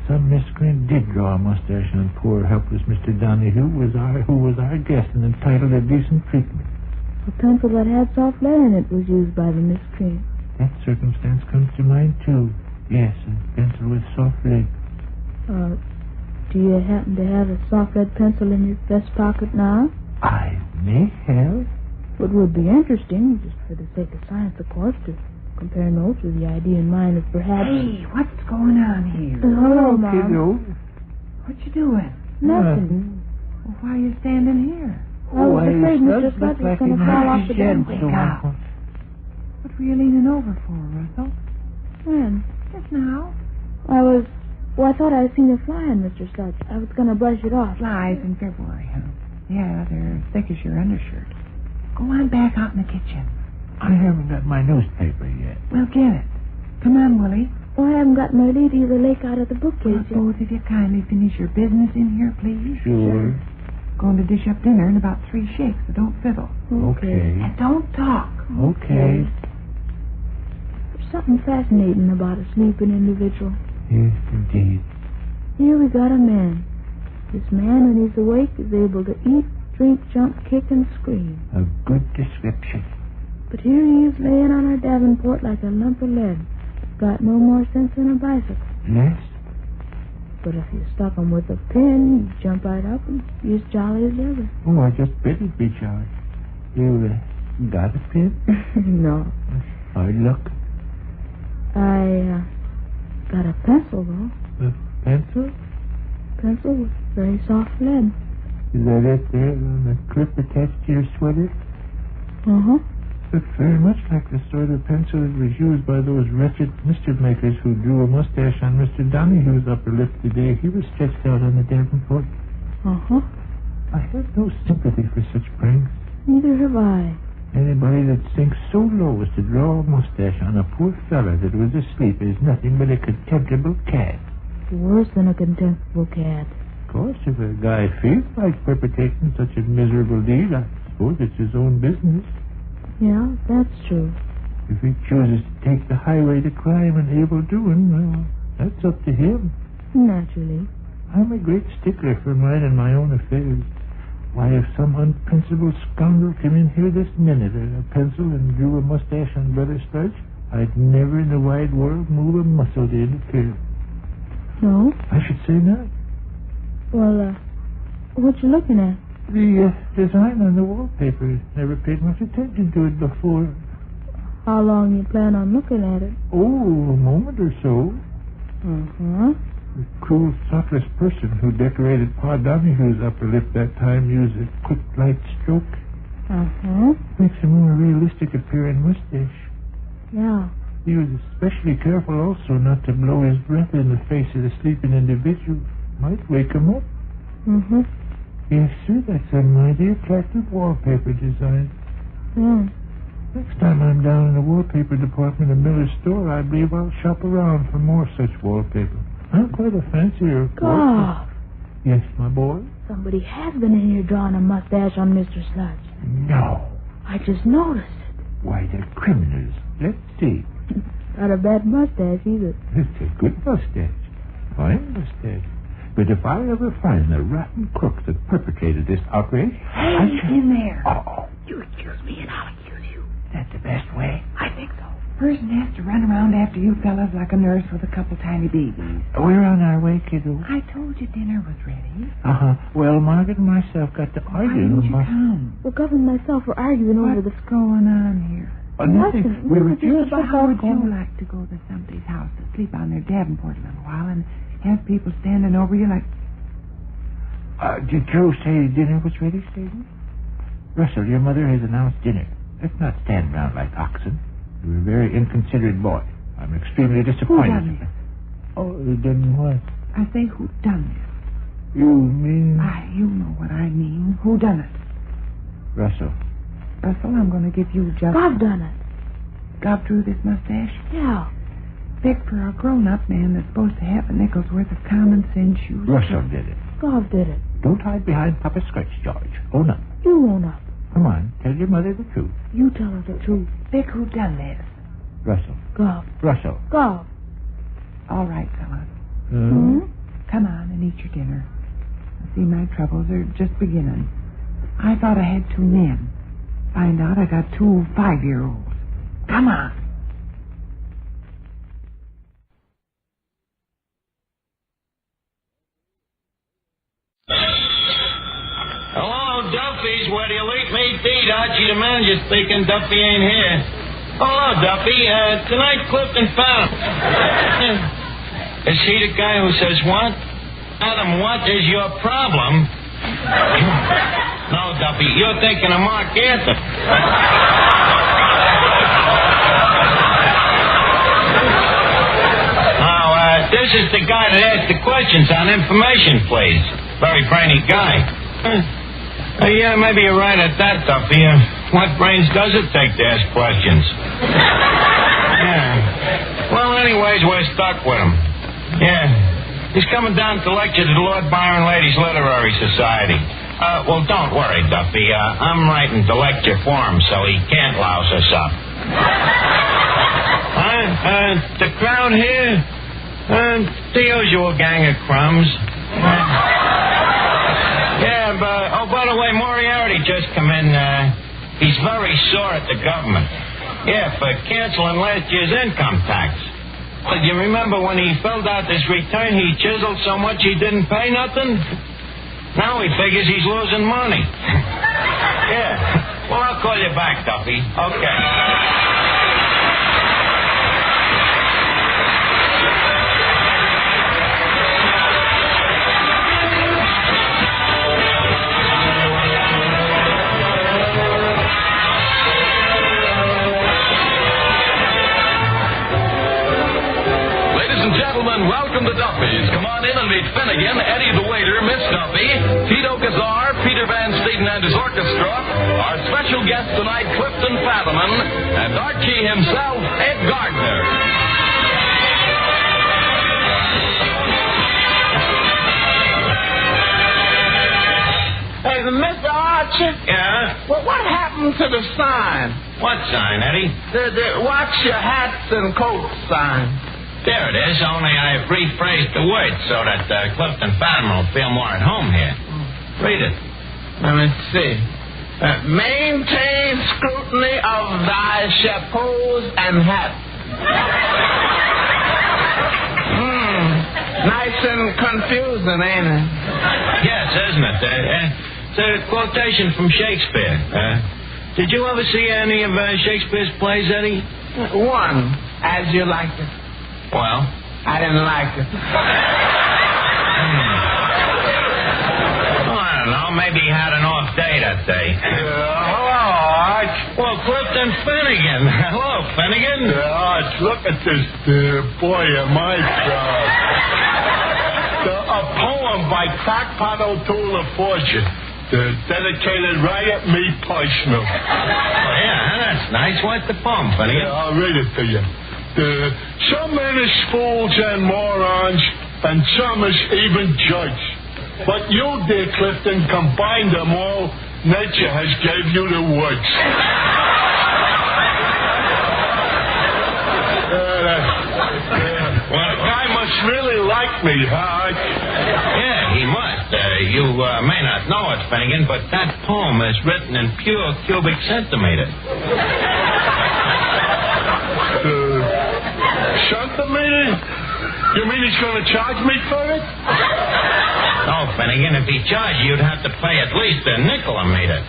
L: Some miscreant did draw a mustache on poor, helpless Mr. Donahue, who was our guest and entitled to decent treatment.
H: A pencil that had soft lead in it was used by the miscreant.
L: That circumstance comes to mind, too. Yes, a pencil with soft lead.
H: Do you happen to have a soft lead pencil in your vest pocket now?
L: I may have.
H: It would be interesting, just for the sake of science, of course, to compare notes with the idea in mind of perhaps...
C: Hey, what's going on here?
H: Hello, Mom.
L: Kiddo.
C: What you doing?
H: Nothing.
C: Well, why are you standing here?
H: I was afraid Mr. Sludge was going to fall off the bed.
C: Wake up. What were you leaning over for, Russell?
H: When?
C: Just now.
H: I thought I seen a fly on Mr. Sludge. I was going to brush it off.
C: Flies in February, huh? Yeah, they're as thick as your undershirt. Go on back out in the kitchen.
L: I haven't got my newspaper yet.
C: Well, get it. Come on, Willie.
H: Oh, I haven't got my Lady of the Lake out of the bookcase yet.
C: Both of you kindly finish your business in here, please.
L: Sure.
C: Going to dish up dinner in about 3 shakes, so don't fiddle.
L: Okay.
C: And don't talk.
L: Okay.
H: There's something fascinating about a sleeping individual.
L: Yes, indeed.
H: Here we got a man. This man, when he's awake, is able to eat, drink, jump, kick, and scream.
L: A good description.
H: But here he is laying on our Davenport like a lump of lead. Got no more sense than a bicycle.
L: Yes?
H: But if you stuck him with a pin, he'd jump right up and be as jolly as ever.
L: Oh, I just bet he'd be jolly. You got a pin?
H: No.
L: Hard luck.
H: I got a pencil, though.
L: A pencil?
H: Pencil with very soft lead.
L: Is that it there on the clip attached to your sweater?
H: Uh-huh.
L: Looks very much like the sort of pencil that was used by those wretched mischief makers who drew a mustache on Mr. Donahue's upper lip the day he was stretched out on the Davenport.
H: Uh-huh.
L: I have no sympathy for such pranks.
H: Neither have I.
L: Anybody that sinks so low as to draw a mustache on a poor fella that was asleep is nothing but a contemptible cad.
H: Worse than a contemptible cad.
L: Of course, if a guy feels like perpetrating such a miserable deed, I suppose it's his own business.
H: Yeah, that's true.
L: If he chooses to take the highway to crime and evil doing, well, that's up to him.
H: Naturally.
L: I'm a great stickler for minding my own affairs. Why, if some unprincipled scoundrel came in here this minute with a pencil and drew a mustache on Brother Sludge, I'd never in the wide world move a muscle to interfere.
H: No?
L: I should say not.
H: Well, what you looking at?
L: The design on the wallpaper. Never paid much attention to it before.
H: How long you plan on looking at it?
L: Oh, a moment or so.
H: Uh-huh.
L: The cruel, thoughtless person who decorated Pa Donahue's upper lip that time used a quick, light stroke.
H: Uh-huh.
L: Makes a more realistic appearing mustache.
H: Yeah.
L: He was especially careful also not to blow his breath in the face of the sleeping individual. Might wake him up.
H: Mm-hmm.
L: Yes, sir, that's a mighty attractive wallpaper design.
H: Yeah.
L: Next time I'm down in the wallpaper department of Miller's store, I believe I'll shop around for more such wallpaper. I'm quite a fancier, of course.
H: God.
L: Yes, my boy?
H: Somebody has been in here drawing a mustache on Mr. Sludge.
L: No.
H: I just noticed it.
L: Why, they're criminals. Let's see.
H: Not a bad mustache, either.
L: It's a good mustache. Fine mustache. But if I ever find the rotten crooks that perpetrated this outrage...
C: Hey, in there.
L: Uh-oh.
C: You accuse me and I'll accuse you.
L: That's the best way.
C: I think so. Person has to run around after you fellas like a nurse with a couple tiny babies.
L: We're on our way, kiddo.
C: I told you dinner was ready.
L: Uh-huh. Well, Margaret and myself got to arguing.
C: Why didn't you come?
H: Well, Governor and myself were arguing over
C: What's going on here?
L: Nothing. We were just
C: How would you like to go to somebody's house to sleep on their Davenport a little while and have people standing over you like...
L: Did Joe say dinner was ready, Satan? Russell, your mother has announced dinner. Let's not stand around like oxen. You're a very inconsiderate boy. I'm extremely disappointed.
C: Who done this?
L: Oh, then what?
C: I say who done this.
L: You mean...
C: You know what I mean. Who done it?
L: Russell.
C: Russell, I'm going to give you just...
H: Bob done it.
C: Bob drew this mustache?
H: Yeah.
C: Vic, for a grown-up man that's supposed to have a nickel's worth of common sense, you...
L: Russell did it.
H: Bob did it.
L: Don't hide behind Papa's skirts, George. Own up.
H: You own up.
L: Come on, tell your mother the truth.
H: You tell her the truth.
C: Vic, who done this?
L: Russell.
H: Bob.
L: Russell.
H: Bob.
C: All right, fellas.
H: Hmm?
C: Come on and eat your dinner. I see my troubles are just beginning. I thought I had 2 men. Find out I got 2 5-year-olds. Come on.
J: indeed, Archie. The manager speaking. Duffy ain't here. Hello, Duffy. Tonight, Clifton found him. Is he the guy who says what? Adam, what is your problem? No, Duffy, you're thinking of Mark Anthony. This is the guy that asked the questions on information, please. Very brainy guy. Yeah, maybe you're right at that, Duffy. What brains does it take to ask questions? Yeah. Well, anyways, we're stuck with him. Yeah. He's coming down to lecture to the Lord Byron Ladies Literary Society. Well, don't worry, Duffy. I'm writing the lecture for him, so he can't louse us up. The crowd here? The usual gang of crumbs. Yeah, but, oh, by the way, Moriarty just come in. He's very sore at the government. Yeah, for canceling last year's income tax. Well, you remember when he filled out his return, he chiseled so much he didn't pay nothing? Now he figures he's losing money. Yeah. Well, I'll call you back, Duffy. Okay.
R: Welcome to Duffy's. Come on in and meet Finnegan, Eddie the waiter, Miss Duffy, Tito Kazar, Peter Van Steeden and his orchestra, our special guest tonight, Clifton Fadiman, and Archie himself, Ed Gardner.
J: Hey, Mr. Archie? Yeah? Well, what happened to the sign?
T: What sign, Eddie?
J: The watch your hats and coats sign.
T: There it is, only I've rephrased the words so that Clifton Fadiman will feel more at home here. Read it.
J: Let me see. Maintain scrutiny of thy chapeaus and hats. Nice and confusing, ain't it?
T: Yes, isn't it? It's a quotation from Shakespeare. Did you ever see any of Shakespeare's plays, Eddie?
J: One, As You Like It.
T: Well?
J: I didn't like it.
T: Well, I don't know. Maybe he had an off day that day.
J: Hello, Arch.
T: Well, Clifton Finnegan. Hello, Finnegan.
M: Arch, look at this. Boy, am I proud. A poem by Crackpot O'Toole of Fortune. Dedicated right at me personal.
T: Oh, yeah, that's nice. What's the poem, Finnegan?
M: Yeah, I'll read it to you. Some men is fools and morons, and some is even judge. But you, dear Clifton, combined them all. Nature has gave you the woods. Well, the guy must really like me, huh?
T: Yeah, he must. You may not know it, Finnegan, but that poem is written in pure cubic centimeter.
M: Centimeter? You mean he's going to charge me for it?
T: No, Finnegan, if he charged you, you'd have to pay at least a nickel a meter.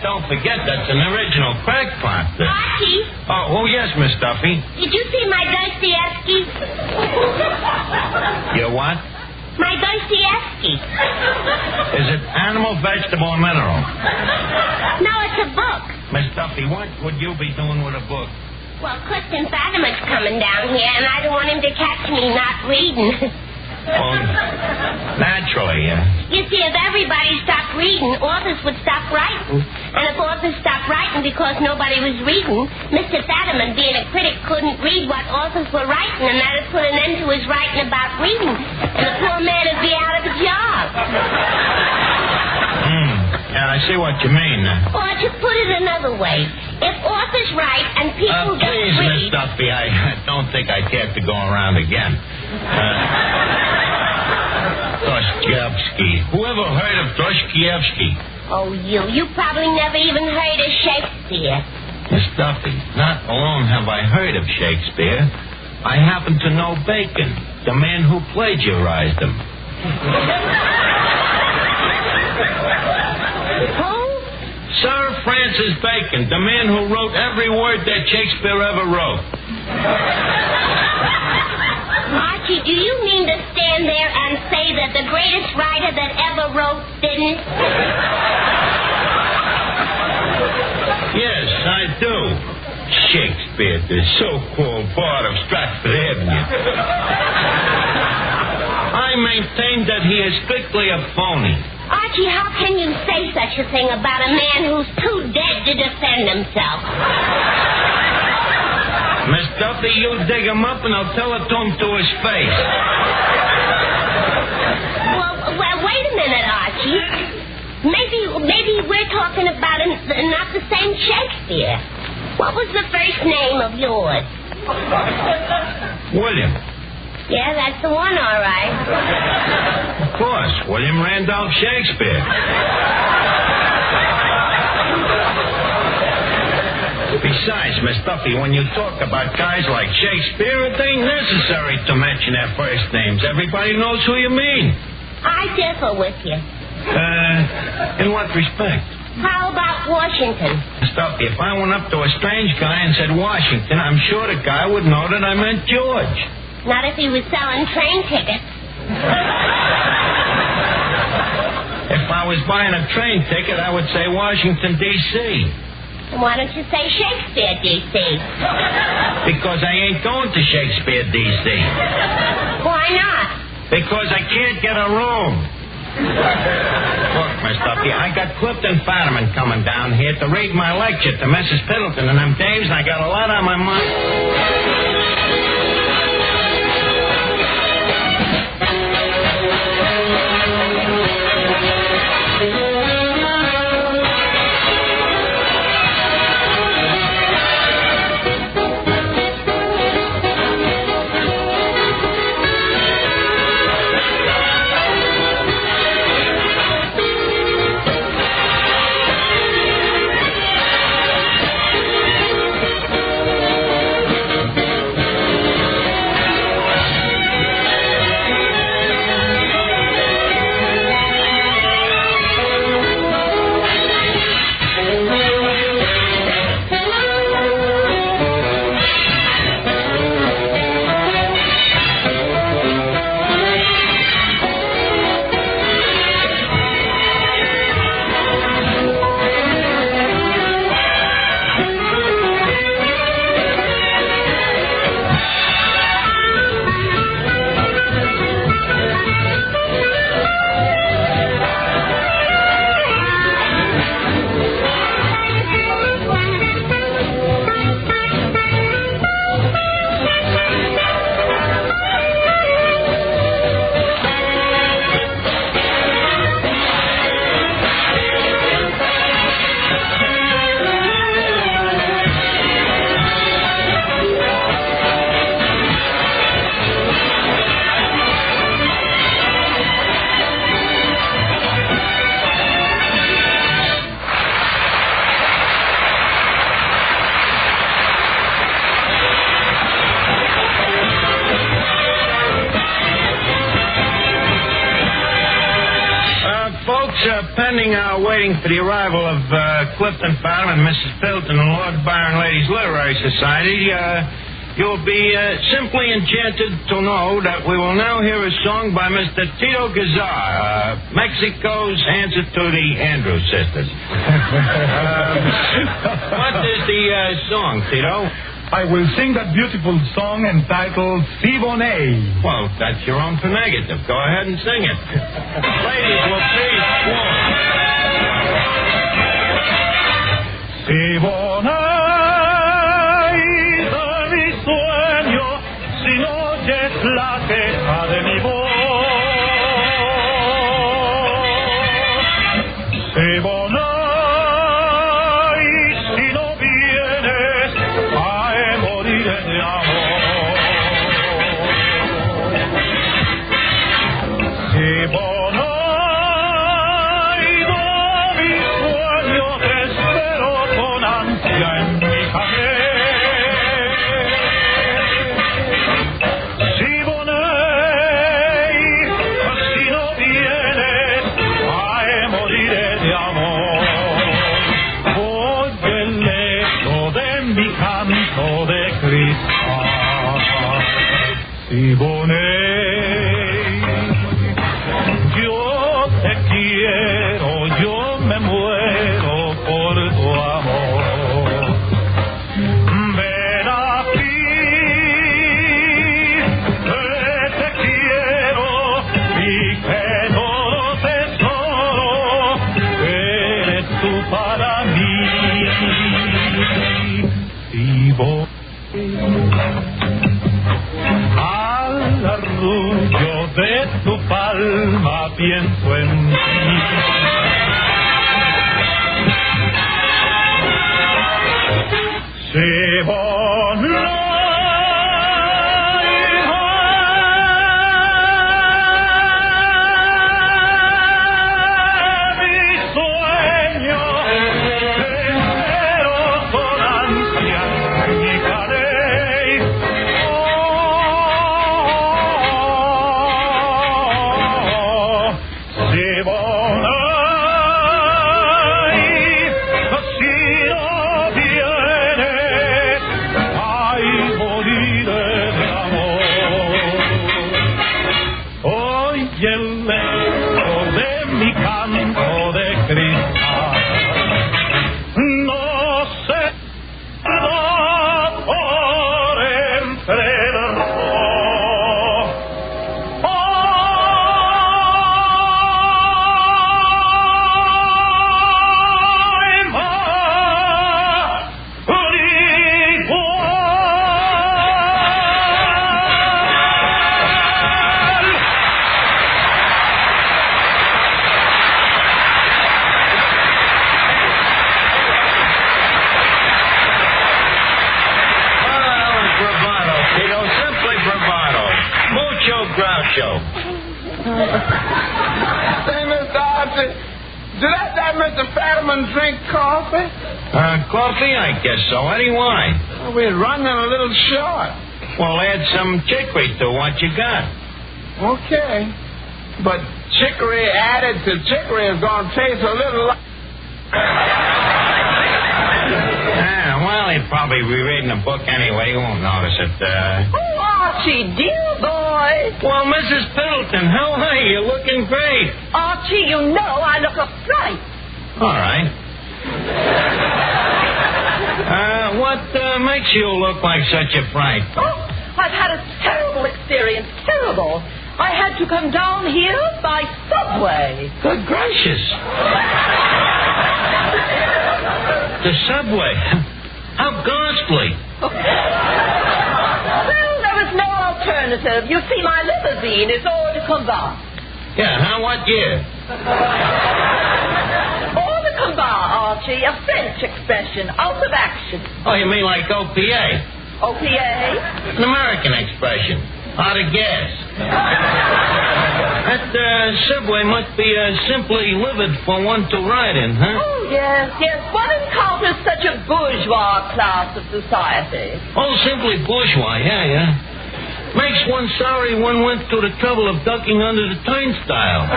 T: Don't forget, that's an original crackpot.
O: Archie?
T: Oh, yes, Miss Duffy.
O: Did you see my Dostoevsky?
T: Your what?
O: My Dostoevsky.
T: Is it animal, vegetable, or mineral?
O: No, it's a book.
T: Miss Duffy, what would you be doing with a book?
O: Well, Clifton Fadiman's coming down here, and I don't want him to catch me not reading.
T: Well, naturally,
O: You see, if everybody stopped reading, authors would stop writing. And if authors stopped writing because nobody was reading, Mr. Fadiman, being a critic, couldn't read what authors were writing, and that would put an end to his writing about reading. And the poor man would be out of a job.
T: Yeah, I see what you mean.
O: Or to put it another way, if authors write and people don't
T: please,
O: read...
T: Miss Duffy, I don't think I care to go around again. Dostoevsky. Whoever heard of Dostoevsky?
O: Oh, you probably never even heard of Shakespeare.
T: Miss Duffy, not alone have I heard of Shakespeare, I happen to know Bacon, the man who plagiarized him.
O: Who?
J: Sir Francis Bacon, the man who wrote every word that Shakespeare ever wrote.
O: Archie, do you mean to stand there and say that the greatest writer that ever wrote didn't?
J: Yes, I do. Shakespeare, the so-called bard of Stratford Avenue. I maintain that he is strictly a phony.
O: Archie, how can you say such a thing about a man who's too dead to defend himself?
J: Miss Duffy, you dig him up and I'll tell it to him to his face.
O: Well, wait a minute, Archie. Maybe we're talking about not the same Shakespeare. What was the first name of yours?
J: William.
O: Yeah, that's the one, all right.
J: Of course, William Randolph Shakespeare. Besides, Miss Duffy, when you talk about guys like Shakespeare, it ain't necessary to mention their first names. Everybody knows who you mean.
O: I differ with you.
J: In what respect?
O: How about Washington?
J: Miss Duffy, if I went up to a strange guy and said Washington, I'm sure the guy would know that I meant George.
O: Not if he was selling train tickets.
J: If I was buying a train ticket, I would say Washington, D.C.
O: Why don't you say Shakespeare, D.C.?
J: Because I ain't going to Shakespeare, D.C.
O: Why not?
J: Because I can't get a room. Look, Miss Duffy, I got Clifton Fadiman coming down here to read my lecture to Mrs. Piddleton and them dames, and I got a lot on my mind. Pending our waiting for the arrival of Clifton Fadiman and Mrs. Piddleton and Lord Byron Ladies Literary Society, you'll be simply enchanted to know that we will now hear a song by Mr. Tito Gazar, Mexico's answer to the Andrews sisters. What is the song, Tito?
P: I will sing that beautiful song entitled Si Bonet.
J: Well, that's your own prerogative. Go ahead and sing it. Ladies, will please swarm.
P: Si Bonet de mi sueño, si no oyes la queja de mi voz. Si Bonet. Siboney, yo te quiero, yo me muero por tu amor. Ven aquí, te quiero y que todo tesoro eres tú para mí. Al arrullo de tu palma pienso en ti.
N: Say, Mr. Archie, did that Mr. Fadiman drink coffee?
J: Coffee? I guess so. Eddie, why?
N: Well, we're running a little short.
J: Well, add some chicory to what you got.
N: Okay. But chicory added to chicory is going to taste a little like...
J: Well, he'd probably be reading a book anyway. He won't notice it.
K: Oh, Archie, dear boy.
J: Well, Mrs. Pendleton, how are you? You're looking great.
K: Archie, you know I look a fright.
J: All right. What makes you look like such a fright?
K: Oh, I've had a terrible experience. Terrible. I had to come down here by subway.
J: Good gracious. The subway. How ghastly.
K: Well, there was no alternative. You see, my limousine is hors de combat.
J: Yeah, what year?
K: Hors de combat, Archie, a French expression, out of action.
J: Oh, you mean like OPA?
K: OPA?
J: An American expression. Out of gas. That subway must be simply livid for one to ride in, huh?
K: Oh, yes. One encounters such a bourgeois class of society.
J: Oh, simply bourgeois, yeah. Makes one sorry one went to the trouble of ducking under the turnstile.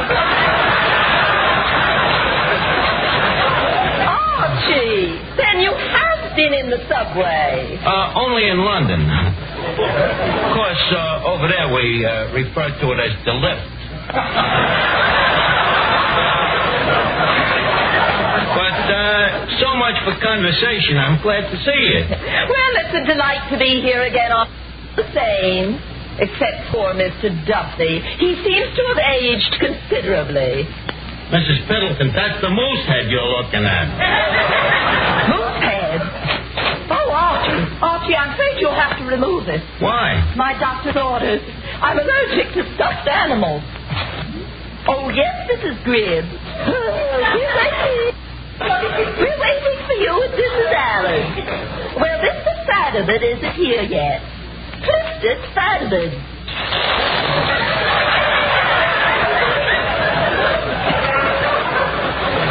K: Archie, then you have been in the subway.
J: Only in London. Of course, over there we refer to it as the lift. But so much for conversation. I'm glad to see you.
K: Well, it's a delight to be here again. The same, except for Mr. Duffy. He seems to have aged considerably.
J: Mrs. Pendleton, that's the moose head you're looking at.
K: Moose head? Oh, Archie, I'm afraid you'll have to remove it.
J: Why?
K: My doctor's orders. I'm allergic to stuffed animals. Oh, yes, Mrs. Gribb. We're waiting for you at Mrs. Allen. Well, Mr. Fadiman isn't here yet. Clifton Fadiman.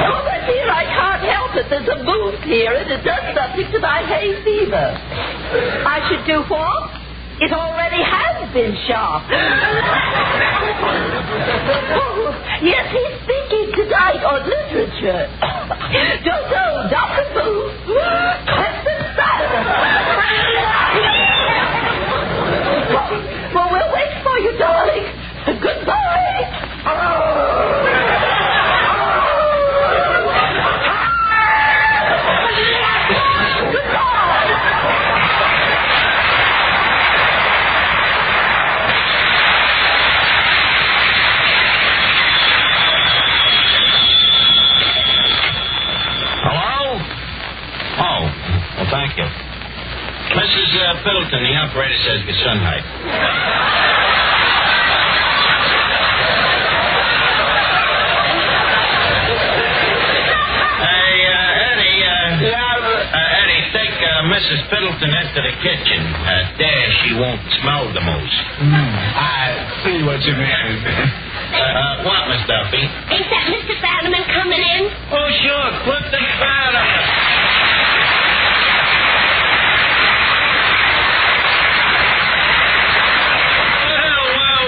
K: Oh, but dear, I can't help it. There's a moose here, and it does something to my hay fever. I should do what? It already has been shot. Oh, yes, he's thinking tonight on literature. Don't Dr. Booth. Clifton Fadiman. Well, we'll wait
J: Fiddleton, the operator says Gesundheit. Eddie, take Mrs. Fiddleton into the kitchen. There, she won't smell the moose.
M: I see what you mean.
J: What, Miss Duffy?
O: Ain't that Mr. Fadiman coming in?
J: Oh, sure. Clifton Fadiman.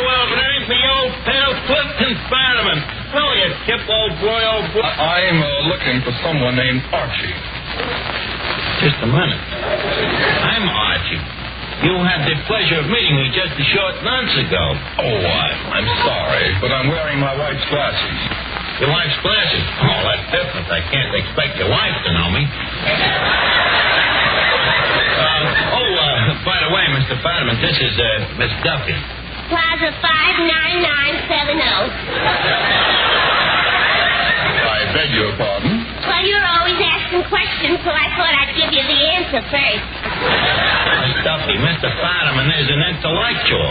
J: Well, if it ain't the old pal Clifton Fadiman. Oh, you tip old boy,
M: I'm looking for someone named Archie.
J: Just a minute. I'm Archie. You had the pleasure of meeting me just a short nonce ago.
M: Oh, I'm sorry, but I'm wearing my wife's glasses.
J: Your wife's glasses? Oh, that's different. I can't expect your wife to know me. By the way, Mr. Fadiman, this is Miss Duffy.
O: Plaza 59970.
M: I beg your pardon?
O: Well, you're always asking questions, so I thought I'd give you the answer first.
J: Miss Duffy, Mr. Fadiman is an intellectual.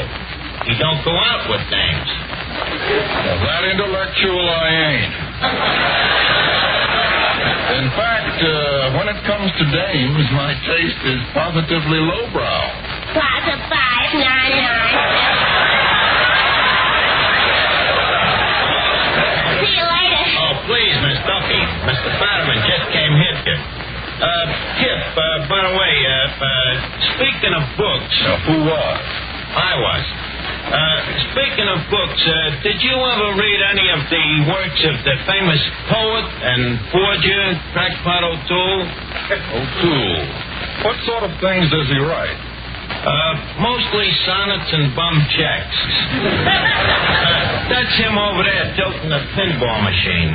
J: He don't go out with dames.
M: Well, that intellectual I ain't. In fact, when it comes to dames, my taste is positively lowbrow.
O: Plaza 599. See you later.
J: Oh, please, Miss Duffy. Mr. Fadiman just came here. Kip, by the way, speaking of books...
M: Who was?
J: I was. Speaking of books, did you ever read any of the works of the famous poet and forger, Crackpot O'Toole?
M: O'Toole. What sort of things does he write?
J: Mostly sonnets and bum checks. That's him over there tilting the pinball machine.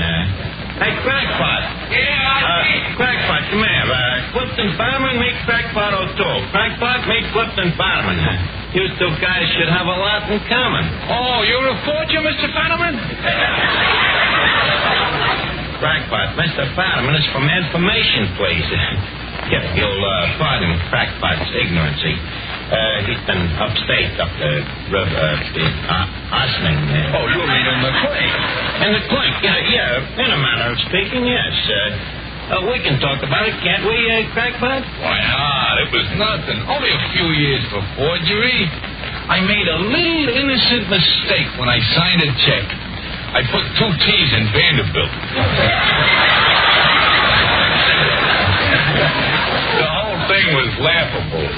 J: Hey, Crackpot. Yeah, Crackpot, come here. Clifton Fadiman, meet Crackpot O'Toole. Crackpot, meet Clifton Fadiman. You two guys should have a lot in common.
M: Oh, you're a forger, Mr. Fadiman?
J: Crackpot, Mr. Fadiman is from information, please. If you'll pardon Crackpot's ignorancy. He's been upstate, up the river, Osling.
M: Oh, you mean in the clink?
J: In the clink, yeah, in a manner of speaking, yes. We can talk about it, can't we, Crackpot?
M: Why not? It was nothing. Only a few years for forgery. I made a little innocent mistake when I signed a check. I put 2 T's in Vanderbilt. The whole thing was laughable.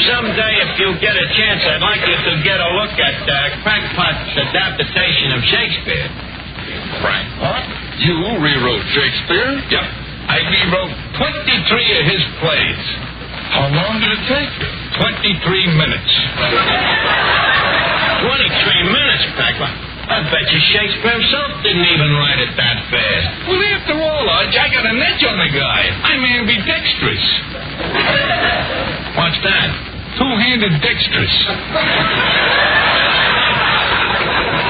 J: Someday, if you get a chance, I'd like you to get a look at Crackpot's adaptation of Shakespeare.
M: Crackpot? You rewrote Shakespeare?
J: Yep.
M: I rewrote 23 of his plays. How long did it take you? 23 minutes.
J: 23 minutes, Crackpot? I bet you Shakespeare himself didn't even write it that fast.
M: Well, after all, Arch, I got an edge on the guy. I'm ambidextrous.
J: What's that?
M: Two-handed dexterous.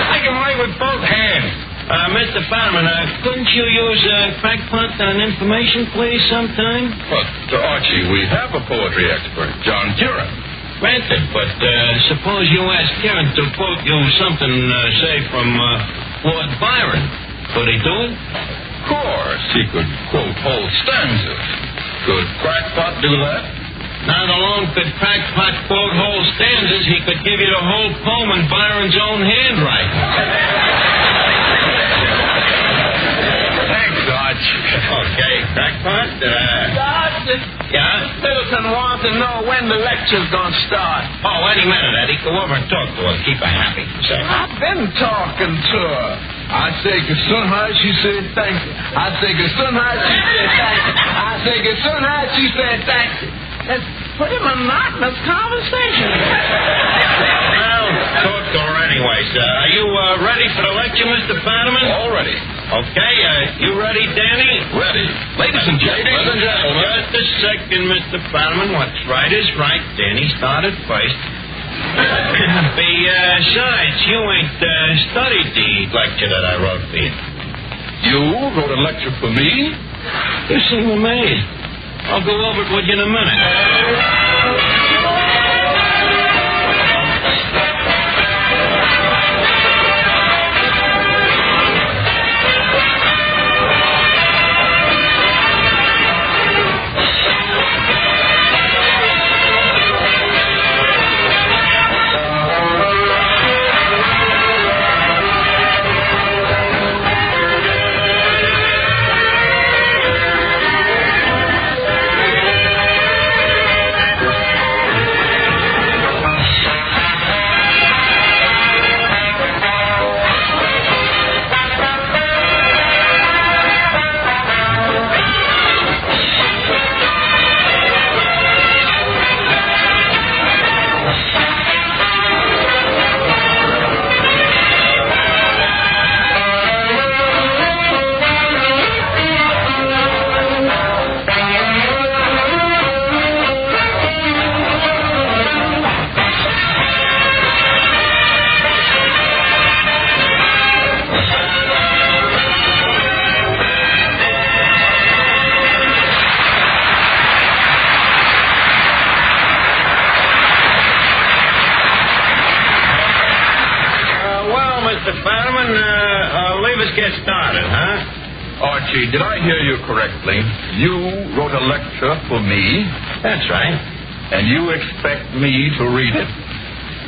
M: I can write with both hands.
J: Mr. Fadiman, couldn't you use Crackpot on information, please, sometime?
M: But, Archie, we have a poetry expert, John Kieran.
J: Granted, but suppose you ask Kieran to quote you something, say, from Lord Byron. Could he do it?
M: Of course. He could quote whole stanzas. Could Crackpot do that?
J: Not alone could Crackpot quote whole stanzas, he could give you the whole poem in Byron's own handwriting.
M: Thanks, Arch.
J: Okay, Crackpot. Yeah?
N: Middleton wants to know when the lecture's gonna start.
J: Oh, any minute, Eddie. Go over and talk to her. Keep her happy. Say.
N: I've been talking to her.
M: I say Gesundheit, she said thank you.
N: I say Gesundheit, she said thank you. I say Gesundheit, she said thank you. It's pretty monotonous conversation.
J: Well, talk to her anyways. Are you ready for the lecture, Mr. Fadiman?
M: All ready.
J: Okay, you ready, Danny?
M: Ready. Ladies and gentlemen.
J: Just a second, Mr. Fadiman. What's right is right. Danny started first. Besides, you ain't studied the lecture that I wrote for you.
Q: You wrote a lecture for me?
J: You seem amazed. I'll go over it with you in a minute.
Q: Archie, did I hear you correctly? You wrote a lecture for me?
J: That's right.
Q: And you expect me to read it?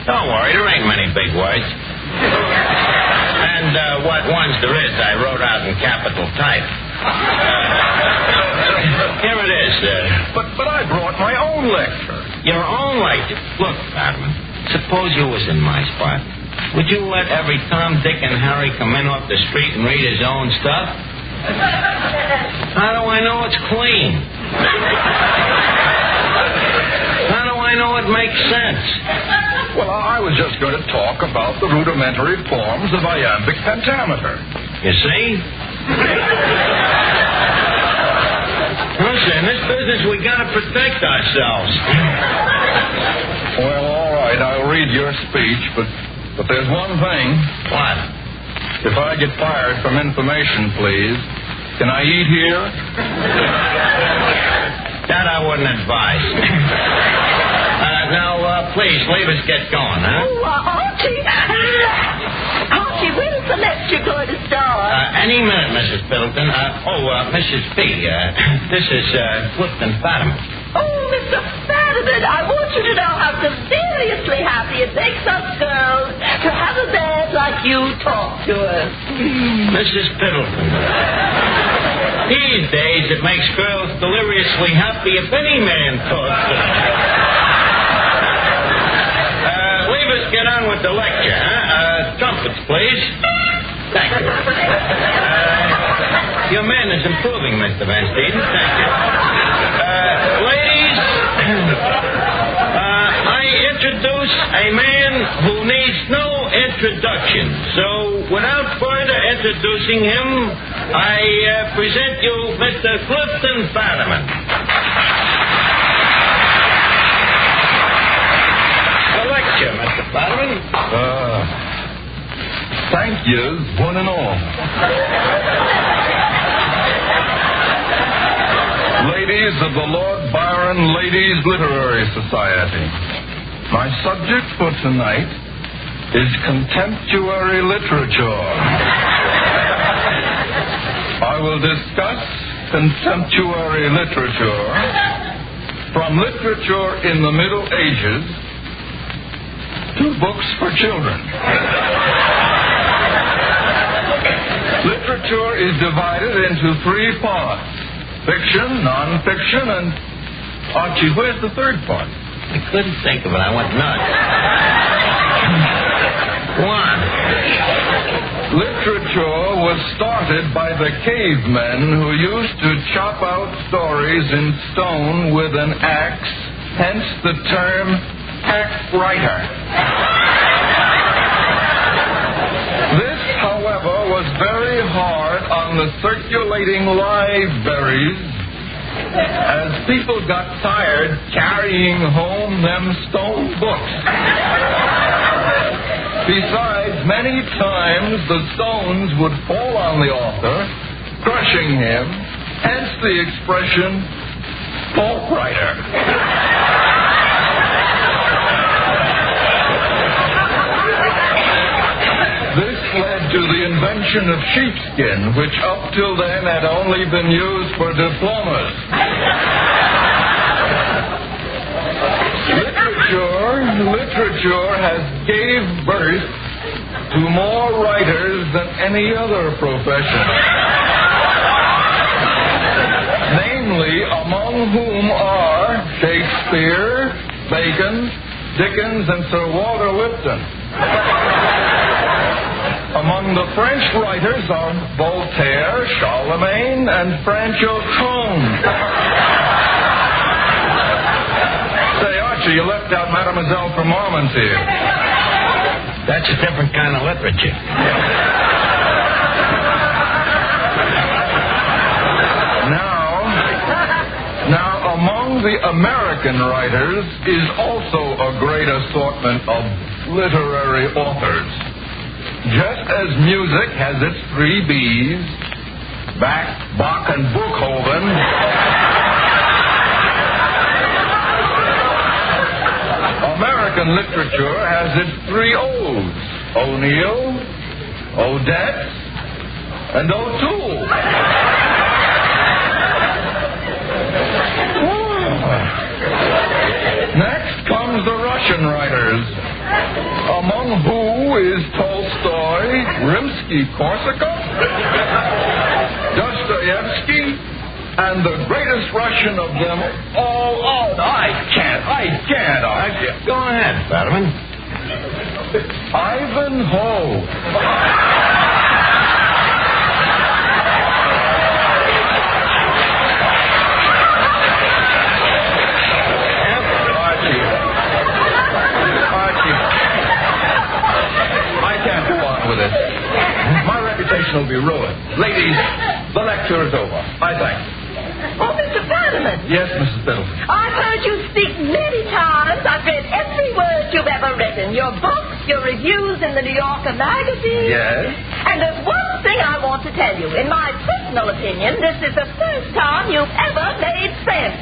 J: Don't worry, there ain't many big words. And what ones there is, I wrote out in capital type. Here it is.
Q: But I brought my own lecture.
J: Your own lecture? Look, Fadiman, suppose you was in my spot. Would you let every Tom, Dick, and Harry come in off the street and read his own stuff? How do I know it's clean? How do I know it makes sense?
Q: Well, I was just going to talk about the rudimentary forms of iambic pentameter.
J: You see? Listen, in this business, we got to protect ourselves.
Q: Well, all right, I'll read your speech, but there's one thing.
J: What?
Q: If I get fired from information, please, can I eat here?
J: That I wouldn't advise. Now, please, leave us get going, huh?
N: Oh, Archie, when's the lecture going to start?
J: Any minute, Mrs. Middleton. Mrs. P. This is Clifton Fadiman.
N: Oh, Mr. Fadiman, I want you to know how seriously happy it makes us girls to have a man like you talk to us.
J: Mrs. Middleton. These days, it makes girls deliriously happy if any man talks to them. Leave us get on with the lecture, huh? Trumpets, please. Thank you. Your man is improving, Mr. Van Steeden. Thank you. Ladies, I introduce a man who needs no introduction. So, without further introducing him, I present you Mr. Clifton Fadiman. A lecture, Mr. Fadiman.
Q: Thank yous, one and all. Ladies of the Lord Byron Ladies Literary Society, my subject for tonight is contemptuary literature. I will discuss contemptuary literature from literature in the Middle Ages to books for children. Literature is divided into three parts: fiction, non-fiction, and... Archie, where's the third part?
J: I couldn't think of it. I went nuts. One.
Q: Literature was started by the cavemen who used to chop out stories in stone with an axe, hence the term axe writer. This, however, was very hard on the circulating libraries as people got tired carrying home them stone books. Besides, many times the stones would fall on the author, crushing him, hence the expression, fault writer. This led to the invention of sheepskin, which up till then had only been used for diplomas. Literature has gave birth to more writers than any other profession. Namely, among whom are Shakespeare, Bacon, Dickens, and Sir Walter Lipton. Among the French writers are Voltaire, Charlemagne, and Francho Crone. Say, Archie, you left out Mademoiselle from Monmouthshire.
J: That's a different kind of literature.
Q: Now, among the American writers is also a great assortment of literary authors. Just as music has its 3 B's, Bach, and Beethoven, American literature has its 3 O's, O'Neill, Odette, and O'Toole. Next comes the Russian writers, among who is Tolstoy, Rimsky-Korsakov, Dostoevsky, and the greatest Russian of them all. Oh, I can't.
J: Go ahead, Fetterman.
Q: Ivanhoe. My reputation will be ruined. Ladies, the lecture is over. I thank you.
A: Oh, Mr. Fetterman.
Q: Yes, Mrs. Middleton.
A: I've heard you speak many times. I've read every word you've ever written. Your books, your reviews in the New Yorker magazine.
Q: Yes?
A: And there's one thing I want to tell you. In my personal opinion, this is the first time you've ever made sense.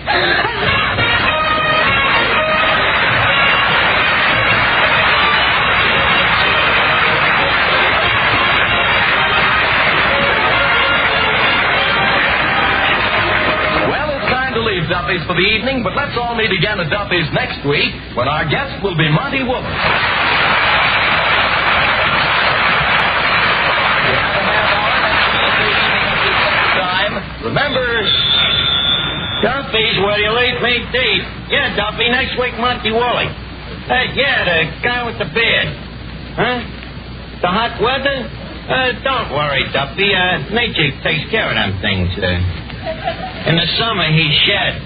J: Leave Duffy's for the evening, but let's all meet again at Duffy's next week when our guest will be Monty Wood. Remember, Duffy's where you late make date. Yeah, Duffy, next week Monty Woolley. Yeah, the guy with the beard. Huh? The hot weather? Don't worry, Duffy. Nature takes care of them things. In the summer, he's shed.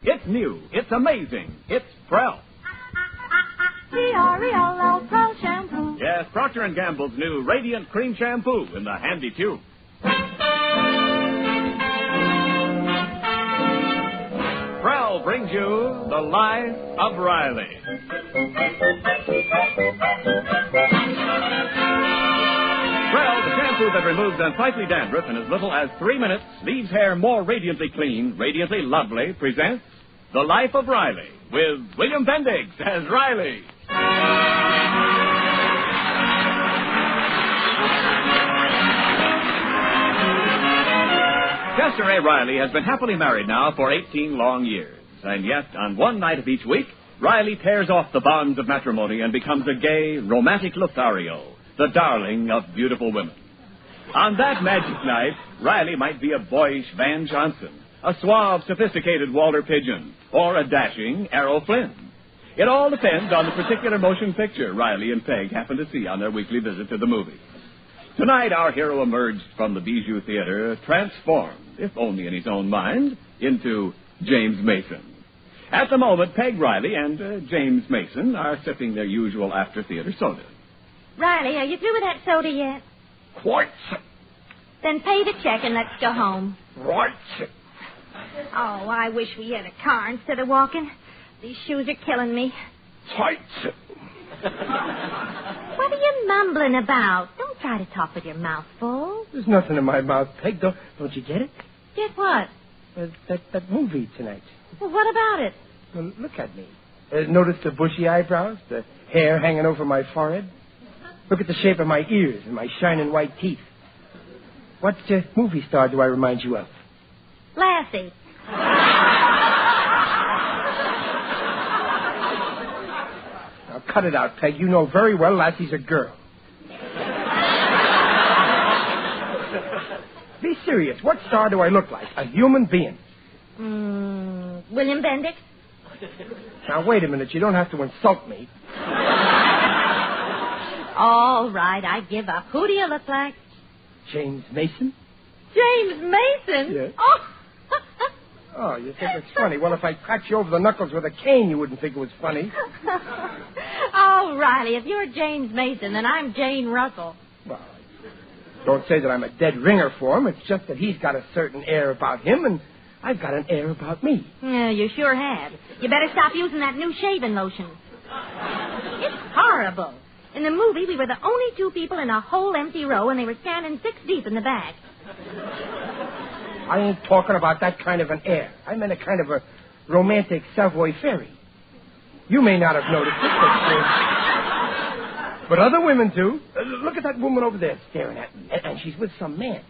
S: It's new. It's amazing. It's Prell.
U: P-R-E-L-L, Prell Shampoo.
S: Yes, Procter & Gamble's new Radiant Cream Shampoo in the handy tube. Prell brings you The Life of Riley. Prell, the shampoo that removes unsightly dandruff in as little as 3 minutes, leaves hair more radiantly clean, radiantly lovely, presents The Life of Riley, with William Bendix as Riley. Chester A. Riley has been happily married now for 18 long years. And yet, on one night of each week, Riley tears off the bonds of matrimony and becomes a gay, romantic Lothario, the darling of beautiful women. On that magic night, Riley might be a boyish Van Johnson, a suave, sophisticated Walter Pigeon, or a dashing Errol Flynn. It all depends on the particular motion picture Riley and Peg happen to see on their weekly visit to the movies. Tonight, our hero emerged from the Bijou Theater transformed, if only in his own mind, into James Mason. At the moment, Peg Riley and James Mason are sipping their usual after-theater soda.
D: Riley, are you through with that soda yet?
M: Quite.
D: Then pay the check and let's go home.
M: Right.
D: Oh, I wish we had a car instead of walking. These shoes are killing me.
M: Tight.
D: What are you mumbling about? Don't try to talk with your mouth full.
F: There's nothing in my mouth, Peg. Don't you get it?
D: Get what?
F: That movie tonight.
D: Well, what about it?
F: Well, look at me. Notice the bushy eyebrows, the hair hanging over my forehead? Look at the shape of my ears and my shining white teeth. What movie star do I remind you of?
D: Lassie.
F: Now, cut it out, Peg. You know very well Lassie's a girl. Be serious. What star do I look like? A human being.
D: William Bendix?
F: Now, wait a minute. You don't have to insult me.
D: All right, I give up. Who do you look like?
F: James Mason?
D: James Mason?
F: Yes.
D: Oh.
F: Oh, you think it's funny. Well, if I cracked you over the knuckles with a cane, you wouldn't think it was funny.
D: Oh, Riley, if you're James Mason, then I'm Jane Russell.
F: Well, don't say that I'm a dead ringer for him. It's just that he's got a certain air about him, and I've got an air about me.
D: Yeah, you sure have. You better stop using that new shaving lotion. It's horrible. In the movie, we were the only two people in a whole empty row, and they were standing 6 deep in the back.
F: I ain't talking about that kind of an air. I meant a kind of a romantic Savoy ferry. You may not have noticed it, but other women do. Look at that woman over there staring at me, and she's with some man.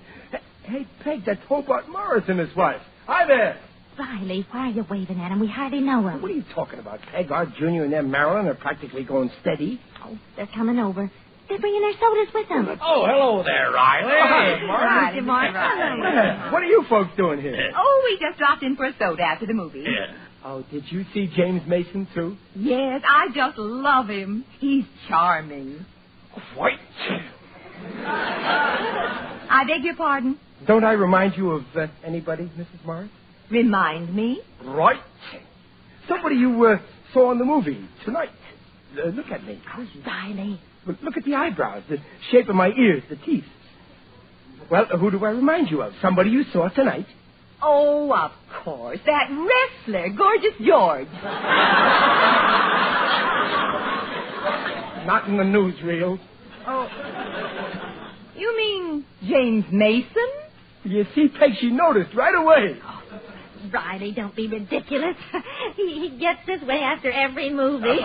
F: Hey, Peg, that's Hobart Morris and his wife. Hi there.
D: Riley, why are you waving at him? We hardly know him.
F: What are you talking about, Peg? Our Junior and them Marilyn are practically going steady.
D: Oh, they're coming over. They're bringing their sodas with them.
J: Oh, hello there, Riley.
F: Hey, Marty. What are you folks doing here?
I: Oh, we just dropped in for a soda after the movie.
J: Yeah.
F: Oh, did you see James Mason, too?
I: Yes, I just love him. He's charming.
M: White.
I: I beg your pardon?
F: Don't I remind you of anybody, Mrs. Morris?
I: Remind me?
F: Right. Somebody you saw in the movie tonight. Look at me.
D: Oh, Riley.
F: Look at the eyebrows, the shape of my ears, the teeth. Well, who do I remind you of? Somebody you saw tonight.
I: Oh, of course. That wrestler, Gorgeous George.
F: Not in the newsreel.
I: Oh. You mean James Mason?
F: You see, Peg, she noticed right away.
D: Oh, Riley, don't be ridiculous. He gets this way after every movie.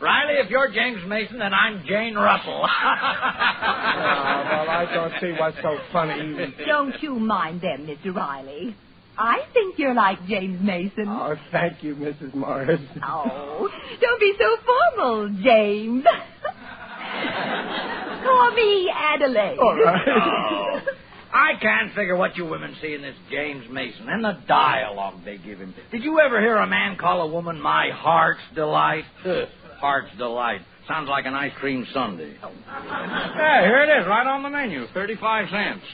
J: Riley, if you're James Mason, then I'm Jane Russell.
F: Well, I don't see what's so funny.
I: Don't you mind them, Mr. Riley. I think you're like James Mason.
F: Oh, thank you, Mrs. Morris.
I: Oh, don't be so formal, James. Call me Adelaide.
F: All right.
J: Oh, I can't figure what you women see in this James Mason and the dialogue they give him. Did you ever hear a man call a woman my heart's delight? Heart's delight. Sounds like an ice cream sundae. Yeah, here it is, right on the menu, 35 cents.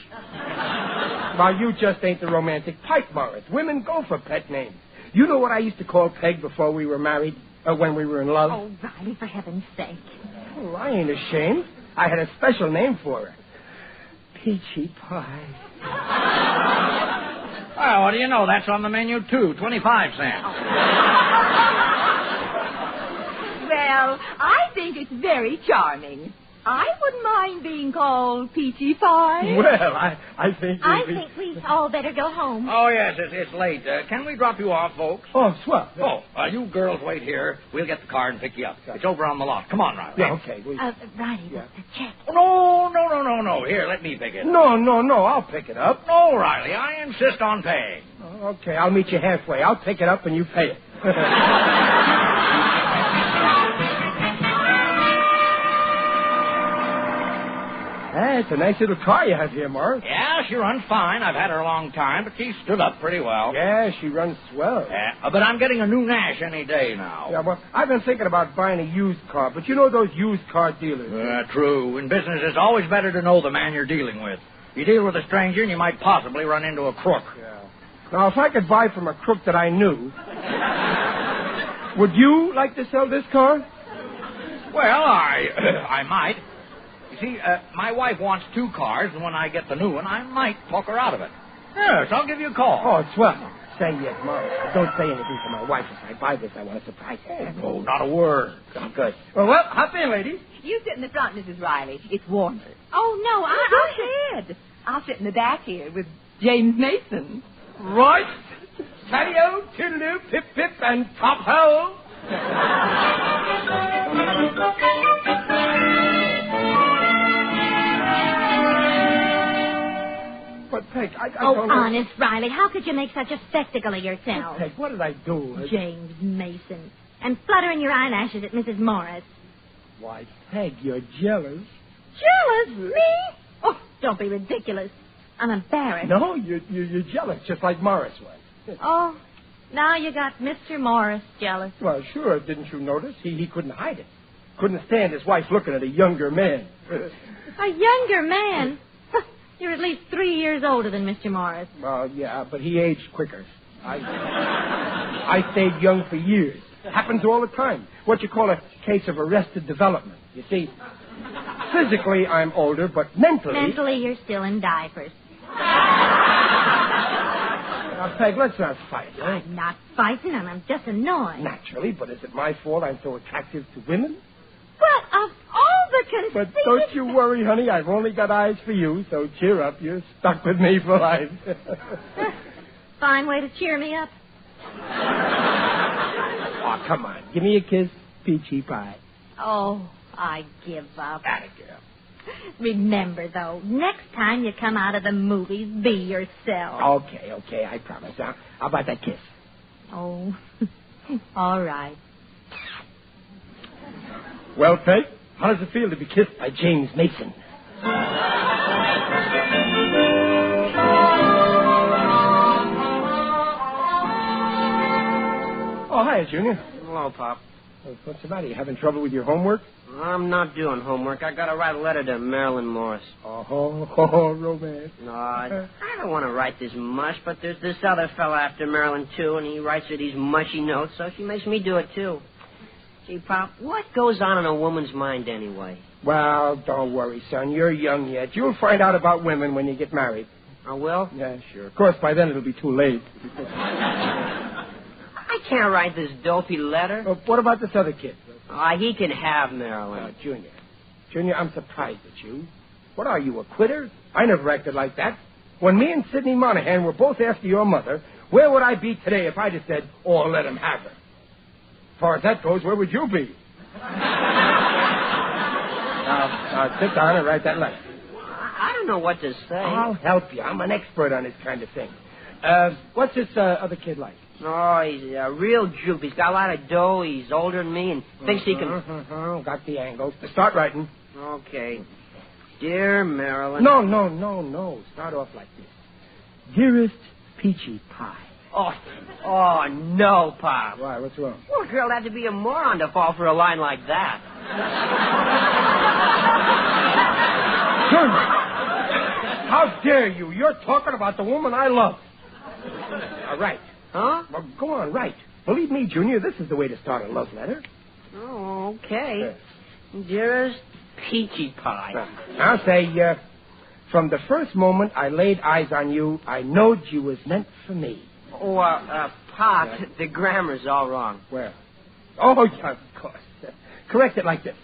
F: Well, you just ain't the romantic type, Morris. Women go for pet names. You know what I used to call Peg before we were married? When we were in love?
D: Oh, Riley, for heaven's sake.
F: Oh, I ain't ashamed. I had a special name for her. Peachy Pie.
J: Well, what do you know? That's on the menu, too, 25 cents.
I: Well, I think it's very charming. I wouldn't mind being called Peachy Pie.
F: Well, I think...
D: I think we all better go home.
B: Oh, yes, it's late. Can we drop you off, folks?
F: Oh, swell.
B: Oh, you girls wait here. We'll get the car and pick you up. It's over on the lot. Come on, Riley.
F: Yeah, okay.
D: Riley, the check.
B: Oh, no. Here, let me pick it.
F: No, I'll pick it up.
B: No, Riley, I insist on paying.
F: Okay, I'll meet you halfway. I'll pick it up and you pay it. It's a nice little car you have here, Morris.
B: Yeah, she runs fine. I've had her a long time, but she stood up pretty well.
F: Yeah, she runs swell.
B: Yeah, but I'm getting a new Nash any day now.
F: Yeah, well, I've been thinking about buying a used car, but you know those used car dealers.
B: True. In business, it's always better to know the man you're dealing with. You deal with a stranger, and you might possibly run into a crook.
F: Yeah. Now, if I could buy from a crook that I knew, would you like to sell this car?
B: Well, I might. You see, my wife wants 2 cars, and when I get the new one, I might talk her out of it. Yes, I'll give you a call.
F: Oh, swell. Say yes, Morris. Don't say anything to my wife. If I buy this, I want to surprise her.
B: Oh, not a word.
F: Oh, good. Well, hop in, ladies.
I: You sit in the front, Mrs. Riley. It's warmer.
D: Oh, no,
I: Go ahead. I'll sit in the back here with James Mason.
F: Right. Patio, toodaloo, pip, pip, and top ho. But, Peg, I don't know.
D: Honest, Riley, how could you make such a spectacle of yourself?
F: Peg, what did I do?
D: James Mason. And fluttering your eyelashes at Mrs. Morris.
F: Why, Peg, you're jealous.
D: Jealous? Me? Oh, don't be ridiculous. I'm embarrassed.
F: No, you're jealous, just like Morris was.
D: Oh, now you got Mr. Morris jealous.
F: Well, sure, didn't you notice? He couldn't hide it. Couldn't stand his wife looking at a younger man.
D: A younger man? You're at least 3 years older than Mr. Morris.
F: Well, yeah, but he aged quicker. I stayed young for years. Happens all the time. What you call a case of arrested development. You see, physically I'm older, but mentally...
D: Mentally, you're still in diapers.
F: Now, Peg, let's not fight, eh?
D: I'm not fighting, and I'm just annoyed.
F: Naturally, but is it my fault I'm so attractive to women?
D: Well, of all the conceit...
F: But don't you worry, honey. I've only got eyes for you, so cheer up. You're stuck with me for life.
D: Fine way to cheer me up.
F: Oh, come on. Give me a kiss, Peachy Pie.
D: Oh, I give up.
F: Atta girl.
D: Remember, though, next time you come out of the movies, be yourself.
F: Okay, I promise. How about that kiss?
D: Oh, all right.
F: Well, Peg, how does it feel to be kissed by James Mason? Oh, hi, Junior.
E: Hello, Pop.
F: What's the matter? You having trouble with your homework?
E: I'm not doing homework. I got to write a letter to Marilyn Morris.
F: Oh, romance.
E: No, I don't want to write this mush, but there's this other fella after Marilyn, too, and he writes her these mushy notes, so she makes me do it, too. Gee, Pop, what goes on in a woman's mind anyway?
F: Well, don't worry, son. You're young yet. You'll find out about women when you get married.
E: I will?
F: Yeah, sure. Of course, by then it'll be too late.
E: I can't write this dopey letter.
F: What about this other kid?
E: He can have Marilyn.
F: Junior, I'm surprised at you. What are you, a quitter? I never acted like that. When me and Sidney Monahan were both after your mother, where would I be today if I just said, oh, let him have her? As far as that goes, where would you be? Now, sit down and write that letter.
E: I don't know what to say.
F: I'll help you. I'm an expert on this kind of thing. What's this other kid like?
E: Oh, he's a real jupe. He's got a lot of dough. He's older than me and thinks he can...
F: Got the angles. Start writing.
E: Okay. Dear Marilyn...
F: No. Start off like this. Dearest Peachy Pie.
E: Oh, no, Pop.
F: Why? What's wrong?
E: Well, a girl had to be a moron to fall for a line like that.
F: How dare you? You're talking about the woman I love. All right.
E: Huh?
F: Well, go on, write. Believe me, Junior, this is the way to start a love letter.
E: Oh, okay. Dearest Peachy Pie.
F: I'll say, from the first moment I laid eyes on you, I knowed you was meant for me.
E: Oh, Pop, the grammar's all wrong.
F: Where? Oh, yeah, of course. Correct it like this.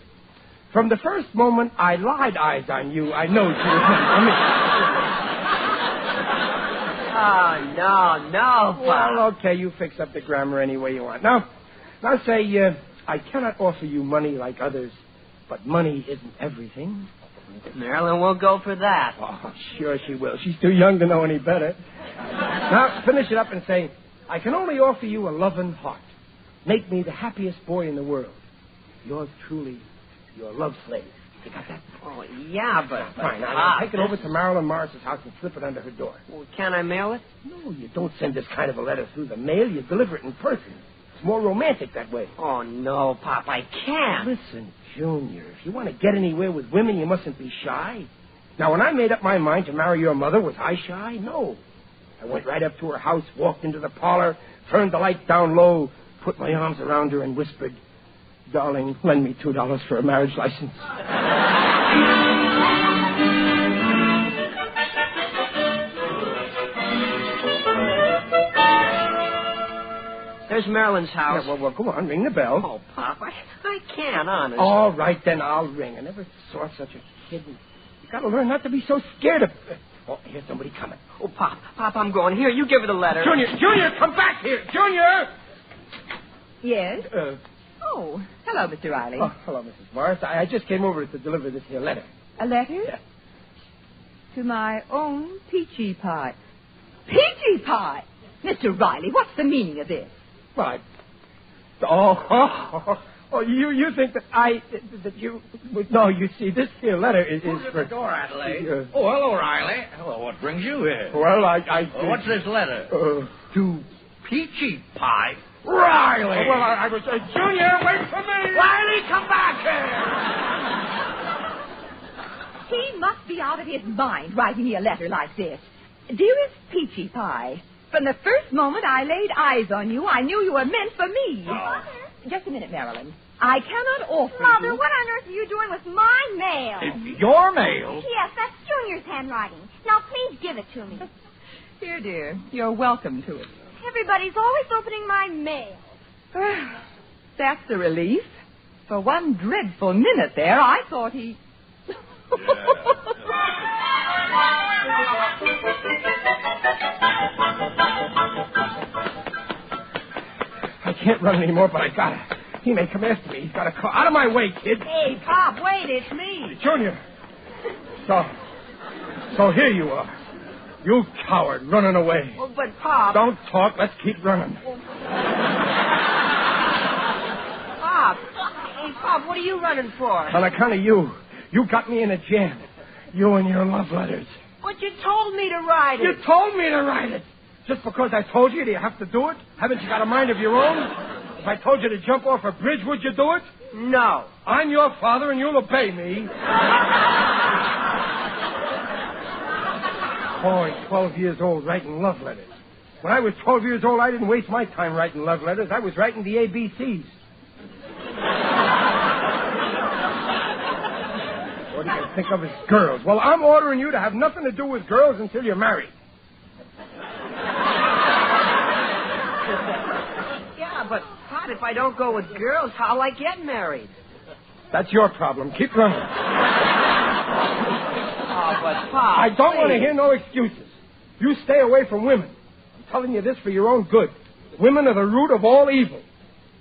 F: From the first moment I laid eyes on you, I know you remember me.
E: Oh, no, Pop.
F: Well, okay, you fix up the grammar any way you want. Now say, I cannot offer you money like others, but money isn't everything.
E: Marilyn won't go for that.
F: Oh, sure she will. She's too young to know any better. Now, finish it up and say, I can only offer you a loving heart. Make me the happiest boy in the world. Yours truly, your love slave. You got that?
E: Oh, yeah, but...
F: Fine, I'll take it over to Marilyn Morris's house and slip it under her door.
E: Well, can I mail it?
F: No, you don't send this kind of a letter through the mail. You deliver it in person. It's more romantic that way.
E: Oh, no, Pop, I can't.
F: Listen, Junior, if you want to get anywhere with women, you mustn't be shy. Now, when I made up my mind to marry your mother, was I shy? No. I went right up to her house, walked into the parlor, turned the light down low, put my arms around her and whispered, Darling, lend me $2 for a marriage license.
E: There's Marilyn's house.
F: Yeah, well, go on, ring the bell.
E: Oh, Pop, I can't, honest.
F: All right, then I'll ring. I never saw such a kid. You got to learn not to be so scared of... Oh, here's somebody coming.
E: Oh, Pop, I'm going. Here, you give her the letter.
F: Junior, come back here. Junior!
I: Yes? Oh, hello, Mr. Riley.
F: Oh, hello, Mrs. Morris. I just came over to deliver this here letter.
I: A letter?
F: Yeah.
I: To my own Peachy Pie. Peachy Pie? Mr. Riley, what's the meaning of this?
F: Well, you think that you... No, you see, this here letter is
B: Who's at
F: for...
B: the door, Adelaide? Oh, hello, Riley. Hello, what brings you here?
F: Well,
B: what's this letter? To Peachy Pie?
F: Riley! Well, I was... Junior, wait for me!
B: Riley, come back here!
I: He must be out of his mind writing me a letter like this. Dearest Peachy Pie, from the first moment I laid eyes on you, I knew you were meant for me.
O: Mother?
I: Just a minute, Marilyn. I cannot offer
O: Mother,
I: you...
O: what on earth are you doing with my mail?
B: Your mail?
O: Yes, that's Junior's handwriting. Now, please give it to me.
I: Here, dear, you're welcome to it.
O: Everybody's always opening my mail.
I: That's a relief. For one dreadful minute there, I thought he...
F: I can't run anymore, but I gotta. He may come after me. He's got a car. Out of my way, kid.
I: Hey, Pop, wait, it's me.
F: Junior. So here you are. You coward, running away.
E: Well, but, Pop...
F: Don't talk. Let's keep running.
E: Pop. Hey, Pop, what are you running for?
F: On account of you. You got me in a jam. You and your love letters.
E: But you told me to write it.
F: You told me to write it. Just because I told you, do you have to do it? Haven't you got a mind of your own? If I told you to jump off a bridge, would you do it?
E: No.
F: I'm your father, and you'll obey me. Boy, 12 years old, writing love letters. When I was 12 years old, I didn't waste my time writing love letters. I was writing the ABCs. What do you think of as girls? Well, I'm ordering you to have nothing to do with girls until you're married.
E: Yeah, but, Pop, if I don't go with girls, how'll I get married?
F: That's your problem. Keep running.
E: Oh, but, Pop,
F: I don't want to hear no excuses. You stay away from women. I'm telling you this for your own good. Women are the root of all evil.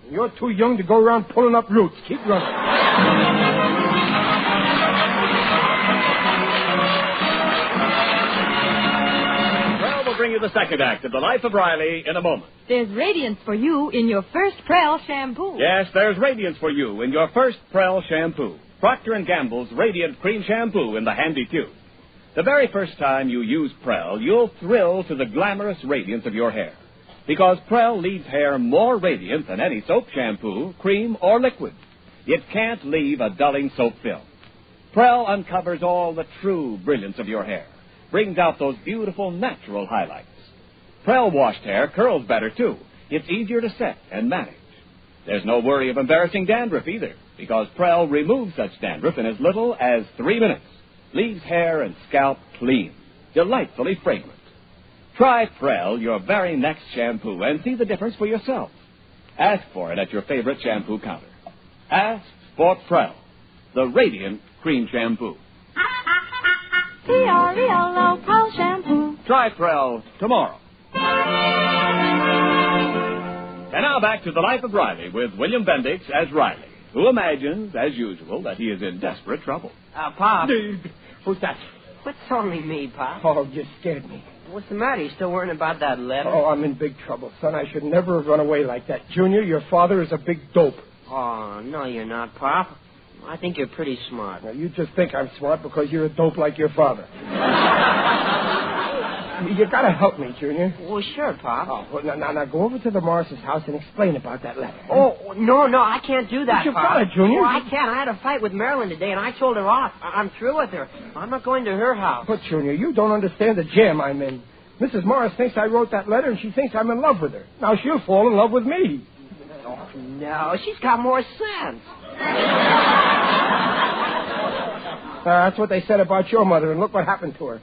F: And you're too young to go around pulling up roots. Keep running.
S: We'll bring you the second act of The Life of Riley in a moment.
G: There's radiance for you in your first Prel shampoo.
S: Yes, there's radiance for you in your first Prel shampoo. Procter & Gamble's Radiant Cream Shampoo in the handy tube. The very first time you use Prel, you'll thrill to the glamorous radiance of your hair. Because Prel leaves hair more radiant than any soap shampoo, cream, or liquid. It can't leave a dulling soap film. Prel uncovers all the true brilliance of your hair. Brings out those beautiful natural highlights. Prel washed hair curls better, too. It's easier to set and manage. There's no worry of embarrassing dandruff, either, because Prel removes such dandruff in as little as 3 minutes. Leaves hair and scalp clean, delightfully fragrant. Try Prel, your very next shampoo, and see the difference for yourself. Ask for it at your favorite shampoo counter. Ask for Prel. the Radiant Cream Shampoo.
U: P-R-E-L-L, Pearl Shampoo.
S: Try Prel tomorrow. And now back to the life of Riley with William Bendix as Riley, who imagines, as usual, that he is in desperate trouble.
E: Pop.
F: Who's that?
E: It's only me, Pop.
F: Oh, you scared me.
E: What's the matter? You still worrying about that letter?
F: Oh, I'm in big trouble, son. I should never have run away like that. Junior, your father is a big dope.
E: Oh, no, you're not, Pop. I think you're pretty smart.
F: Now, you just think I'm smart because you're a dope like your father. You gotta help me, Junior.
E: Well, sure, Pop.
F: Oh, well, now, go over to the Morris' house and explain about that letter.
E: Oh, no, I can't do that,
F: But you
E: Pop.
F: got it, Junior.
E: Oh, I can't. I had a fight with Marilyn today, and I told her off. I'm through with her. I'm not going to her house.
F: But, Junior, you don't understand the jam I'm in. Mrs. Morris thinks I wrote that letter, and she thinks I'm in love with her. Now she'll fall in love with me.
E: Oh, no, she's got more sense.
F: That's what they said about your mother, and look what happened to her.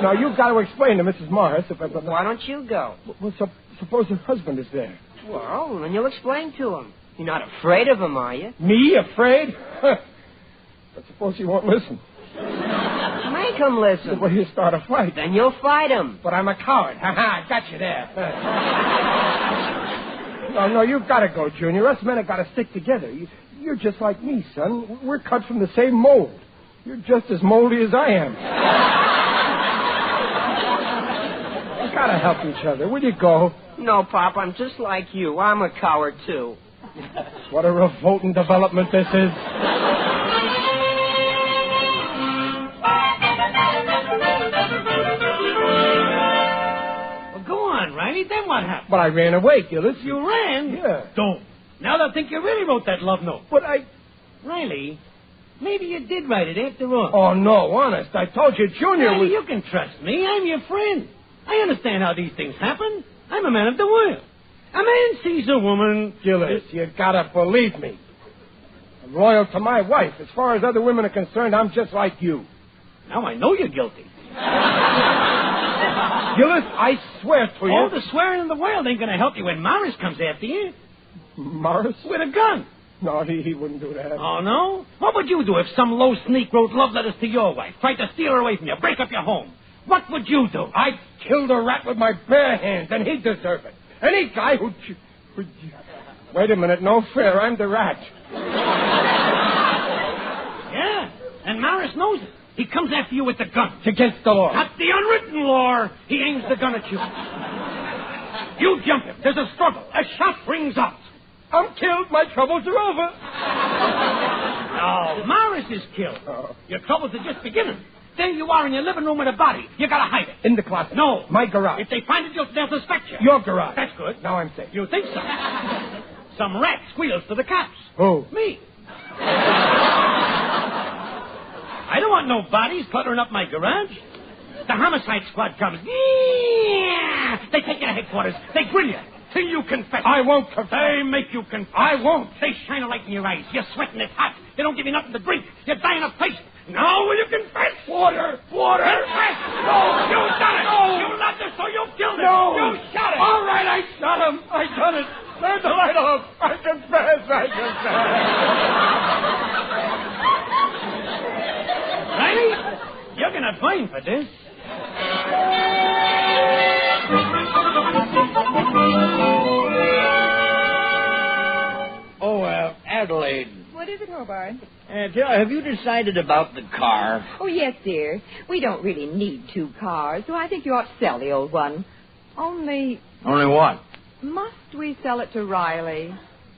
F: Now, you've got to explain to Mrs. Morris.
E: Why don't you go?
F: Well, suppose her husband is there.
E: Well, then you'll explain to him. You're not afraid of him, are you?
F: Me? Afraid? But suppose he won't listen.
E: Make him listen.
F: Well, he'll start a fight.
E: Then you'll fight him.
F: But I'm a coward. Ha-ha, I got you there. No, you've got to go, Junior. Us men have got to stick together. You're just like me, son. We're cut from the same mold. You're just as moldy as I am. We've got to help each other. Will you go?
E: No, Pop, I'm just like you. I'm a coward, too.
F: What a revolting development this is.
L: Well, go on, Riley. Then what happened?
F: But I ran away, Gillis.
L: You ran?
F: Yeah.
L: Don't. Now they'll think you really wrote that love note.
F: But I...
L: Riley, maybe you did write it after all.
F: Oh, no, honest. I told you Junior
L: Riley,
F: was...
L: you can trust me. I'm your friend. I understand how these things happen. I'm a man of the world. A man sees a woman...
F: Gillis, you gotta believe me. I'm loyal to my wife. As far as other women are concerned, I'm just like you.
L: Now I know you're guilty.
F: Gillis, I swear to you...
L: All the swearing in the world ain't gonna help you when Morris comes after you.
F: Morris?
L: With a gun.
F: No, he wouldn't do that.
L: Oh, no? What would you do if some low sneak wrote love letters to your wife, tried to steal her away from you, break up your home? What would you do?
F: I'd kill the rat with my bare hands, and he'd deserve it. Any guy who'd... Wait a minute, no fair, I'm the rat.
L: Yeah, and Morris knows it. He comes after you with the gun.
F: It's against the law.
L: Not the unwritten law. He aims the gun at you. You jump him. There's a struggle. A shot rings out.
F: I'm killed. My troubles are over.
L: No, Morris is killed.
F: Oh.
L: Your troubles are just beginning. There you are in your living room with a body. You gotta hide it.
F: In the closet.
L: No.
F: My garage.
L: If they find it, they'll suspect you.
F: Your garage.
L: That's good.
F: Now I'm safe.
L: You think so? Some rat squeals to the cops.
F: Who?
L: Me. I don't want no bodies cluttering up my garage. The homicide squad comes. Yeah! They take you to headquarters. They grill you. Till you confess.
F: I won't confess.
L: They make you confess.
F: I won't.
L: They shine a light in your eyes. You're sweating. It's hot. They don't give you nothing to drink. You're dying of thirst. Now will you confess?
F: Water.
L: Confess.
F: No.
L: You done it.
F: No.
L: You loved her, so you killed her.
F: No.
L: You shot her.
F: All right, I shot him. I done it. Turn the light off. I confess.
L: Riley, you're going to fine for this.
B: Oh, Adelaide.
I: What is it, Hobart?
B: Have you decided about the car?
I: Oh, yes, dear. We don't really need two cars, so I think you ought to sell the old one. Only
B: What?
I: must we sell it to Riley?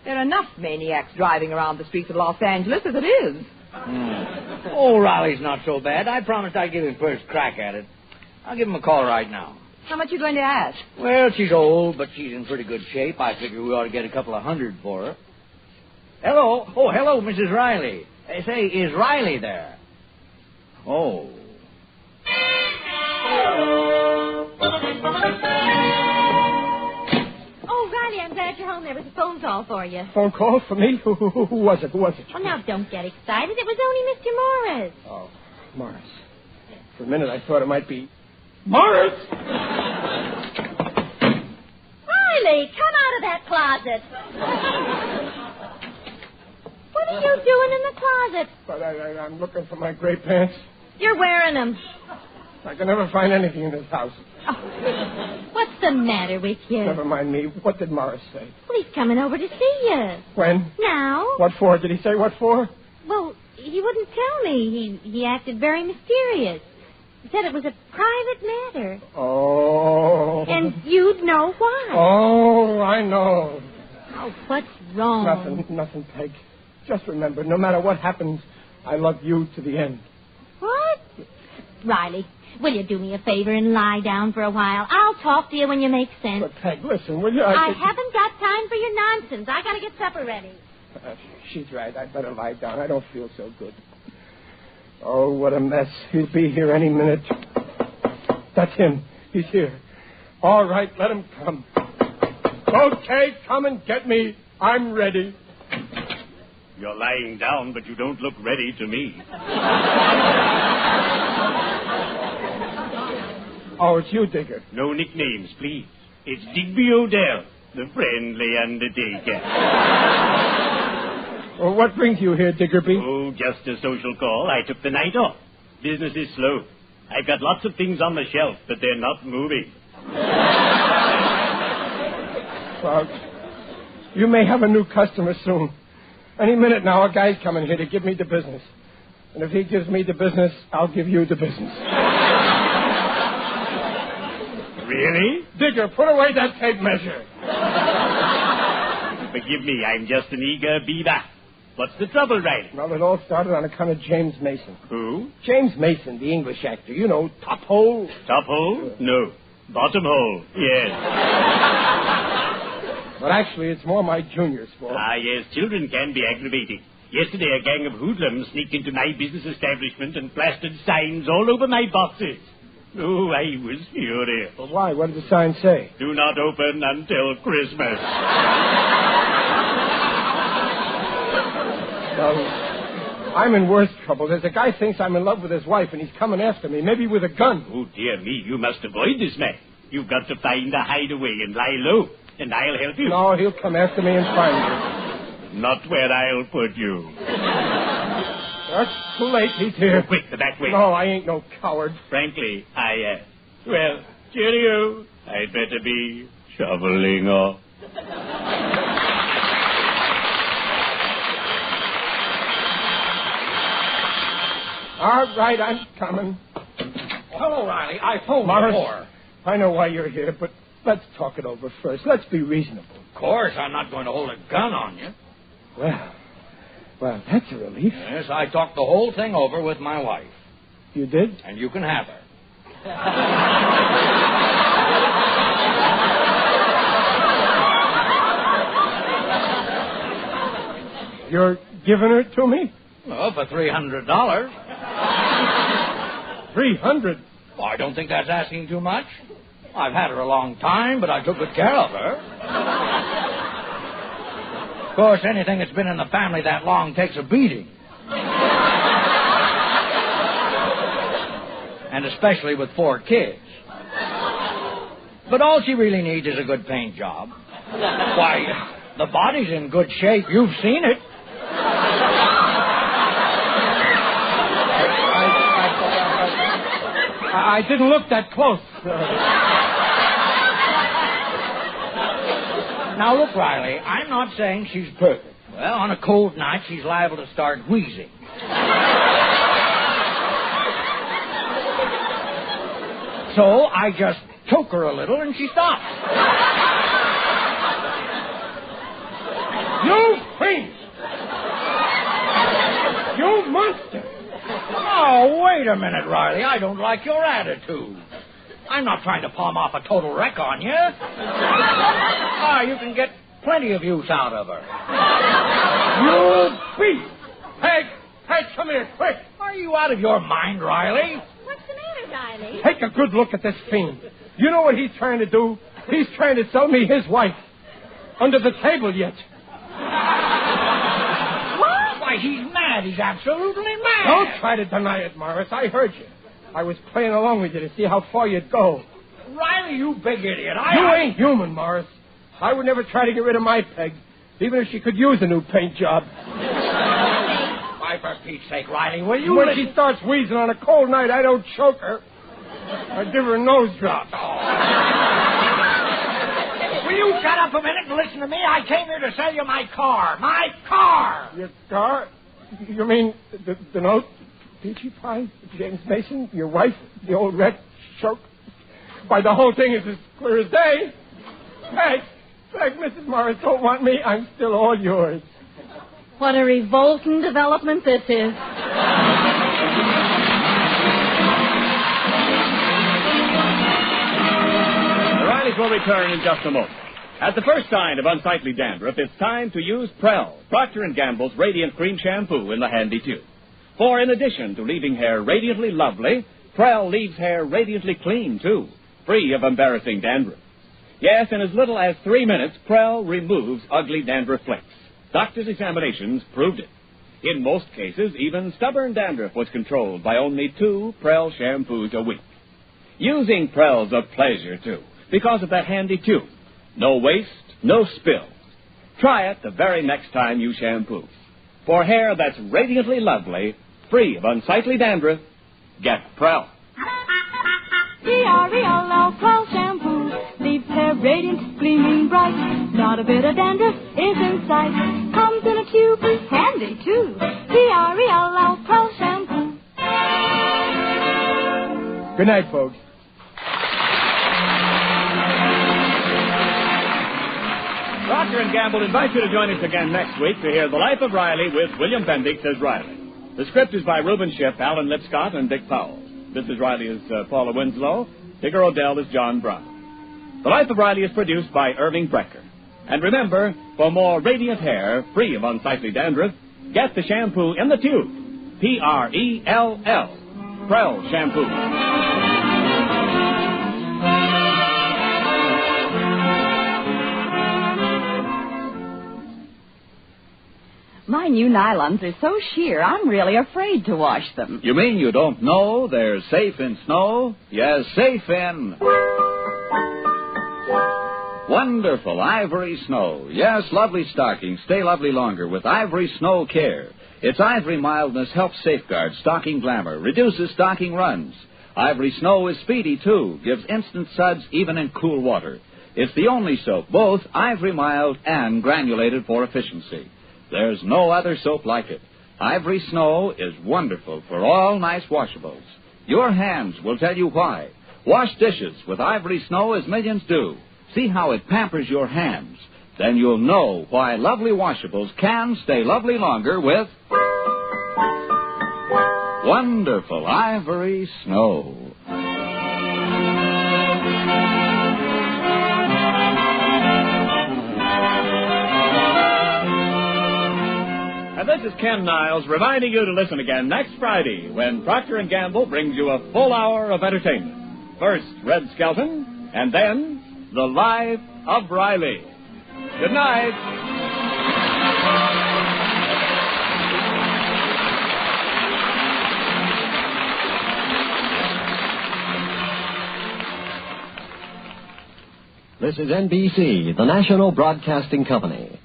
I: There are enough maniacs driving around the streets of Los Angeles as it is.
B: Oh, Riley's not so bad. I promised I'd give him first crack at it. I'll give him a call right now.
I: How much are you going to ask?
B: Well, she's old, but she's in pretty good shape. I figure we ought to get a couple of $100 for her. Hello. Oh, hello, Mrs. Riley. Say, is Riley there? Oh.
D: Oh, Riley, I'm glad you're home. There was a phone call for you.
F: Phone call for me? Who was it?
D: Oh, now, don't get excited. It was only Mr. Morris.
F: Oh, Morris. For a minute, I thought it might be... Morris!
D: Riley, come out of that closet. What are you doing in the closet?
F: But I'm looking for my gray pants.
D: You're wearing them.
F: I can never find anything in this house.
D: Oh, what's the matter with you?
F: Never mind me. What did Morris say?
D: Well, he's coming over to see you.
F: When?
D: Now.
F: What for? Did he say what for?
D: Well, he wouldn't tell me. He acted very mysterious. He said it was a private matter.
F: Oh.
D: And you'd know why.
F: Oh, I know.
D: Oh, what's wrong?
F: Nothing, Peg. Just remember, no matter what happens, I love you to the end.
D: What? Riley, will you do me a favor and lie down for a while? I'll talk to you when you make sense.
F: But, Peg, listen, will you?
D: I haven't got time for your nonsense. I got to get supper ready.
F: She's right. I'd better lie down. I don't feel so good. Oh, what a mess. He'll be here any minute. That's him. He's here. All right, let him come. Okay, come and get me. I'm ready.
H: You're lying down, but you don't look ready to me.
F: Oh, it's you, Digger.
H: No nicknames, please. It's Digby Odell, the friendly undertaker.
F: Well, what brings you here, Diggerby?
H: Oh, just a social call. I took the night off. Business is slow. I've got lots of things on the shelf, but they're not moving.
F: Well, you may have a new customer soon. Any minute now, a guy's coming here to give me the business. And if he gives me the business, I'll give you the business.
H: Really?
F: Digger, put away that tape measure.
H: Forgive me, I'm just an eager beaver. What's the trouble, Riley?
F: Well, it all started on account of James Mason.
H: Who?
F: James Mason, the English actor. You know, Top Hole.
H: Top Hole? No. Bottom Hole, yes.
F: But actually, it's more my junior's fault.
H: Ah, yes, children can be aggravating. Yesterday, a gang of hoodlums sneaked into my business establishment and plastered signs all over my boxes. Oh, I was furious.
F: Well, why? What did the sign say?
H: Do not open until Christmas.
F: I'm in worse trouble. There's a guy thinks I'm in love with his wife, and he's coming after me, maybe with a gun.
H: Oh, dear me, you must avoid this man. You've got to find a hideaway and lie low, and I'll help you.
F: No, he'll come after me and find me.
H: Not where I'll put you.
F: That's too late. He's here.
H: Quick, the back way.
F: No, I ain't no coward.
H: Frankly, well, cheerio. I'd better be shoveling off.
F: All right, I'm coming.
B: Hello, Riley. I phoned
F: Morris,
B: before.
F: I know why you're here, but let's talk it over first. Let's be reasonable.
B: Of course, I'm not going to hold a gun on you.
F: Well, that's a relief.
B: Yes, I talked the whole thing over with my wife.
F: You did?
B: And you can have her.
F: You're giving her to me?
B: Well, for $300.
F: $300?
B: Well, I don't think that's asking too much. I've had her a long time, but I took good care of her. Of course, anything that's been in the family that long takes a beating. And especially with 4 kids. But all she really needs is a good paint job. Why, the body's in good shape. You've seen it.
F: I didn't look that close.
B: Now, look, Riley, I'm not saying she's perfect. Well, on a cold night, she's liable to start wheezing. So I just choke her a little, and she stops.
F: You fiend! You monster!
B: Oh, wait a minute, Riley. I don't like your attitude. I'm not trying to palm off a total wreck on you. You can get plenty of use out of her.
F: You beast! Peg, come here, quick!
B: Are you out of your mind, Riley?
D: What's the matter, Riley?
F: Take a good look at this fiend. You know what he's trying to do? He's trying to sell me his wife. Under the table yet.
B: What? Why, he's mad. He's absolutely mad.
F: Don't try to deny it, Morris. I heard you. I was playing along with you to see how far you'd go.
B: Riley, you big idiot.
F: You ain't human, Morris. I would never try to get rid of my Peg, even if she could use a new paint job.
B: Why, for Pete's sake, Riley, will you
F: When
B: listen?
F: she starts wheezing on a cold night, I don't choke her. I give her a nose drop.
B: Will you shut up a minute and listen to me? I came here to sell you my car. My car!
F: Your car? You mean the note? Peachy Pie? James Mason? Your wife? The old wretch? Choke? Why, the whole thing is as clear as day. Thanks, Mrs. Morris don't want me. I'm still all yours.
D: What a revolting development this is.
S: The Rileys will return in just a moment. At the first sign of unsightly dandruff, it's time to use Prell, Procter & Gamble's Radiant Cream Shampoo in the handy tube. For in addition to leaving hair radiantly lovely, Prell leaves hair radiantly clean, too, free of embarrassing dandruff. Yes, in as little as 3 minutes, Prell removes ugly dandruff flakes. Doctors' examinations proved it. In most cases, even stubborn dandruff was controlled by only 2 Prell shampoos a week. Using Prell's a pleasure, too, because of that handy tube. No waste, no spill. Try it the very next time you shampoo. For hair that's radiantly lovely, free of unsightly dandruff, get Prell.
U: P-R-E-L-L, Prell shampoo. Leaves hair radiant, gleaming bright. Not a bit of dandruff is in sight. Comes in a tube, handy too. P-R-E-L-L, Prell shampoo.
F: Good night, folks.
S: Procter & Gamble invites you to join us again next week to hear The Life of Riley with William Bendix as Riley. The script is by Reuben Shipp, Alan Lipscott, and Dick Powell. Mrs. Riley is Paula Winslow. Digger Odell is John Brown. The Life of Riley is produced by Irving Brecker. And remember, for more radiant hair, free of unsightly dandruff, get the shampoo in the tube. P-R-E-L-L. Prell Shampoo.
I: My new nylons are so sheer, I'm really afraid to wash them.
C: You mean you don't know they're safe in snow? Yes, safe in wonderful Ivory Snow. Yes, lovely stockings stay lovely longer with Ivory Snow Care. Its ivory mildness helps safeguard stocking glamour, reduces stocking runs. Ivory Snow is speedy, too, gives instant suds even in cool water. It's the only soap, both ivory mild and granulated for efficiency. There's no other soap like it. Ivory Snow is wonderful for all nice washables. Your hands will tell you why. Wash dishes with Ivory Snow as millions do. See how it pampers your hands. Then you'll know why lovely washables can stay lovely longer with wonderful Ivory Snow.
S: And this is Ken Niles reminding you to listen again next Friday when Procter & Gamble brings you a full hour of entertainment. First, Red Skelton, and then The Life of Riley. Good night.
V: This is NBC, the National Broadcasting Company.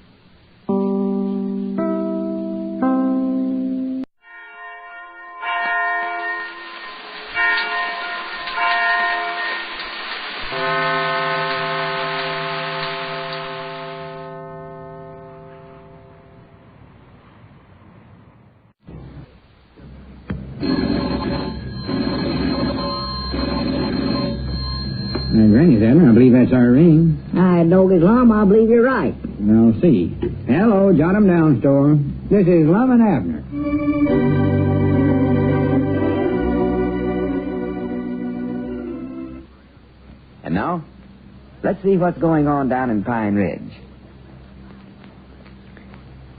W: Granny, Abner, I believe that's our ring.
X: I don't get Lum, I believe you're right.
W: I'll see. Hello, Jot 'em Down store. This is Lum and Abner.
Y: And now, let's see what's going on down in Pine Ridge.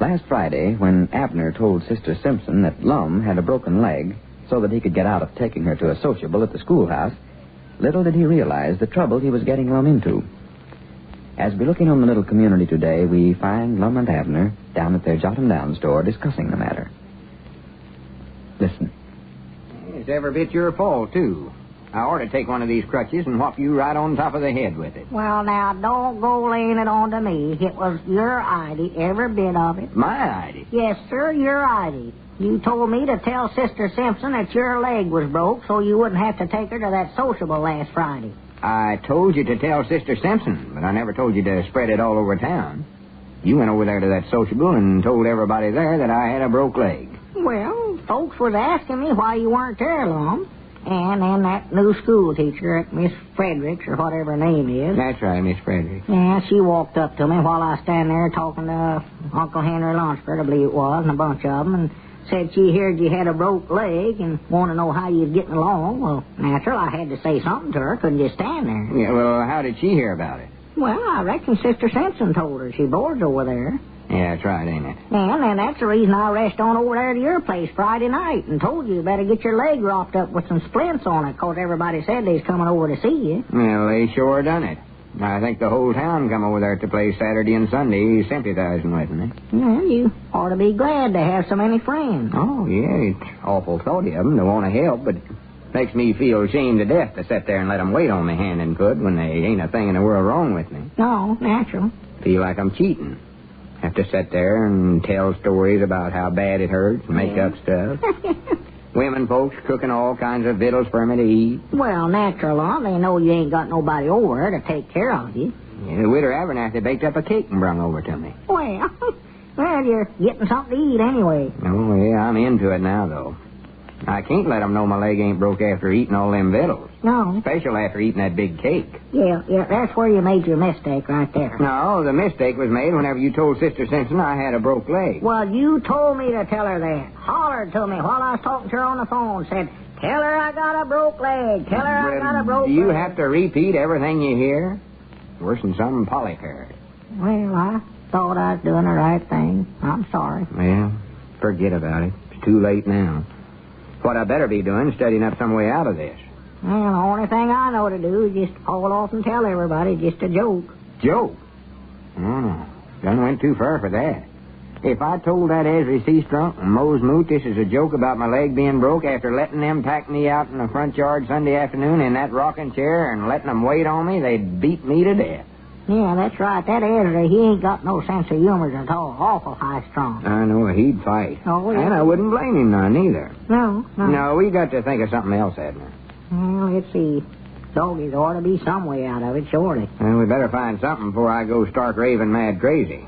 Y: Last Friday, when Abner told Sister Simpson that Lum had a broken leg so that he could get out of taking her to a sociable at the schoolhouse, little did he realize the trouble he was getting Lum into. As we look in on the little community today, we find Lum and Abner down at their Jot 'em Down store discussing the matter. Listen.
W: It's every bit your fault, too. I ought to take one of these crutches and whop you right on top of the head with it.
X: Well, now, don't go laying it on to me. It was your idea, every bit of it.
W: My idea?
X: Yes, sir, your idea. You told me to tell Sister Simpson that your leg was broke so you wouldn't have to take her to that sociable last Friday.
W: I told you to tell Sister Simpson, but I never told you to spread it all over town. You went over there to that sociable and told everybody there that I had a broke leg.
X: Well, folks was asking me why you weren't there, Lum. And then that new school teacher at Miss Fredericks, or whatever her name is.
W: That's right, Miss Fredericks.
X: Yeah, she walked up to me while I was standing there talking to Uncle Henry Lunsford, I believe it was, and a bunch of them, and said she heard you had a broke leg and wanted to know how you was getting along. Well, natural, I had to say something to her. Couldn't just stand there.
W: Yeah, well, how did she hear about it?
X: Well, I reckon Sister Simpson told her. She boards over there.
W: Yeah, that's right, ain't it?
X: And that's the reason I rushed on over there to your place Friday night and told you better get your leg wrapped up with some splints on it, 'cause everybody said they was coming over to see you.
W: Well, they sure done it. I think the whole town come over there at the place Saturday and Sunday sympathizing with me.
X: Yeah, you ought to be glad to have so many friends.
W: Oh, yeah, it's awful thoughty of them to want to help, but it makes me feel ashamed to death to sit there and let them wait on me hand and foot when they ain't a thing in the world wrong with me.
X: No, natural.
W: Feel like I'm cheating. Have to sit there and tell stories about how bad it hurts and make up stuff. Women folks cooking all kinds of victuals for me to eat.
X: Well, natural, Lum. They know you ain't got nobody over there to take care of you.
W: Yeah, the widow Abernathy baked up a cake and brung over to me.
X: Well, you're getting something to eat anyway.
W: Oh, yeah, I'm into it now, though. I can't let them know my leg ain't broke after eating all them victuals.
X: No.
W: Especially after eating that big cake.
X: Yeah, that's where you made your mistake right there.
W: No, the mistake was made whenever you told Sister Simpson I had a broke leg.
X: Well, you told me to tell her that. Hollered to me while I was talking to her on the phone. Said, tell her I got a broke leg. Tell her I got a broke leg.
W: Do you have to repeat everything you hear? Worse than some polycarp.
X: Well, I thought I was doing the right thing. I'm sorry.
W: Well, forget about it. It's too late now. What I better be doing is studying up some way out of this.
X: Well, the only thing I know to do is just haul off and tell everybody just a joke.
W: Joke? Oh, no. Done went too far for that. If I told that Ezra Seastrunk and Mose Moot this is a joke about my leg being broke after letting them pack me out in the front yard Sunday afternoon in that rocking chair and letting them wait on me, they'd beat me to death.
X: Yeah, that's right. That Ezra, he ain't got no sense of humor at all. Awful high-strung.
W: I know, he'd fight.
X: Oh, yeah.
W: And I wouldn't blame him none either.
X: No.
W: No, we got to think of something else, Abner.
X: Well, let's see. Doggies ought to be some way out of it, surely.
W: Well, we better find something before I go stark raving mad crazy.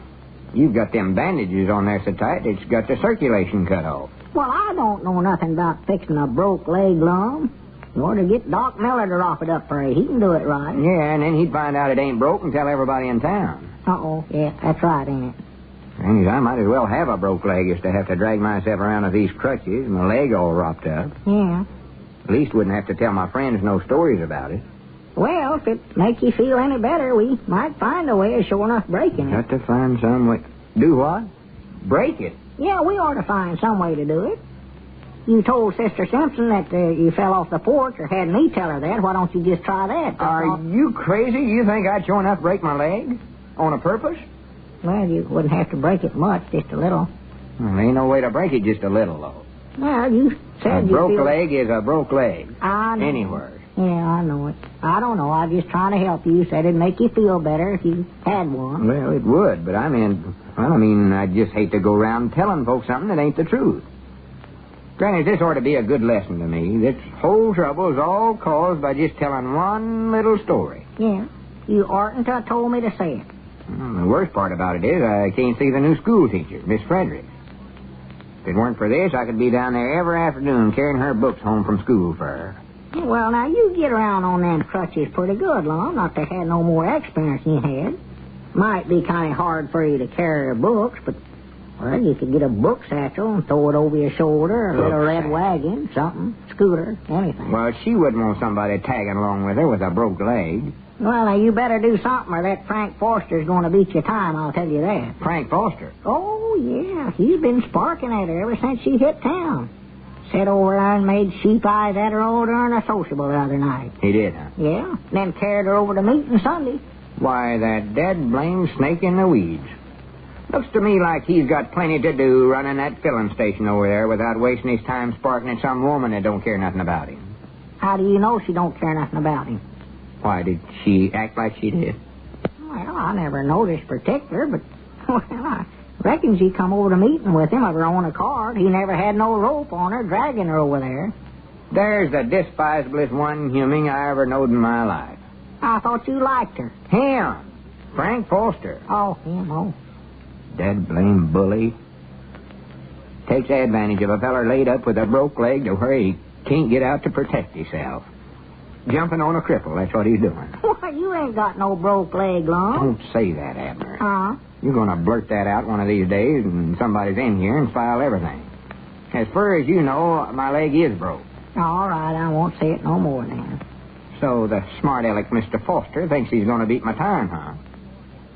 W: You've got them bandages on there so tight it's got the circulation cut off.
X: Well, I don't know nothing about fixing a broke leg, Lum. You ought to get Doc Miller to wrap it up for you. He can do it right.
W: Yeah, and then he'd find out it ain't broke and tell everybody in town.
X: Uh-oh. Yeah, that's right, ain't it?
W: And I might as well have a broke leg as to have to drag myself around with these crutches and my leg all wrapped up.
X: Yeah.
W: At least wouldn't have to tell my friends no stories about it.
X: Well, if it makes you feel any better, we might find a way of sure enough breaking it.
W: Got to find some way. Do what? Break it?
X: Yeah, we ought to find some way to do it. You told Sister Simpson that you fell off the porch, or had me tell her that. Why don't you just try that?
W: Are you crazy? You think I'd sure enough break my leg? On a purpose?
X: Well, you wouldn't have to break it much, just a little.
W: Well, there ain't no way to break it just a little, though.
X: Well, you said
W: a broke leg is a broke leg.
X: I know.
W: Anywhere.
X: Yeah, I know it. I don't know. I'm just trying to help you. You said it'd make you feel better if you had one.
W: Well, it would, but I mean, I'd just hate to go around telling folks something that ain't the truth. Granny, this ought to be a good lesson to me. This whole trouble is all caused by just telling one little story.
X: Yeah. You oughtn't to have told me to say it.
W: Well, the worst part about it is I can't see the new school teacher, Miss Fredericks. If it weren't for this, I could be down there every afternoon carrying her books home from school for her.
X: Well, now, you get around on them crutches pretty good, Lum. Not to have no more experience than you had. Might be kind of hard for you to carry her books, but, well, you could get a book satchel and throw it over your shoulder, a little red wagon, something, scooter, anything.
W: Well, she wouldn't want somebody tagging along with her with a broke leg.
X: Well, now, you better do something or that Frank Foster's going to beat your time, I'll tell you that.
W: Frank Foster?
X: Oh, yeah. He's been sparking at her ever since she hit town. Sat over there and made sheep eyes at her all during a sociable the other night.
W: He did, huh?
X: Yeah. Then carried her over to meeting Sunday.
W: Why, that dead blame snake in the weeds. Looks to me like he's got plenty to do running that filling station over there without wasting his time sparking at some woman that don't care nothing about him.
X: How do you know she don't care nothing about him?
W: Why, did she act like she did?
X: Well, I never noticed particular, but, well, Reckon she come over to meeting with him of her own accord. He never had no rope on her, dragging her over there.
W: There's the despisablest one human I ever knowed in my life.
X: I thought you liked her.
W: Him. Frank Foster.
X: Oh, him, oh.
W: Dead blame bully. Takes advantage of a feller laid up with a broke leg to where he can't get out to protect himself. Jumping on a cripple, that's what he's doing.
X: Why, you ain't got no broke leg, Lum.
W: Don't say that, Abner.
X: Huh?
W: You're going to blurt that out one of these days, and somebody's in here and file everything. As far as you know, my leg is broke.
X: All right, I won't say it no more then.
W: So the smart aleck Mr. Foster thinks he's going to beat my time, huh?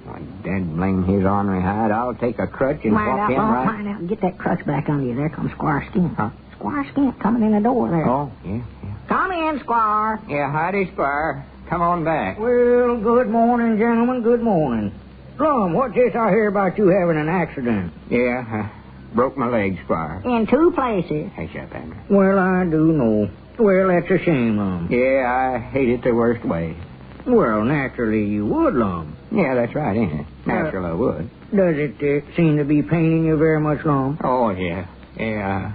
W: Well, dead blame his ornery hide. I'll take a crutch and walk in right...
X: Mind out and get that crutch back under you. There comes Squire Skimp. Huh? Squire Skimp coming in the door there.
W: Oh, yeah.
X: Come in, Squire.
W: Yeah, howdy, Squire. Come on back.
X: Well, good morning, gentlemen. Good morning. Lum, what's this I hear about you having an accident?
W: Yeah, I broke my leg, Squire.
X: In 2 places.
W: Hush up, Abner.
X: Well, I do know. Well, that's a shame, Lum.
W: Yeah, I hate it the worst way.
X: Well, naturally you would, Lum.
W: Yeah, that's right, ain't it? Natural I would.
X: Does it seem to be paining you very much, Lum?
W: Oh, yeah. Yeah,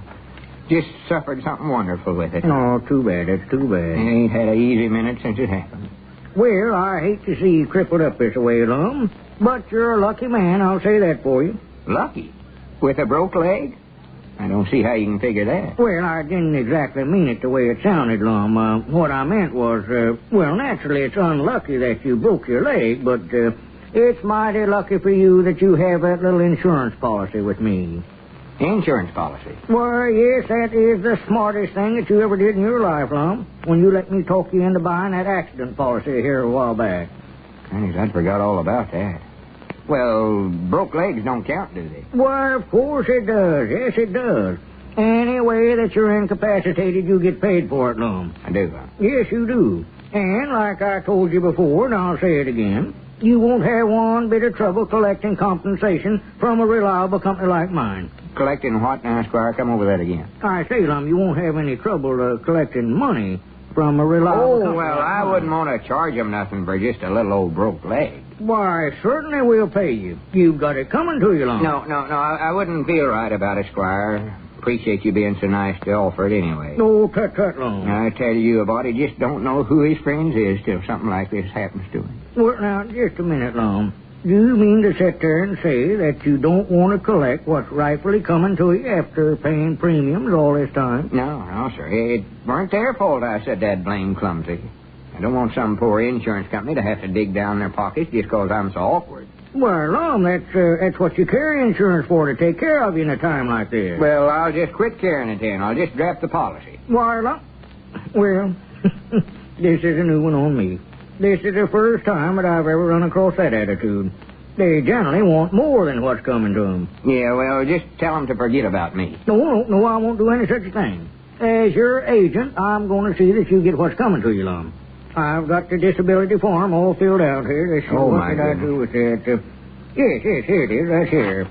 W: just suffered something wonderful with it.
X: Oh, too bad. That's too bad.
W: I ain't had an easy minute since it happened.
X: Well, I hate to see you crippled up this way, Lum. But you're a lucky man, I'll say that for you.
W: Lucky? With a broke leg? I don't see how you can figure that.
X: Well, I didn't exactly mean it the way it sounded, Lum. What I meant was, well, naturally it's unlucky that you broke your leg, but it's mighty lucky for you that you have that little insurance policy with me.
W: Insurance policy?
X: Well, yes, that is the smartest thing that you ever did in your life, Lum, when you let me talk you into buying that accident policy here a while back.
W: Gosh, I forgot all about that. Well, broke legs don't count, do they?
X: Why, of course it does. Yes, it does. Any way that you're incapacitated, you get paid for it, Lum.
W: I do, huh?
X: Yes, you do. And like I told you before, and I'll say it again, you won't have one bit of trouble collecting compensation from a reliable company like mine.
W: Collecting what now, Squire? Come over that again.
X: I say, Lum, you won't have any trouble collecting money from a reliable company.
W: Oh, well, I wouldn't want to charge them nothing for just a little old broke leg.
X: Why, certainly we'll pay you. You've got it coming to you, Lum.
W: No, I wouldn't feel right about it, Squire. Appreciate you being so nice to offer it anyway.
X: Oh, tut, Lum.
W: I tell you, a body just don't know who his friends is till something like this happens to him.
X: Well, now, just a minute, Lum. Do you mean to sit there and say that you don't want to collect what's rightfully coming to you after paying premiums all this time?
W: No, sir. It weren't their fault I said that blame clumsy. I don't want some poor insurance company to have to dig down their pockets just 'cause I'm so awkward.
X: Well, Lum, that's what you carry insurance for, to take care of you in a time like this.
W: Well, I'll just quit carrying it then. I'll just draft the policy.
X: Why, Lum? Well, this is a new one on me. This is the first time that I've ever run across that attitude. They generally want more than what's coming to them.
W: Yeah, well, just tell them to forget about me.
X: No, I won't do any such thing. As your agent, I'm going to see that you get what's coming to you, Lum. I've got the disability form all filled out here. Let's see, what did I do with that? Yes, here it is, right here.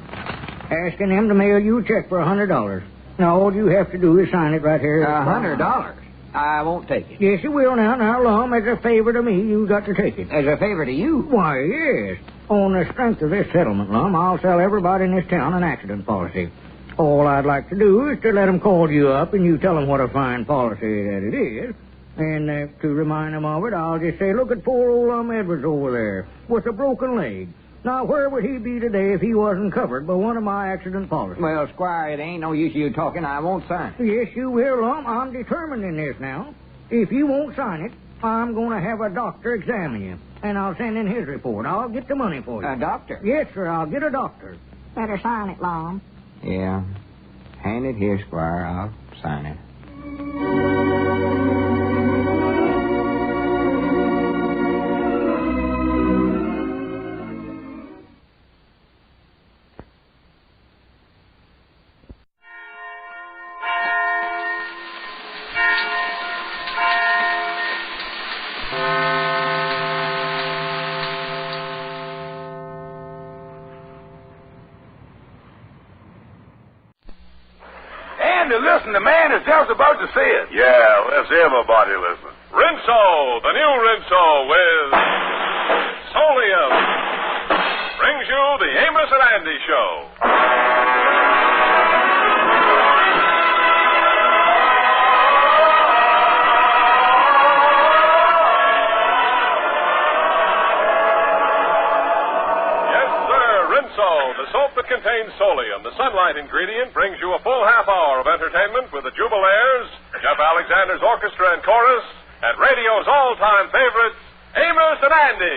X: Asking them to mail you a check for $100. Now, all you have to do is sign it right here.
W: $100? I won't take it.
X: Yes, you will now, Lum. As a favor to me, you've got to take it.
W: As a favor to you?
X: Why, yes. On the strength of this settlement, Lum, I'll sell everybody in this town an accident policy. All I'd like to do is to let them call you up and you tell them what a fine policy that it is. And to remind them of it, I'll just say, look at poor old Lum Edwards over there with a broken leg. Now, where would he be today if he wasn't covered by one of my accident policies?
W: Well, Squire, it ain't no use you talking. I won't sign it.
X: Yes, you will, Lum. I'm determined in this now. If you won't sign it, I'm going to have a doctor examine you. And I'll send in his report. I'll get the money for you.
W: A doctor?
X: Yes, sir. I'll get a doctor. Better sign it, Lum.
W: Yeah. Hand it here, Squire. I'll sign it.
K: Listen, the man is just about to say it.
N: Yeah, let's everybody listen. Rinso, the new Rinso with Solium, brings you
K: you the Amos and Andy Show. Yes, sir, Rinso, the soap that contains solium, the sunlight ingredient, brings you a full half hour of entertainment with the Jubilaires, Jeff Alexander's orchestra and chorus, and radio's all-time favorites, Amos and Andy.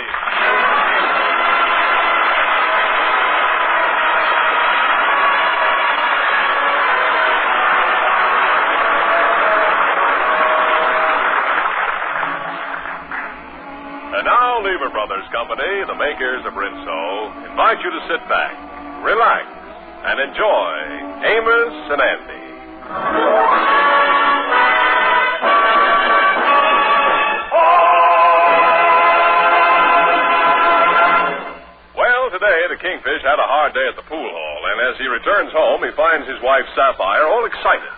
K: And now, Lever Brothers Company, the makers of Rinso, invite you to sit back, relax, and enjoy Amos and Andy. Well, today the Kingfish had a hard day at the pool hall, and as he returns home, he finds his wife Sapphire all excited.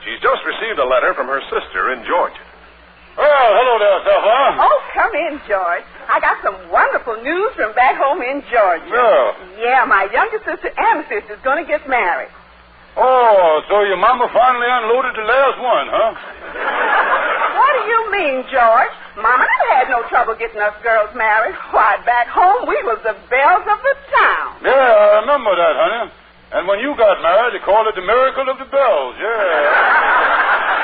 K: She's just received a letter from her sister in Georgia.
A: Well, hello there, Sapphire. Oh, come in, George. I got some wonderful news from back home in Georgia.
K: Yeah.
A: Yeah, my youngest sister, Amos, is going to get married.
K: Oh, so your mama finally unloaded the last one, huh?
A: What do you mean, George? Mama never had no trouble getting us girls married. Why, back home, we was the belles of the town.
K: Yeah, I remember that, honey. And when you got married, they called it the miracle of the bells, yeah.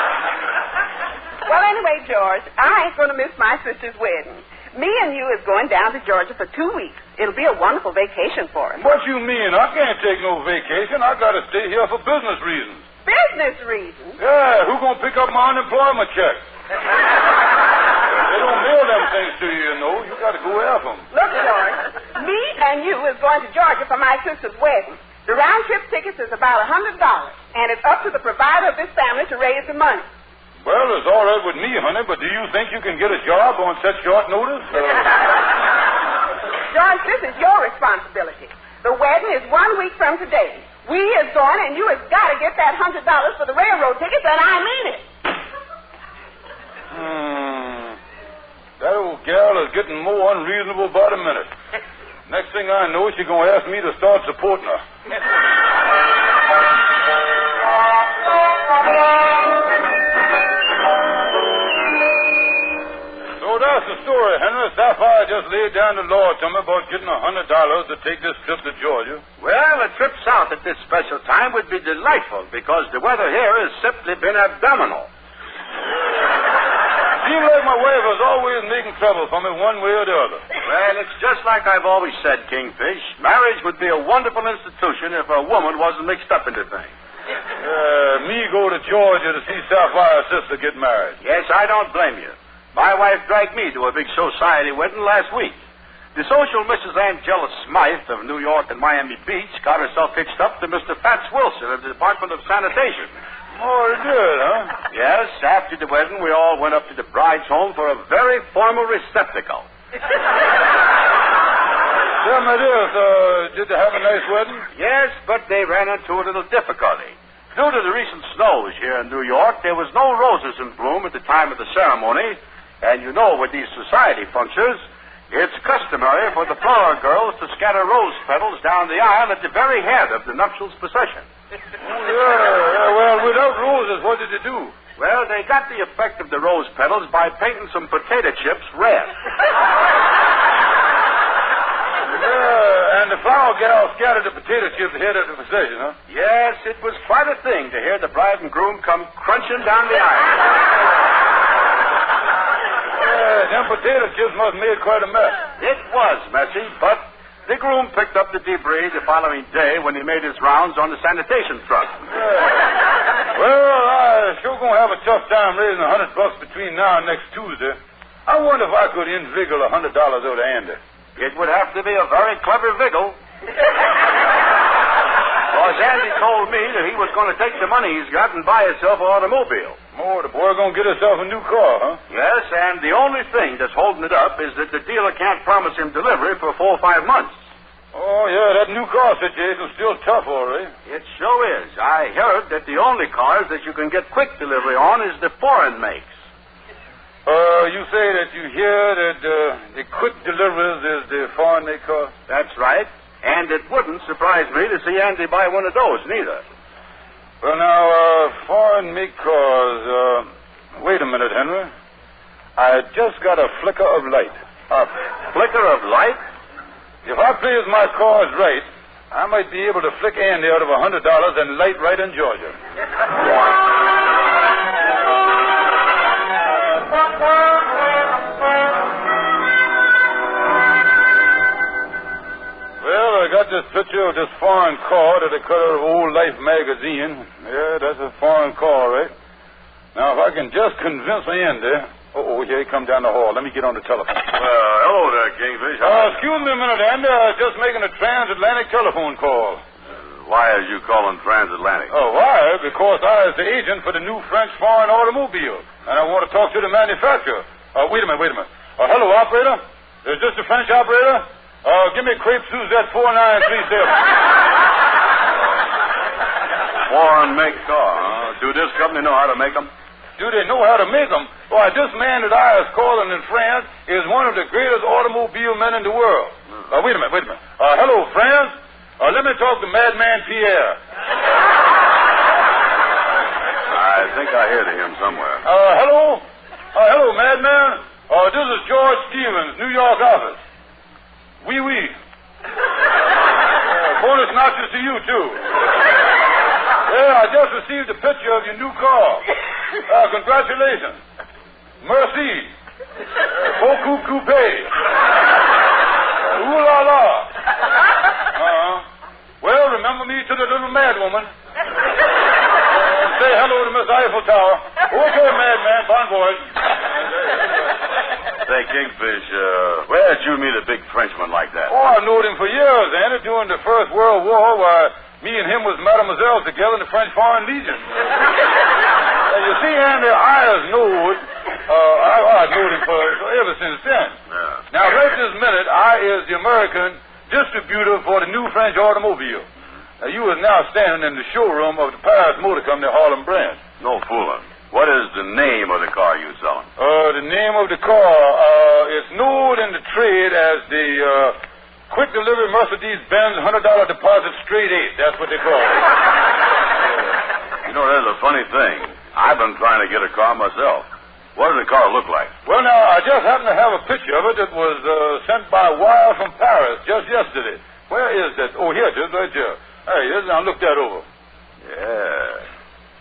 A: Well, anyway, George, I ain't going to miss my sister's wedding. Me and you is going down to Georgia for 2 weeks. It'll be a wonderful vacation for us.
K: What you mean? I can't take no vacation. I got to stay here for business reasons.
A: Business reasons?
K: Yeah, who going to pick up my unemployment check? They don't mail them things to you, you know. You got to go after them.
A: Look, George, me and you is going to Georgia for my sister's wedding. The round-trip tickets is about $100, and it's up to the provider of this family to raise the money.
K: Well, it's all right with me, honey, but do you think you can get a job on such short notice?
A: George, this is your responsibility. The wedding is 1 week from today. We is going, and you has got to get that $100 for the railroad tickets, and I mean it.
K: That old gal is getting more unreasonable by the minute. Next thing I know, she's going to ask me to start supporting her. So that's the story, Henry. Sapphire just laid down the law to me about getting $100 to take this trip to Georgia.
P: Well, a trip south at this special time would be delightful because the weather here has simply been abdominal.
K: Seems like my wife was always making trouble for me one way or the other.
P: Well, it's just like I've always said, Kingfish. Marriage would be a wonderful institution if a woman wasn't mixed up into things.
K: Me go to Georgia to see Sapphire's sister get married.
P: Yes, I don't blame you. My wife dragged me to a big society wedding last week. The social Mrs. Angela Smythe of New York and Miami Beach got herself hitched up to Mr. Fats Wilson of the Department of Sanitation.
K: Oh, it did, huh?
P: Yes, after the wedding, we all went up to the bride's home for a very formal receptacle.
K: Tell me this, did they have a nice wedding?
P: Yes, but they ran into a little difficulty. Due to the recent snows here in New York, there was no roses in bloom at the time of the ceremony. And you know, with these society functions, it's customary for the flower girls to scatter rose petals down the aisle at the very head of the nuptials procession.
K: Well, without roses, what did they do?
P: Well, they got the effect of the rose petals by painting some potato chips red.
K: And the flower gal scattered the potato chips ahead of the procession, huh?
P: Yes, it was quite a thing to hear the bride and groom come crunching down the aisle.
K: Them potato chips must have made quite a mess.
P: It was messy, but the groom picked up the debris the following day when he made his rounds on the sanitation truck.
K: Well, I sure gonna have a tough time raising $100 between now and next Tuesday. I wonder if I could inviggle $100 out of Andy.
P: It would have to be a very clever viggle. Because Andy told me that he was going to take the money he's got and buy himself an automobile.
K: Oh, the boy going to get himself a new car, huh?
P: Yes, and the only thing that's holding it up is that the dealer can't promise him delivery for 4 or 5 months.
K: Oh, yeah, that new car situation's still tough, all right.
P: It sure is. I heard that the only cars that you can get quick delivery on is the foreign makes.
K: You say that you hear that the quick deliveries is the foreign make car?
P: That's right. And it wouldn't surprise me to see Andy buy one of those, neither.
J: Well, now, foreign make cars, wait a minute, Henry. I just got a flicker of light.
P: A flicker of light?
J: If I plays my cards right, I might be able to flick Andy out of $100 and light right in Georgia. Well, I got this picture of this foreign car that I cut out of Old Life magazine. Yeah, that's a foreign car, right? Now, if I can just convince Andy... Oh, here he come down the hall. Let me get on the telephone.
N: Hello there, Kingfish.
J: Excuse me a minute, Andy. I was just making a transatlantic telephone call.
N: Why are you calling transatlantic?
J: Oh, why? Because I is the agent for the new French foreign automobile, and I want to talk to the manufacturer. Wait a minute. Hello, operator? Is this the French operator? Give me Crepe Suzette 4937.
N: Foreign make car, huh? Do this company know how to make them?
J: Do they know how to make them? Why, this man that I is calling in France is one of the greatest automobile men in the world. Wait a minute. Hello, France. Let me talk to Madman Pierre.
N: I think I hear him somewhere.
J: Hello? Hello, Madman. This is George Stevens, New York office. Oui. Bonus notches to you, too. Yeah, I just received a picture of your new car. Congratulations. Merci. Beaucoup coupé. Ooh la la. Well, remember me to the little mad woman. Say hello to Miss Eiffel Tower. Okay, madman. Bon voyage.
N: Say, Kingfish, where did you meet a big Frenchman like that?
J: Oh, I knowed him for years, Andy, during the First World War, where me and him was Mademoiselle together in the French Foreign Legion. You see, Andy, I knowed him for ever since then.
N: Yeah.
J: Now, right this minute, I is the American distributor for the new French automobile. Now, you is now standing in the showroom of the Paris Motor Company Harlem branch.
N: No fooling. What is the name of the car you selling?
J: The name of the car, it's known in the trade as the Quick Delivery Mercedes-Benz $100 deposit straight 8. That's what they call it.
N: You know, there's a funny thing. I've been trying to get a car myself. What does the car look like?
J: Well, now, I just happen to have a picture of it that was sent by wire from Paris just yesterday. Where is that? Oh, here it is, right here. Hey, now look that over.
N: Yeah.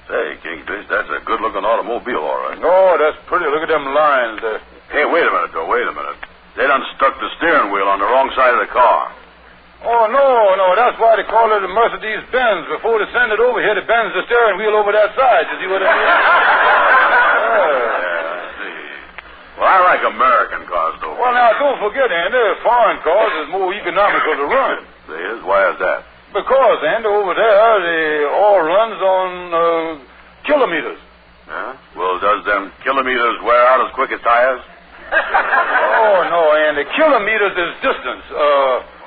N: Say, Kingfish, that's a good-looking automobile, all right.
J: No, that's pretty. Look at them lines there.
N: Hey, wait a minute, though. Wait a minute. They done stuck the steering wheel on the wrong side of the car.
J: Oh, no. That's why they call it a Mercedes-Benz. Before they send it over here, they bends the steering wheel over that side. You see what I mean?
N: Yeah, I see. Well, I like American cars, though.
J: Well, now, don't forget, Andy, foreign cars is more economical to run.
N: They is? Why is that?
J: Because, Andy, over there, they all runs on kilometers.
N: Yeah? Well, does them kilometers wear out as quick as tires?
J: Oh, no, Andy. Kilometers is distance.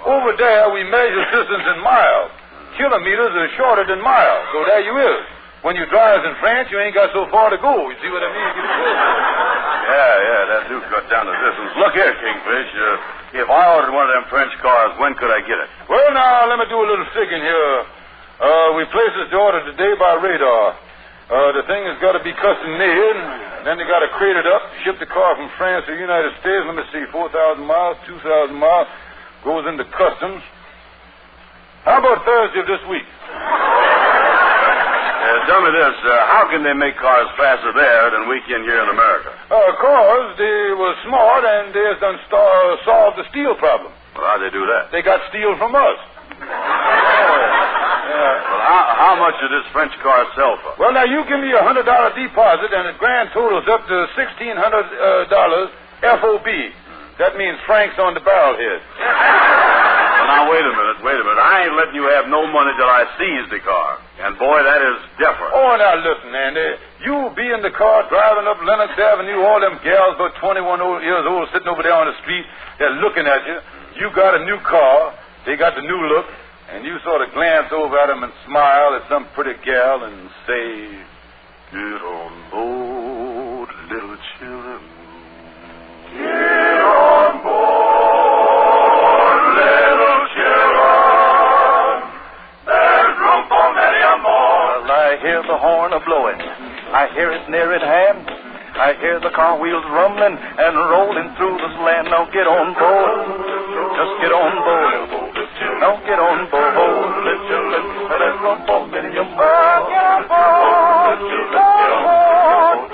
J: Over there, we measure distance in miles. Kilometers is shorter than miles. So there you is. When you drive in France, you ain't got so far to go. You see what I mean? You get closer.
N: Yeah, that do cut down the distance. Look here, Kingfish. If I ordered one of them French cars, when could I get it?
J: Well, now, let me do a little figuring here. We place this order today by radar. The thing has got to be custom made. Then they got to crate it up, ship the car from France to the United States. Let me see, 4,000 miles, 2,000 miles. Goes into customs. How about Thursday of this week?
N: Tell me this, how can they make cars faster there than we can here in America?
J: Cause they were smart and they has done solved the steel problem.
N: Well, how'd they do that?
J: They got steel from us.
N: Well, how much did this French car sell for?
J: Well, now, you give me a $100 deposit and the grand totals up to $1,600 FOB. That means francs on the barrelhead.
N: Well, now, wait a minute. I ain't letting you have no money till I seize the car. And, boy, that is different.
J: Oh, now, listen, Andy. You be in the car driving up Lenox Avenue, all them gals about 21 years old sitting over there on the street. They're looking at you. You got a new car. They got the new look. And you sort of glance over at them and smile at some pretty gal and say, "Get on board, little children. Get on board, little children."
M: hear it near at hand. I hear the car wheels rumbling and rolling through this land. Now get on board. Just get on board. Now get on board. Let's go for million more. Get on board. Get on board.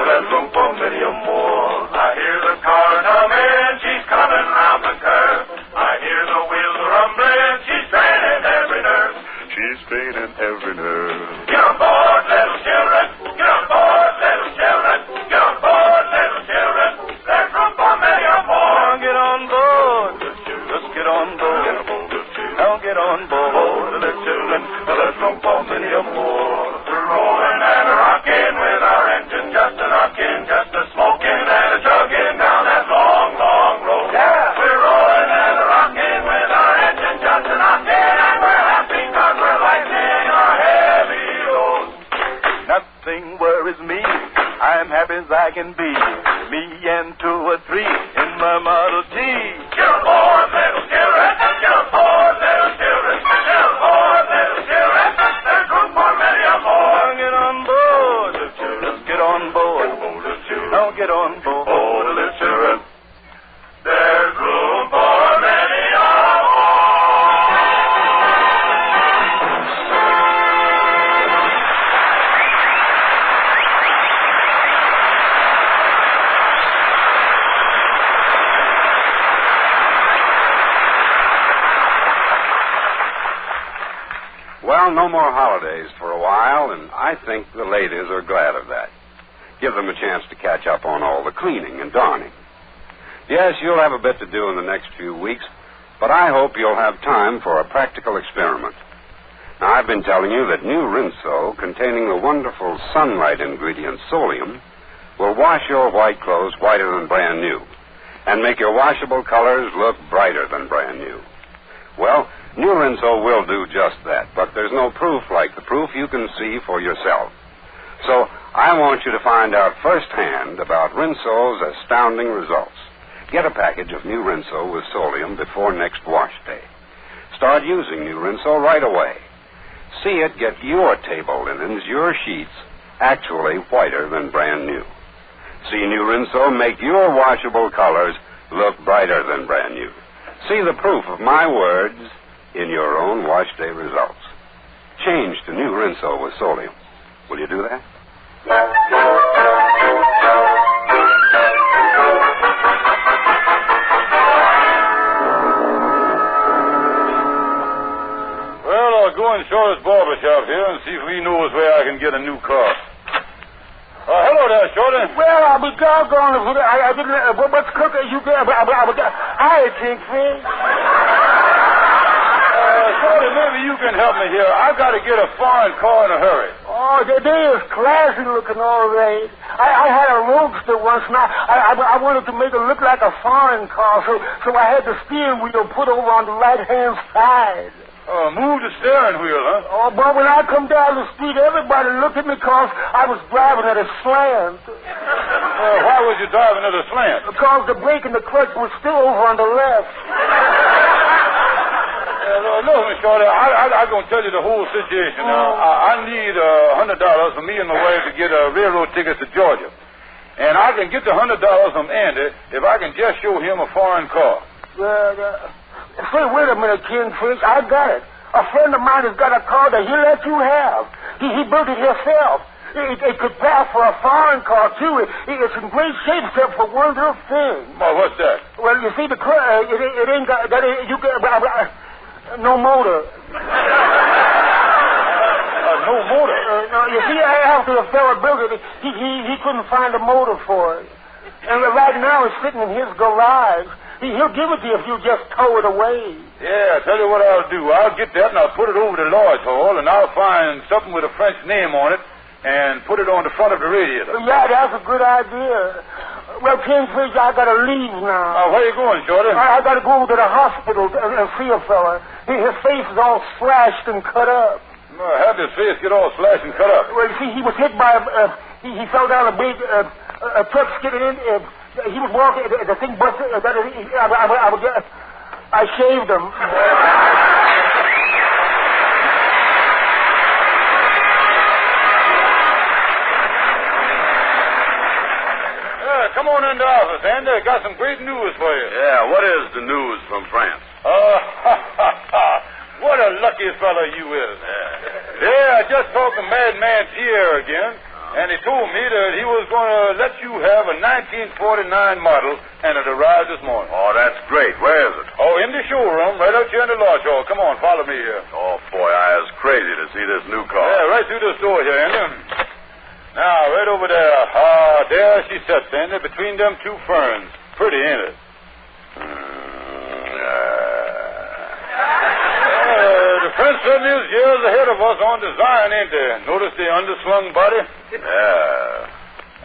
M: Let's go for million more. I hear the car coming. She's coming round the curve. I hear the wheels rumbling. She's straining every nerve. She's straining every nerve. Get on board, little children. Get on board, little children. Get on board, little children. There's room for many more. Get on board. Just get on board. Now get on board, little children. There's room for many more. We're rolling and rocking with our engine just a knocking, just a smoking and a chugging down that long, long road. Yeah. We're rolling and rocking with our engine just a knocking, and we're happy 'cause we're lightening our heavy load. Nothing worries me. I'm happy as I can be. Me and 2 or 3 in my Model T. Get aboard, little children. Get aboard, little children. Get aboard, little children. There's room for many more. Get on board, little children. Get on board. Now get on board, little children. There's room for many more.
O: Well, no more holidays for a while, and I think the ladies are glad of that. Give them a chance to catch up on all the cleaning and darning. Yes, you'll have a bit to do in the next few weeks, but I hope you'll have time for a practical experiment. Now, I've been telling you that new Rinso, containing the wonderful sunlight ingredient Solium, will wash your white clothes whiter than brand new and make your washable colors look brighter than brand new. Well, new Rinso will do just that, but there's no proof like the proof you can see for yourself. So I want you to find out firsthand about Rinso's astounding results. Get a package of new Rinso with Solium before next wash day. Start using new Rinso right away. See it get your table linens, your sheets, actually whiter than brand new. See new Rinso make your washable colors look brighter than brand new. See the proof of my words in your own wash day results. Change to new Rinso with Solium. Will you do that?
J: Well, I'll go in Shorty's barber shop here and see if he knows where I can get a new car. Hello there, Shorty.
Q: Well, I'll be doggone if I didn't. What's cooking? You get? I think, Fred.
J: Shorty, maybe you can help me here. I've got to get a foreign car in a hurry.
Q: Oh, they is classy looking, all right. I had a Roadster once, and I wanted to make it look like a foreign car, so I had the steering wheel put over on the right-hand side.
J: Move the steering wheel, huh?
Q: Oh, but when I come down the street, everybody looked at me because I was driving at a slant.
J: Why was you driving at a slant?
Q: Because the brake and the clutch was still over on the left.
J: Look, Miss Shorty, I'm going to tell you the whole situation now. I need $100 for me and my wife to get railroad tickets to Georgia. And I can get the $100 from Andy if I can just show him a foreign car.
Q: Say, wait a minute, Kingfish. I got it. A friend of mine has got a car that he'll let you have. He built it himself. It could pass for a foreign car, too. It's in great shape, except for one little thing.
J: Well, what's that?
Q: Well, you see, it ain't got... no motor.
J: No motor?
Q: No, you see, after the fella built it, he couldn't find a motor for it. And right now it's sitting in his garage. He'll give it to you if you just tow it away.
J: Yeah, I'll tell you what I'll do. I'll get that and I'll put it over to Lord's Hall, and I'll find something with a French name on it and put it on the front of the radiator.
Q: Yeah, that's a good idea. Well, Kingfish, I got to leave now.
J: Where you going, Shorty?
Q: I got to go to the hospital and see a fella. His face is all slashed and cut up.
J: How did his face get all slashed and cut up?
Q: Well, you see, he was hit by he fell down a big truck skidded in. He was walking. The thing busted. I shaved him.
J: office, Andy. I got some great news for you.
N: Yeah, what is the news from France?
J: What a lucky fellow you is. Yeah, I just talked to Madman Pierre again, and he told me that he was going to let you have a 1949 model, and it arrived this morning.
N: Oh, that's great. Where is it?
J: Oh, in the showroom, right out here in the lodge hall. Come on, follow me here.
N: Oh, boy, I was crazy to see this new car.
J: Yeah, right through this door here, Andy. Now, right over there. There she sits, Andy, between them two ferns. Pretty, ain't it? The French certainly is years ahead of us on design, ain't they? Notice the underslung body?
N: Yeah.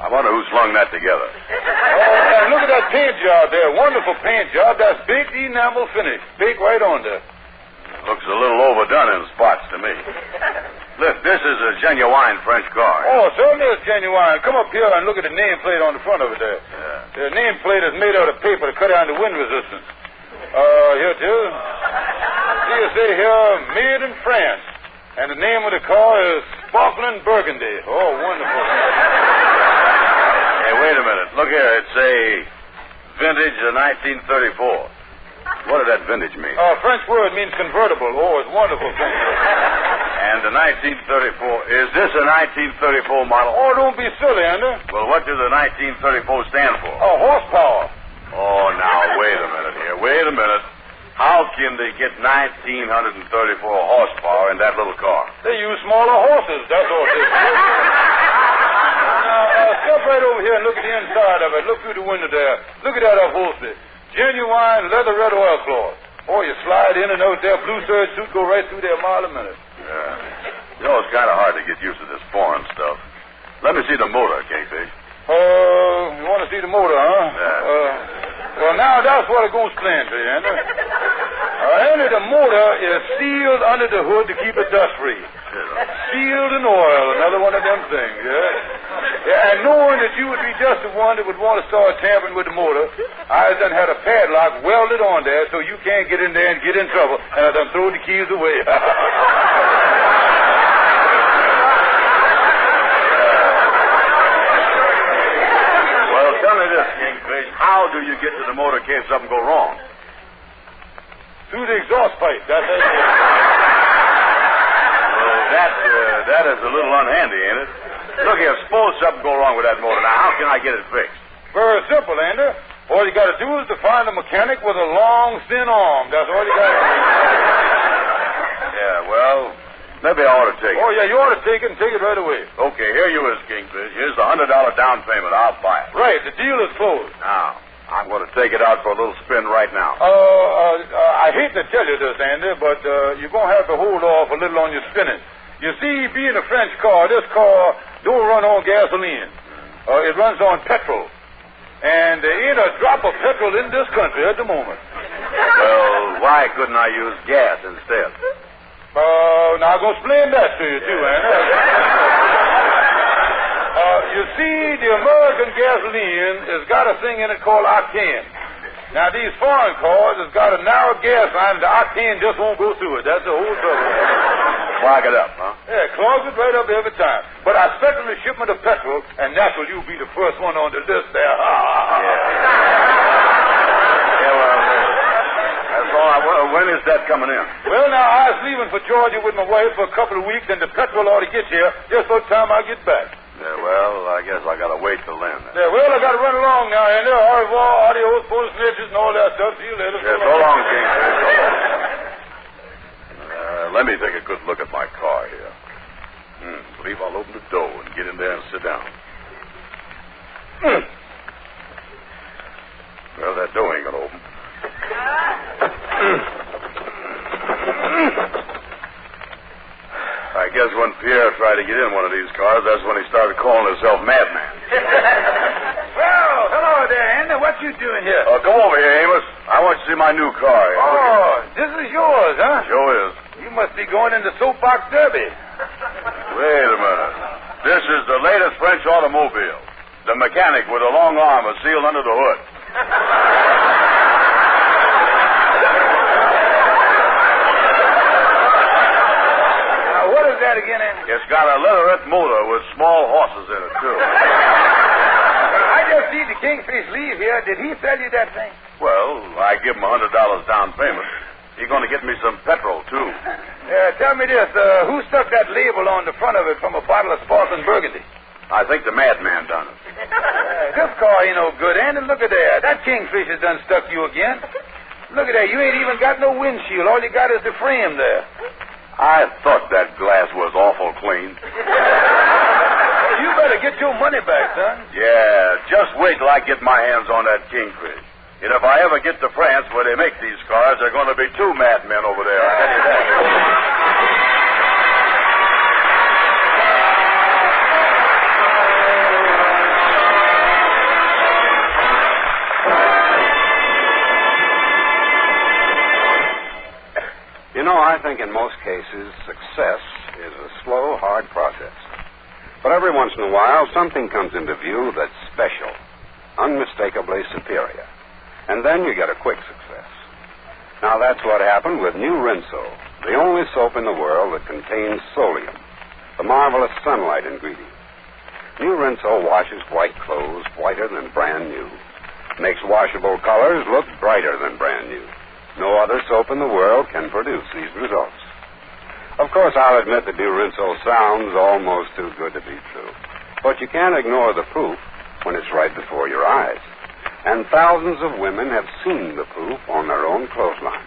N: I wonder who slung that together.
J: Oh, and look at that paint job there. Wonderful paint job. That's baked enamel finish. Baked right on there.
N: Looks a little overdone in spots to me. Look, this is a genuine French car.
J: Oh, certainly it's genuine. Come up here and look at the nameplate on the front of it there. The nameplate is made out of paper to cut down the wind resistance. Here it is. See, you say here, made in France. And the name of the car is Sparkling Burgundy. Oh, wonderful.
N: Hey, wait a minute. Look here. It's a vintage of 1934. What does that vintage mean?
J: French word means convertible. Oh, it's wonderful.
N: And the 1934, is this a 1934 model?
J: Oh, don't be silly, Andy.
N: Well, what does the 1934 stand for?
J: Horsepower.
N: Oh, now, wait a minute here. Wait a minute. How can they get 1,934 horsepower in that little car?
J: They use smaller horses, that's all it is. Now, step right over here and look at the inside of it. Look through the window there. Look at that upholstery. Genuine leather red oilcloth. Oh, you slide in and out there. Blue serge suit go right through there a mile a minute.
N: Yeah. You know, it's kind of hard to get used to this foreign stuff. Let me see the motor, Kingfish.
J: You want to see the motor, huh?
N: Yeah.
J: Well, now that's what I'm going to explain to you, Andy. Andy, the motor is sealed under the hood to keep it dust-free. Sealed in oil, another one of them things, yeah? And knowing that you would be just the one that would want to start tampering with the motor, I done had a padlock welded on there so you can't get in there and get in trouble, and I done throw the keys away.
N: Tell me this, Kingfish. How do you get to the motor in case something go wrong?
J: Through the exhaust pipe. That's it.
N: Well, that is a little unhandy, ain't it? Look here, suppose something go wrong with that motor. Now, how can I get it fixed?
J: Very simple, Andy. All you got to do is to find a mechanic with a long, thin arm. That's all you got to do.
N: Yeah, well, maybe I ought to take it.
J: Oh, yeah, you ought to take it and take it right away.
N: Okay, here you is, Kingfish. Here's the $100 down payment. I'll buy it.
J: Right, the deal is closed.
N: Now, I'm going to take it out for a little spin right now.
J: I hate to tell you this, Andy, but you're going to have to hold off a little on your spinning. You see, being a French car, this car don't run on gasoline. It runs on petrol. And there ain't a drop of petrol in this country at the moment.
N: Well, why couldn't I use gas instead?
J: Now I'm going to explain that to you, too, Andy. You see, the American gasoline has got a thing in it called octane. Now, these foreign cars has got a narrow gas line, and the octane just won't go through it. That's the whole trouble.
N: Clog it up, huh?
J: Yeah, clogs it right up every time. But I expect a shipment of petrol, and naturally you'll be the first one on the list there.
N: Yeah, well, that's all. When is that coming in?
J: Well, now, I was leaving for Georgia with my wife for a couple of weeks, and the petrol ought to get here just by the time I get back.
N: Yeah, well, I guess I got to wait till then.
J: Yeah, well, I got to run along now, Andy. Au revoir, adios, bull snitches, and all that stuff. See you later.
N: Yeah, so long, King. Let me take a good look at my car here. Believe I'll open the door and get in there and sit down. Well, that door ain't going to open. I guess when Pierre tried to get in one of these cars, that's when he started calling himself Madman.
E: Well, hello there, Andy. What you doing here?
N: Come over here, Amos. I want you to see my new car here.
E: Oh, this is yours, huh?
N: Sure is.
E: You must be going into soapbox derby.
N: Wait a minute. This is the latest French automobile. The mechanic with a long arm is sealed under the hood.
E: What is that again, Andy?
N: It's got a leatherette motor with small horses in it, too.
E: I just see the Kingfish leave here, did he sell you that thing?
N: Well, I give him $100 down payment. He's going to get me some petrol, too.
E: Tell me this, who stuck that label on the front of it from a bottle of sparkling burgundy?
N: I think the madman done it.
E: This car ain't no good, Andy. Look at there. That Kingfish has done stuck you again. Look at that. You ain't even got no windshield. All you got is the frame there.
N: I thought that glass was awful clean.
E: You better get your money back, son.
N: Yeah, just wait till I get my hands on that Kingfish. And if I ever get to France where they make these cars, there are going to be 2 madmen over there. I'll tell you that.
O: You know, I think in most cases, success is a slow, hard process. But every once in a while, something comes into view that's special, unmistakably superior. And then you get a quick success. Now, that's what happened with New Rinso, the only soap in the world that contains solium, the marvelous sunlight ingredient. New Rinso washes white clothes whiter than brand new, makes washable colors look brighter than brand new. No other soap in the world can produce these results. Of course, I'll admit that New Rinso sounds almost too good to be true. But you can't ignore the proof when it's right before your eyes. And thousands of women have seen the proof on their own clothesline.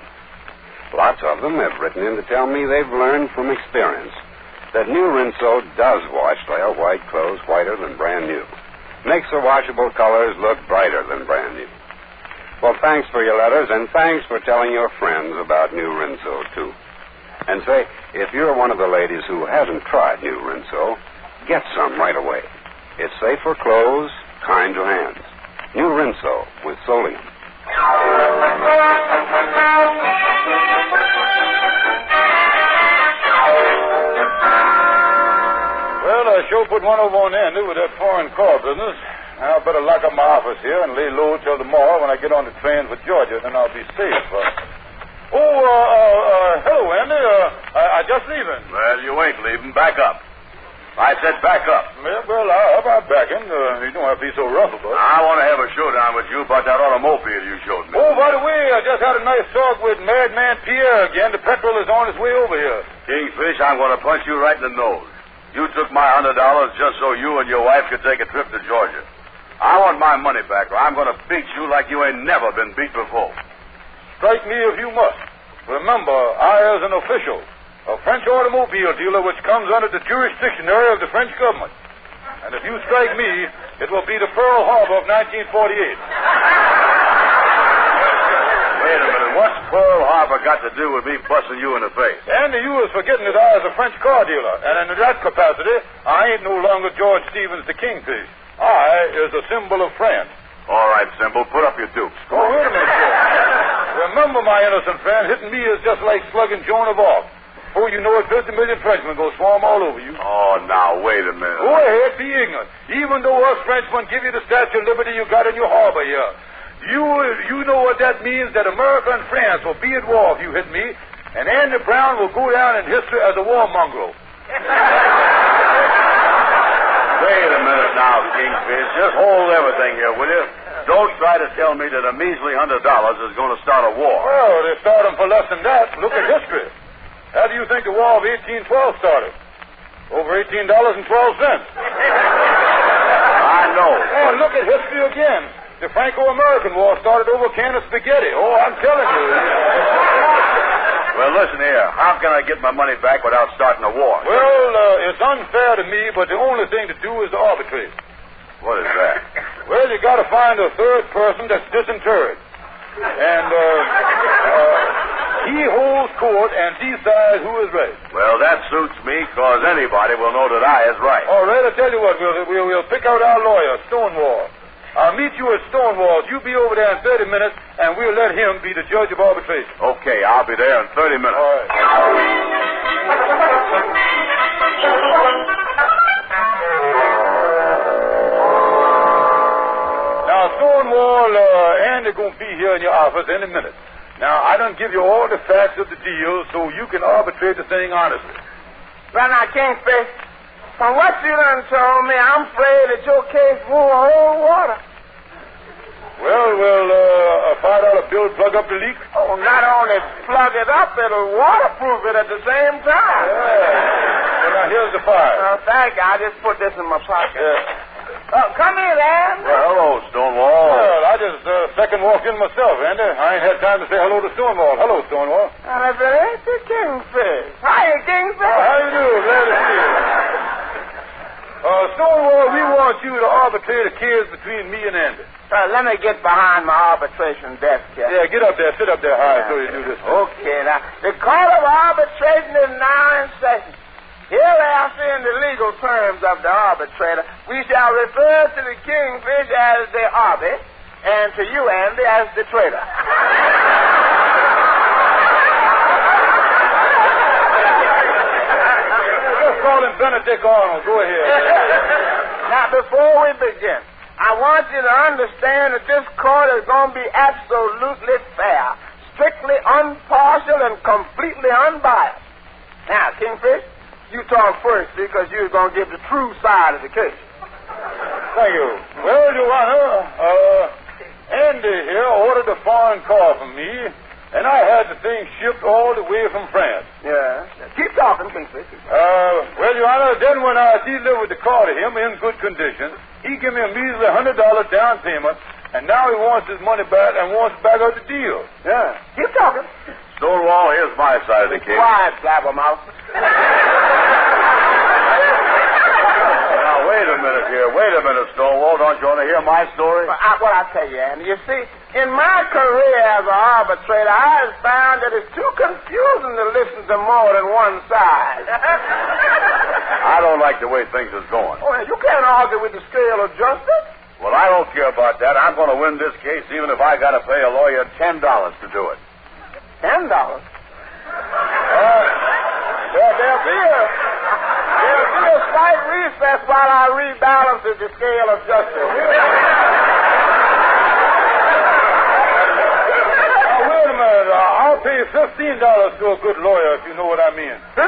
O: Lots of them have written in to tell me they've learned from experience that New Rinso does wash their white clothes whiter than brand new, makes the washable colors look brighter than brand new. Well, thanks for your letters, and thanks for telling your friends about New Rinso, too. And say, if you're one of the ladies who hasn't tried New Rinso, get some right away. It's safe for clothes, kind to hands. New Rinso with solium.
J: Well, I sure put one over on Andy with that foreign car business. I better lock up my office here and lay low till tomorrow when I get on the train for Georgia. Then I'll be safe. Hello, Andy. I just leaving.
N: Well, you ain't leaving. Back up. I said back up.
J: Yeah, well, how about backing? You don't have to be so rough about it.
N: I want to have a showdown with you about that automobile you showed me.
J: Oh, by the way, I just had a nice talk with Madman Pierre again. The petrol is on its way over here.
N: Kingfish, I'm going to punch you right in the nose. You took my $100 just so you and your wife could take a trip to Georgia. I want my money back, or I'm going to beat you like you ain't never been beat before.
J: Strike me if you must. Remember, I, as an official, a French automobile dealer which comes under the jurisdiction of the French government. And if you strike me, it will be the Pearl Harbor of 1948.
N: Wait a minute. What's Pearl Harbor got to do with me busting you in the face?
J: Andy, you was forgetting that I is a French car dealer. And in that capacity, I ain't no longer George Stevens the Kingfish. I is a symbol of France.
N: All right, Symbol, put up your dukes.
J: Oh, wait a minute, sir. Remember, my innocent friend, hitting me is just like slugging Joan of Arc. Before you know it, 50 million Frenchmen go swarm all over you.
N: Oh, now, wait a minute.
J: Go ahead, be ignorant. Even though us Frenchmen give you the Statue of Liberty you got in your harbor here. You know what that means, that America and France will be at war if you hit me, and Andy Brown will go down in history as a war mongrel.
N: Wait a minute now, Kingfish. Just hold everything here, will you? Don't try to tell me that a measly $100 is going to start a war.
J: Well, they start them for less than that. Look at history. How do you think the War of 1812 started? Over $18.12.
N: I know.
J: And look at history again. The Franco-American War started over a can of spaghetti. Oh, I'm telling you.
N: Well, listen here. How can I get my money back without starting a war?
J: Well, it's unfair to me, but the only thing to do is to arbitrate.
N: What is that?
J: Well, you got to find a third person that's disinterred. And he holds court and decides who is right.
N: Well, that suits me, because anybody will know that I is right.
J: All right, I'll tell you what. We'll pick out our lawyer, Stonewall. I'll meet you at Stonewall. You be over there in 30 minutes, and we'll let him be the judge of arbitration.
N: Okay, I'll be there in 30 minutes.
J: All right. Now, Stonewall, Andy going to be here in your office any minute. Now, I done give you all the facts of the deal so you can arbitrate the thing honestly.
Q: Well, now, Kingfish, from what you done told me, I'm afraid that your case won't hold water.
J: Well, will a $5 bill plug up the leak?
Q: Oh, not only plug it up, it'll waterproof it at the same time.
J: Yeah. Well, now, here's the fire.
Q: Thank you. I just put this in my pocket.
J: Yeah.
Q: Come in, Andy.
N: Well, hello, Stonewall.
J: Well, I just second walked in myself, Andy. I ain't had time to say hello to Stonewall. Hello, Stonewall.
Q: And if it ain't the Kingfish. Hiya, Kingfish.
J: How you do? Glad to see you. Stonewall, we want you to arbitrate a case between me and Andy.
Q: Let me get behind my arbitration desk here.
J: Yeah, get up there. Sit up there high so you do this.
Q: Okay, now, the court of arbitration is now in session. Hereafter, in the legal terms of the arbitrator, we shall refer to the Kingfish as the arbit, and to you, Andy, as the trader.
J: Just call him Benedict Arnold. Go ahead.
Q: Now, before we begin, I want you to understand that this court is going to be absolutely fair, strictly impartial, and completely unbiased. Now, Kingfish, you talk first, because you're going to give the true side of the case.
J: Thank you. Well, Your Honor, Andy here ordered a foreign car from me, and I had the thing shipped all the way from France.
Q: Yeah. Keep talking, Kingfish.
J: Well, Your Honor, then when I delivered the car to him in good condition, he gave me a measly $100 down payment, and now he wants his money back and wants back out the deal.
Q: Yeah. Keep talking.
N: Stonewall, here's my side of the case.
Q: Quiet, blabbermouth.
N: Now, wait a minute here. Wait a minute, Stonewall. Don't you want to hear my story?
Q: Well, I tell you, Andy, you see, in my career as an arbitrator, I have found that it's too confusing to listen to more than one side.
N: I don't like the way things is going.
Q: Oh, you can't argue with the scale of justice.
N: Well, I don't care about that. I'm going to win this case even if I got to pay a lawyer $10 to do it.
Q: $10? There'll be a slight recess while I rebalance the scale of justice.
J: Wait a minute. I'll pay $15 to a good lawyer, if you know what I mean.
Q: 15?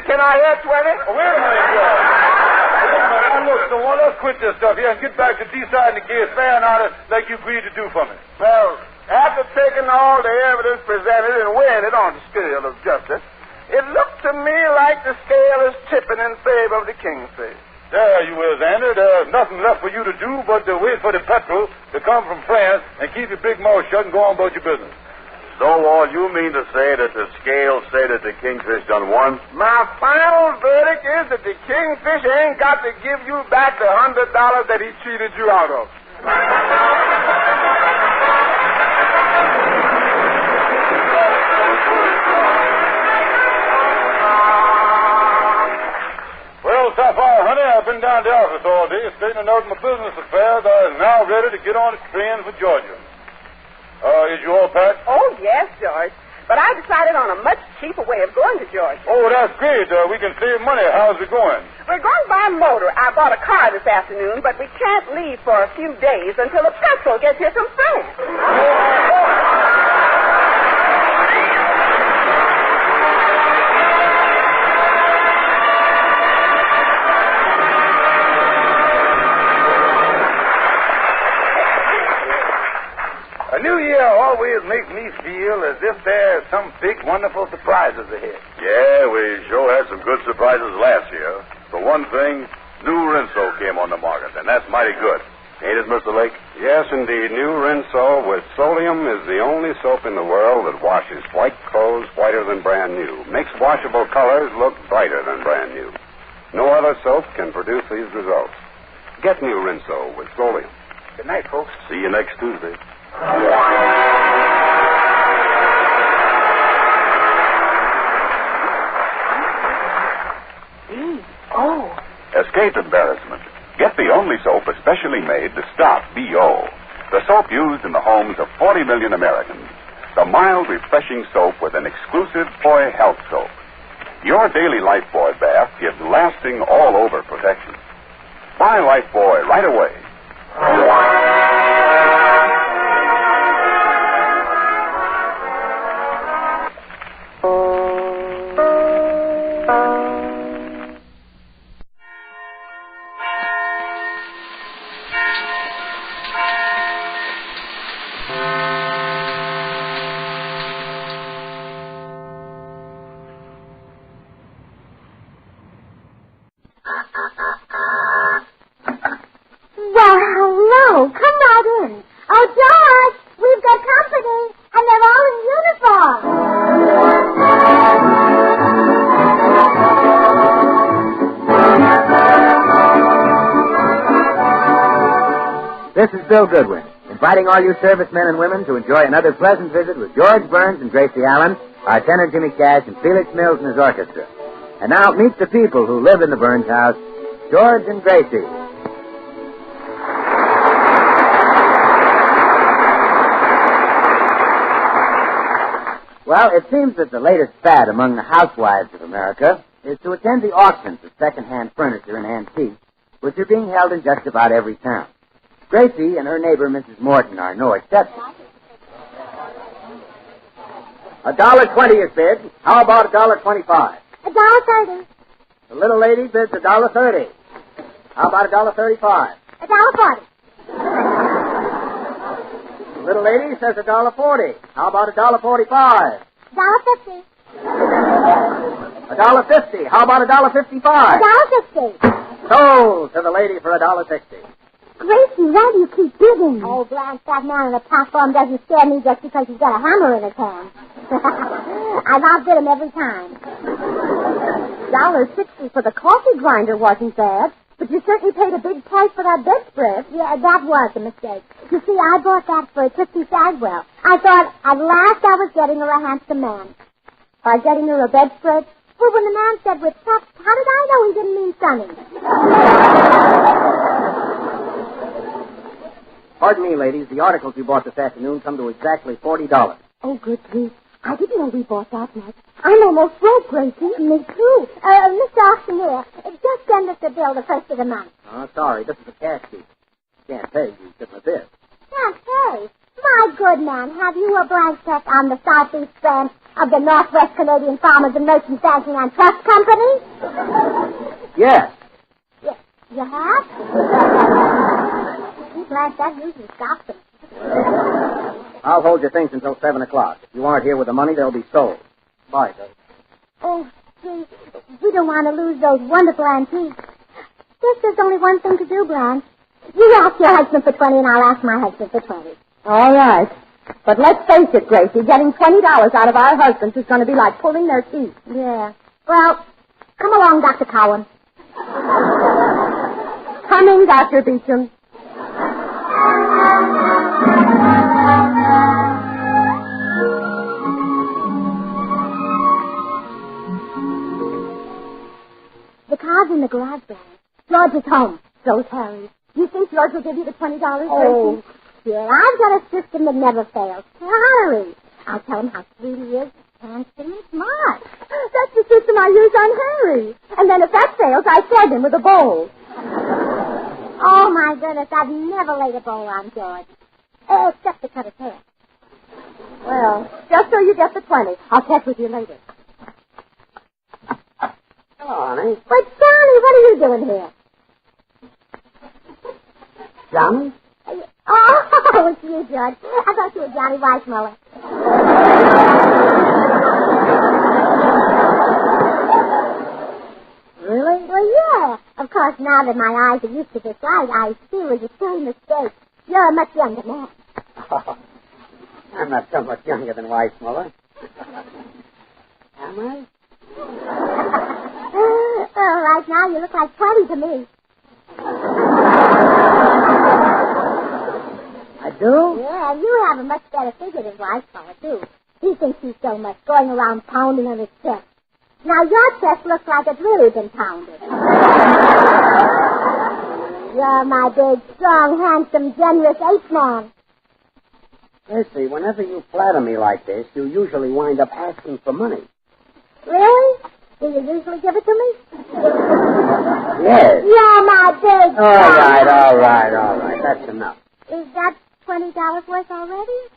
Q: Can I hear 20?
J: Oh, wait a minute, George. Now, look, Stonewall, let's quit this stuff here and get back to deciding the case fair and honest like you agreed to do for me.
Q: Well, after taking all the evidence presented and weighing it on the scale of justice, it looked to me like the scale is tipping in favor of the Kingfish.
J: There you is, Andy. There's nothing left for you to do but to wait for the petrol to come from France and keep your big mouth shut and go on about your business.
N: Stonewall, you mean to say that the scales say that the Kingfish done won?
Q: My final verdict is that the Kingfish ain't got to give you back the $100 that he cheated you out of.
J: Well, Sapphire, honey, I've been down to the office all day straightening out my business affairs. I'm now ready to get on the train for Georgia. Is you all packed?
A: Oh, yes, George. But I decided on a much cheaper way of going to Georgia.
J: Oh, that's great. We can save money. How's it going?
A: We're going by motor. I bought a car this afternoon, but we can't leave for a few days until the petrol gets here from France.
J: A new year always makes me feel as if there's some big, wonderful surprises ahead.
N: Yeah, we sure had some good surprises last year. For one thing, new Rinso came on the market, and that's mighty good. Ain't it, Mr. Lake?
O: Yes, indeed. New Rinso with Solium is the only soap in the world that washes white clothes whiter than brand new, makes washable colors look brighter than brand new. No other soap can produce these results. Get new Rinso with Solium.
J: Good night, folks.
N: See you next Tuesday.
G: Escape embarrassment. Get the only soap especially made to stop BO. The soap used in the homes of 40 million Americans. The mild, refreshing soap with an exclusive Boy Health soap. Your daily Lifebuoy bath gives lasting all-over protection. Buy Lifebuoy right away.
B: This is Bill Goodwin, inviting all you servicemen and women to enjoy another pleasant visit with George Burns and Gracie Allen, our tenor Jimmy Cash, and Felix Mills and his orchestra. And now meet the people who live in the Burns house, George and Gracie. Well, it seems that the latest fad among the housewives of America is to attend the auctions of second-hand furniture and antiques, which are being held in just about every town. Gracie and her neighbor, Mrs. Morton, are no exception. $1.20 is bid. How about $1.25?
H: $1.30.
B: The little lady bids $1.30. How about $1.35?
H: $1.40.
B: The little lady says $1.40. How about $1.45?
H: $1.50.
B: $1.50. How about $1.55?
H: $1.50.
B: Sold to the lady for $1.60.
H: Gracie, why do you keep bidding? Oh, Blanche, that man on the platform doesn't scare me just because he's got a hammer in his hand. I've outbid him every time.
L: $1.60 for the coffee grinder wasn't bad, but you certainly paid a big price for that bedspread.
H: Yeah, that was a mistake. You see, I bought that for Trixie Sagwell. I thought at last I was getting her a handsome man.
L: By getting her a bedspread?
H: Well, when the man said with sex, how did I know he didn't mean Sonny?
B: Pardon me, ladies. The articles we bought this afternoon come to exactly $40.
L: Oh, good grief. I didn't know we bought that much. I'm almost broke, Gracie.
H: Me too. Mr. Auctioneer, just send us the bill the first of the month.
B: Oh, sorry. This is a cash sheet. Can't pay. You give me this.
H: Can't pay? My good man, have you a blank check on the Southeast branch of the Northwest Canadian Farmers and Merchants Banking and Trust Company?
B: Yes.
H: You have? Blanche, that usually stops them.
B: I'll hold your things until 7 o'clock. If you aren't here with the money, they'll be sold. Bye, sir.
H: Oh, gee, we don't want to lose those wonderful antiques. There's only one thing to do, Blanche. You ask your husband for 20, and I'll ask my husband for 20.
L: All right. But let's face it, Gracie, getting $20 out of our husbands is going to be like pulling their teeth.
H: Yeah. Well, come along, Dr. Cowan.
L: Coming, Dr. Beecham.
H: The car's in the garage, Blanche. George is home. So's Harry. You think George will give you the $20,
L: Oh.
H: Gracie? Yeah, I've got a system that never fails. Harry. I'll tell him how sweet he is, handsome and smart.
L: That's the system I use on Harry. And then if that fails, I flood him with a bowl.
H: Oh, my goodness, I've never laid a bowl on George. Except to cut his hair.
L: Well, just so you get the 20. I'll catch with you later.
B: Hello, honey.
H: But, Johnny, what are you doing here?
B: Johnny?
H: Oh, it's you, George. I thought you were Johnny Weissmuller.
B: Really?
H: Well, yeah. Of course, now that my eyes are used to this light, I see it was a silly mistake. You're a much younger man.
B: Oh, I'm not so much younger than Weissmuller. Am I?
H: Oh, right now you look like 20 to me.
B: I do?
H: Yeah, and you have a much better figure than Weissmuller, too. He thinks he's so much, going around pounding on his chest. Now, your chest looks like it's really been pounded. You're my big, strong, handsome, generous ape man.
B: Gracie, whenever you flatter me like this, you usually wind up asking for money.
H: Really? Do you usually give it to me?
B: Yes.
H: You're my big,
B: All right. That's enough.
H: Is that $20 worth already?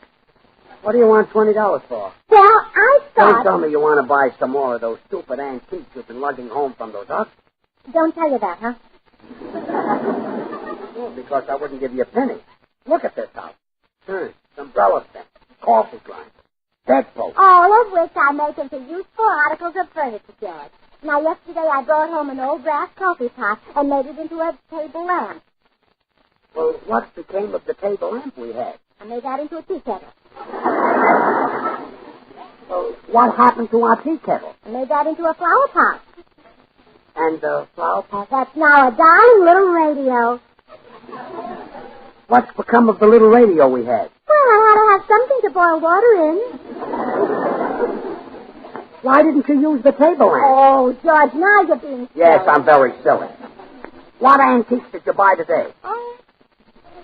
B: What do you want $20 for?
H: Well, I
B: Don't
H: thought...
B: tell me you want to buy some more of those stupid antiques you've been lugging home from those auctions.
H: Don't tell you that, huh?
B: Well, because I wouldn't give you a penny. Look at this house. Turns, umbrella stand, coffee grinder, bedpost.
H: All of which I make into useful articles of furniture, George. Now, yesterday I brought home an old brass coffee pot and made it into a table lamp.
B: Well, what became of the table lamp we had?
H: I made that into a tea kettle.
B: Well, what happened to our tea kettle?
H: I made that into a flower pot.
B: And the flower pot?
H: That's now a darling little radio.
B: What's become of the little radio we had?
H: Well, I had to have something to boil water in.
B: Why didn't you use the table lamp?
H: Oh, George, now you're being silly.
B: Yes, I'm very silly. What antiques did you buy today?
H: Oh,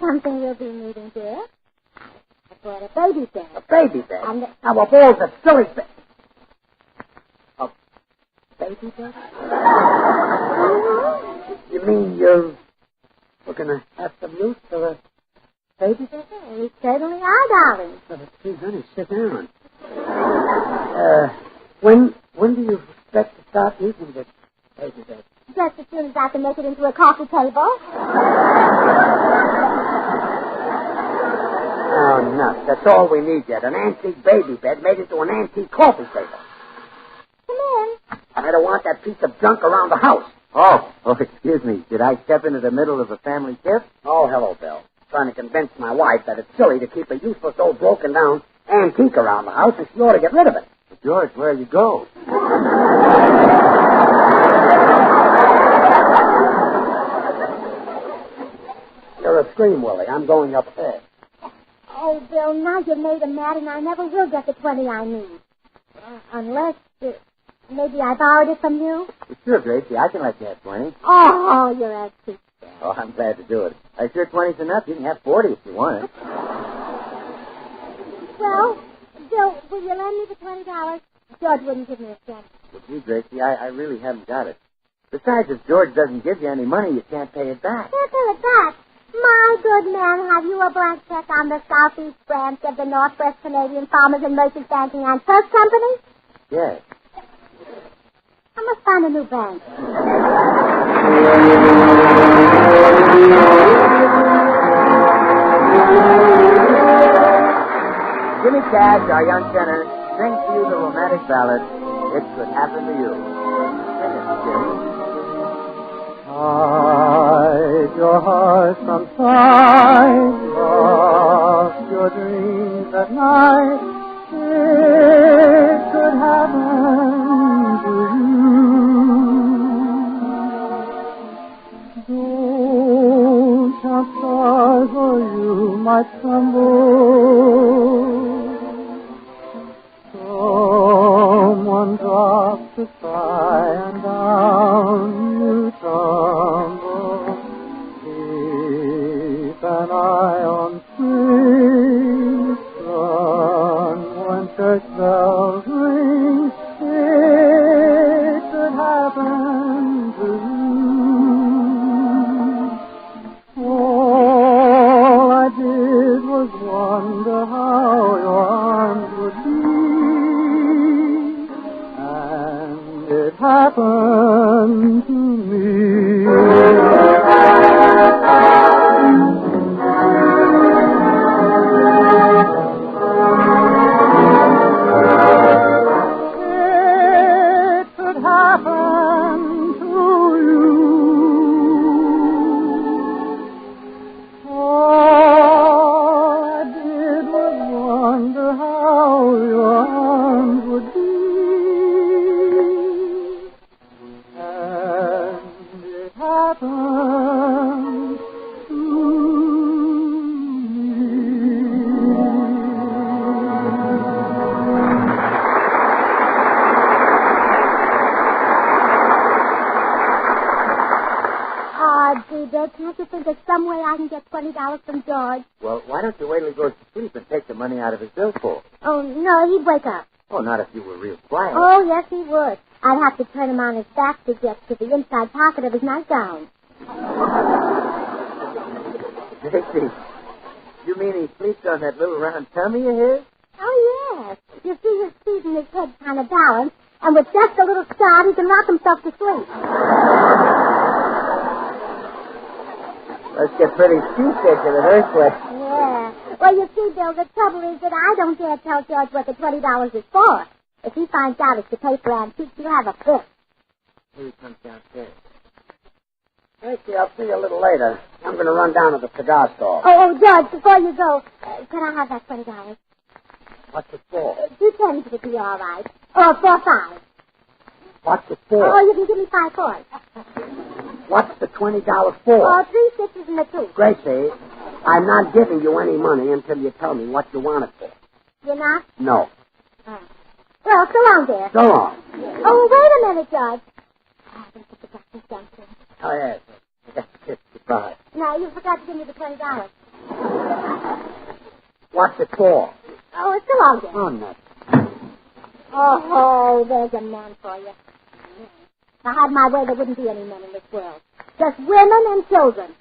H: something you'll be needing, dear. I bought a baby bed.
B: A baby bed?
H: And
B: Now, of all the silly things... A baby bed? You mean we're going to have some use for a baby bed?
H: We certainly are, darling.
B: Gee, honey, sit down. When do you expect to start using this baby bed?
H: Just as soon as I can make it into a coffee table.
B: Oh, nuts. That's all we need yet. An antique baby bed made into an antique coffee table.
H: Come in.
B: I don't want that piece of junk around the house. Oh, excuse me. Did I step into the middle of a family tiff? Oh, hello, Bill. Trying to convince my wife that it's silly to keep a useless old broken-down antique around the house and she ought to get rid of it. But George, where you go? You're a scream, Willie. I'm going upstairs.
H: Oh, Bill, now you've made him mad, and I never will get the 20 I need. Unless, maybe I borrowed it from you?
B: Sure, Gracie. I can let you have 20.
H: Oh, you're a cheap.
B: Oh, I'm glad to do it. I'm sure 20's enough. You can have 40 if you want it.
H: Well, Bill, will you lend me the $20? George wouldn't give me a cent.
B: Well, gee, Gracie, I really haven't got it. Besides, if George doesn't give you any money, you can't pay it back.
H: Can't pay it back? My good man, have you a blank check on the Southeast branch of the Northwest Canadian Farmers and Merchants Banking and Trust Company?
B: Yes.
H: I must find a new bank.
B: Jimmy Cash, our young tenor, sings to you the romantic ballad, It Could Happen to You. Sing it, Jimmy.
D: Hide your heart from sight, lost your dreams at night. It could happen to you. Don't count stars or you might tremble. Someone drops the sky and down you tumble. Keep an eye on spring sun when church bells ring. It could happen to you. All I did was wonder how your arms would be. It happened to me. It could happen to you. All I did was wonder how your arms would be. Happened to me.
H: Can't you think of some way I can get $20 from George?
B: Well, why don't you wait till he goes to sleep and take the money out of his billfold?
H: Oh, no, he'd wake up.
B: Oh, not if you were real quiet.
H: Oh, yes, he would. I'd have to turn him on his back to get to the inside pocket of his nightgown.
B: Dixie, you mean he sleeps on that little round tummy of his?
H: Oh, yes. You see his feet and his head kind of balanced, and with just a little start, he can rock himself to sleep.
B: Let's get pretty seasick in the first place.
H: Yeah. Well, you see, Bill, the trouble is that I don't dare tell George what the $20 is for. If he finds out it's to pay for antiques, he'll have a fit.
B: Here he comes downstairs. Tracy, I'll see you a little later. I'm going to run down to the cigar store.
H: Oh, George, before you go, can I have that $20?
B: What's it for?
H: 2 would be all right. Or 4 5.
B: What's it for?
H: Oh, you can give me 5 4s.
B: What's the $20 for?
H: Oh, 3 6s and a 2.
B: Gracie,
Q: I'm not giving you any money until you tell me what you want it for.
H: You're not?
Q: No.
H: Oh. Well, so long, dear.
Q: So long.
H: Oh, wait a minute, George. I haven't put the breakfast down for him.
Q: Oh, yes. Goodbye.
H: No, you forgot to give me the $20.
Q: What's it for?
H: Oh, it's so long, dear.
Q: Oh, no.
H: Oh, there's a man for you. If I had my way, there wouldn't be any men in this world. Just women and children.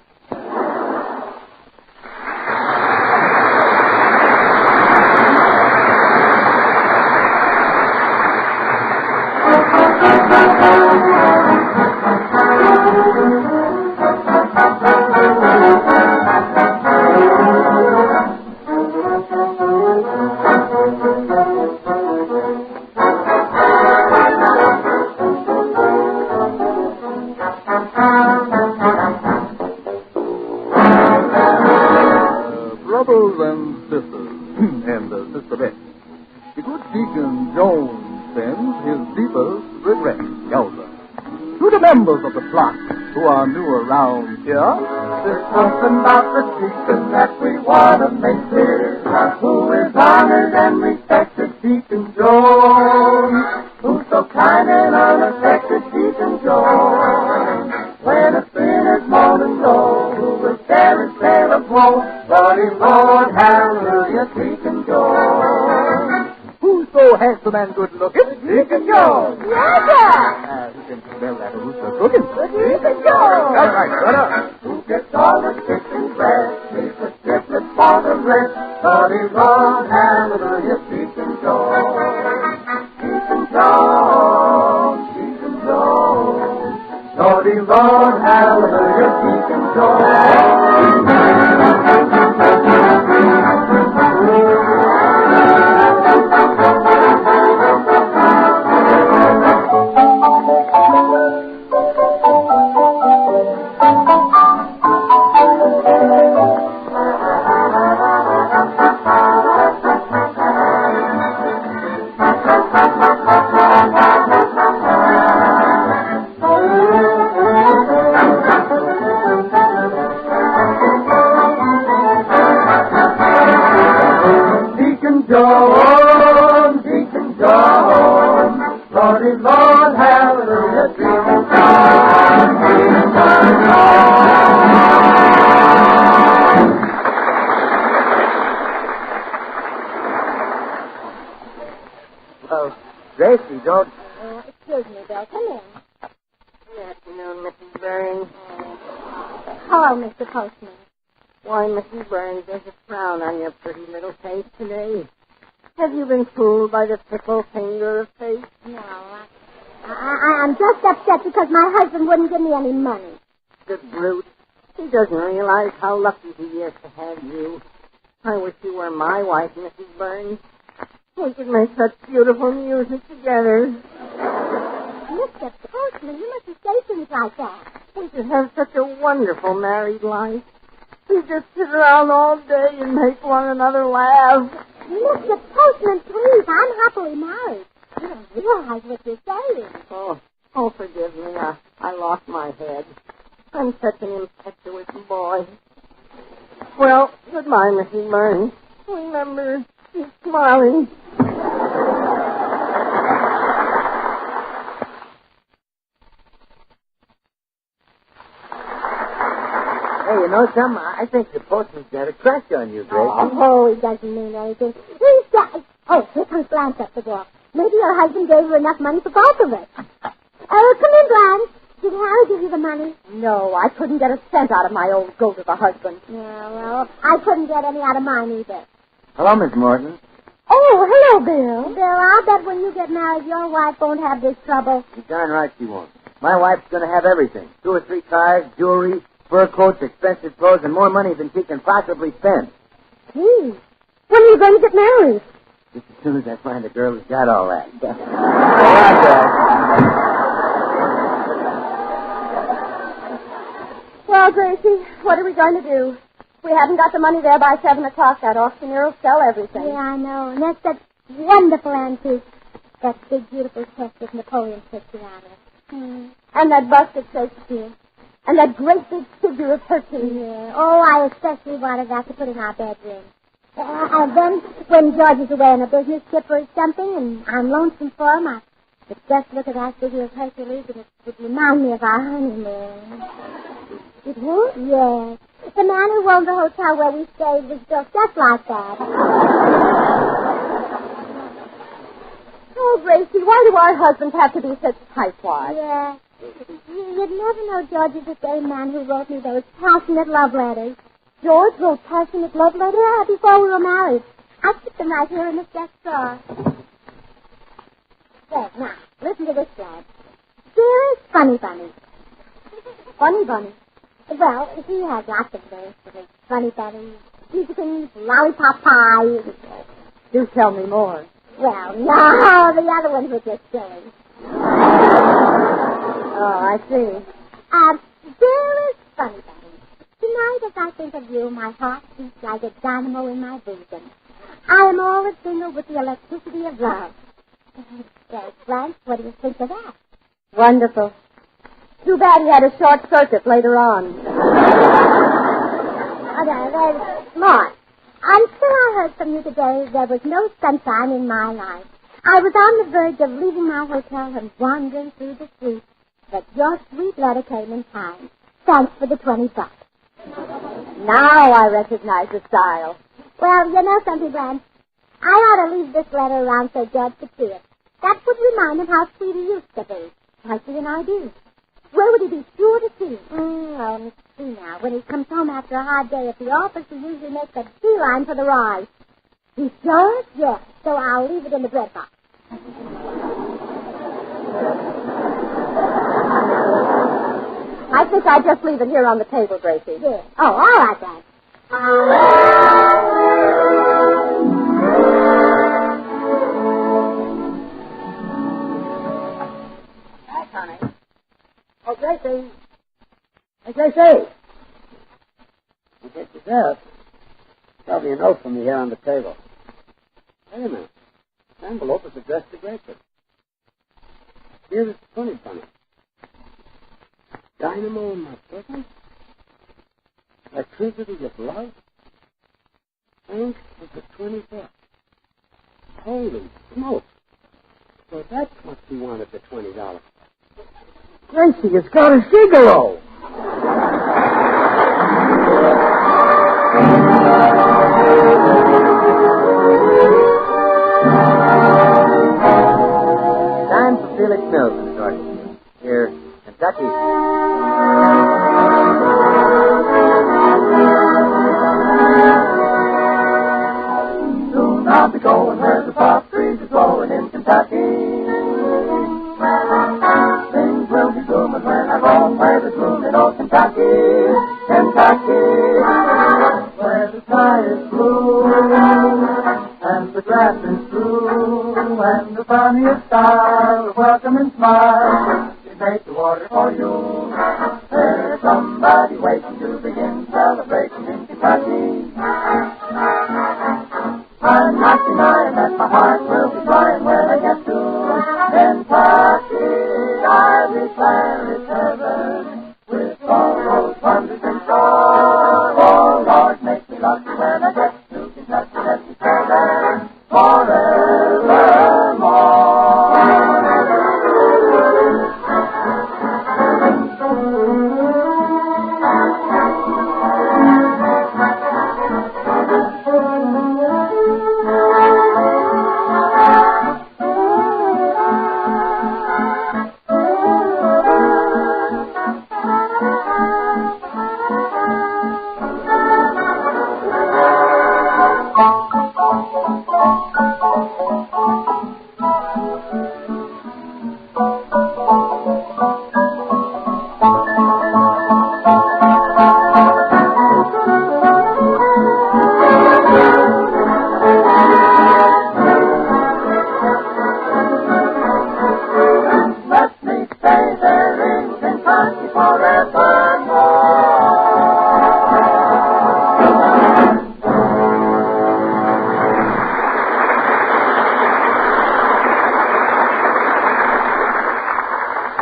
F: Brothers and sisters, and sisterettes, the good Deacon Jones sends his deepest regret, Yowza, to the members of the flock who are new around here.
D: There's something about the deacon that we want to make clear. Who is honored and respected, Deacon Jones. Who's so kind and unaffected, Deacon Jones. When a sinner's moaning low, who will share his share of woe. Lord, hallelujah, Deacon Jones.
F: Who's so handsome and good-looking?
D: Deacon Jones.
H: Yes, sir.
F: Who can smell that who's so cooking?
H: Deacon Jones.
F: That's right, brother.
D: Who gets all the kitchen bread, leaves the triplets for the rest. Lord, hallelujah, Deacon Jones. Deacon Jones, Deacon Jones. Lord, hallelujah, Deacon Jones.
Q: Gracie, don't...
H: Excuse me, Bill. Come in.
X: Good afternoon, Mrs. Burns.
H: Hello, Mr. Postman.
X: Why, Mrs. Burns, there's a frown on your pretty little face today. Have you been fooled by the fickle finger of fate?
H: No, I'm just upset because my husband wouldn't give me any money.
X: The brute. He doesn't realize how lucky he is to have you. I wish you were my wife, Mrs. Burns. We could make such beautiful music together.
H: Mr. Postman, you mustn't say things like that.
X: We could have such a wonderful married life. We just sit around all day and make one another laugh.
H: Mr. Postman, please, I'm happily married. You don't realize what you're saying.
X: Oh, forgive me. I lost my head. I'm such an impetuous boy. Well, goodbye, Mrs. Burns. Remember, keep smiling.
Q: Hey, you know something? I think the postman's got a crush on you, Gracie.
H: Oh, he doesn't mean anything. He's got... Oh, here comes Blanche up the door. Maybe your husband gave her enough money for both of us. Oh, come in, Blanche. Did Harry give you the money?
L: No, I couldn't get a cent out of my old goat of a husband.
H: Yeah, well, I couldn't get any out of mine either.
Q: Hello, Miss Morton.
H: Oh, hello, Bill. Bill, I'll bet when you get married, your wife won't have this trouble.
Q: You're darn right she won't. My wife's going to have everything. 2 or 3 cars, jewelry, fur coats, expensive clothes, and more money than she can possibly spend.
H: Gee, when are you going to get married?
Q: Just as soon as I find a girl who's got all that.
L: Well, Gracie, what are we going to do? If we haven't got the money there by 7 o'clock, that auctioneer will sell everything.
H: Yeah, I know. And that's that wonderful antique. That big, beautiful chest with Napoleon's picture on it.
L: And that bust of Shakespeare.
H: And that great big figure of Hercules. Yeah. Oh, I especially wanted that to put in our bedroom. And then, when George is away on a business trip or something, and I'm lonesome for him, I could just look at that figure of Hercules, and it would remind me of our honeymoon. It would? Yes. The man who owned the hotel where we stayed was built just like that.
L: Oh, Gracie, why do our husbands have to be such tightwads?
H: Yeah. You'd never know George is the same man who wrote me those passionate love letters. George wrote passionate love letters before we were married. I keep them right here in this desk drawer. There, now, listen to this, lad. Dearest Funny Bunny.
L: Funny Bunny?
H: Well, he has lots of names for me. Funny Bunny, Peekins, Lollipop Pie.
L: Do tell me more.
H: Well, no, the other ones were just silly.
L: Oh, I see.
H: Dearest Funny Bunny, tonight as I think of you, my heart beats like a dynamo in my bosom. I am all a-tingle with the electricity of love. Yes, Blanche, what do you think of that?
L: Wonderful. Too bad he had a short circuit later on.
H: Oh, that's smart. Until I heard from you today, there was no sunshine in my life. I was on the verge of leaving my hotel and wandering through the streets, but your sweet letter came in time. Thanks for the $20.
L: Now I recognize the style.
H: Well, you know something, Blanche? I ought to leave this letter around so George could see it. That would remind him how sweet he used to be. Might be an idea. Where would he be sure to see? Let me see now. When he comes home after a hard day at the office, he usually makes a beeline for the rise. He does? Yes. So I'll leave it in the bread box.
L: I think I'd just leave it here on the table, Gracie.
H: Yeah. Oh, all right, then.
Q: Hi, honey. Oh, Gracie. Hey, Gracie. You get yourself. Probably a note from me here on the table. Wait a minute. The envelope is addressed to Gracie. Here's Funny Bunny. Dynamo in my bosom. Electricity of love. Thanks for the $20. Holy smoke. So that's what she wanted the $20. Gracie, it's got a gigolo.
B: Time for Felix Mills in his orchestra. Here, Kentucky.
D: Soon I'll be going where the soft breeze is blowing in Kentucky. Things will be blooming when I go where there's room in old Kentucky. Kentucky, where the sky is blue and the grass is blue and the funniest style of welcome and smile is made to order for you. There's somebody waiting to begin celebrating in Kentucky. I'm not denying that my heart will be flying when I get to Kentucky. I declare it's heaven with all those wonders in store. Oh, Lord, make me lucky when I get to Kentucky. Let me stay there forevermore.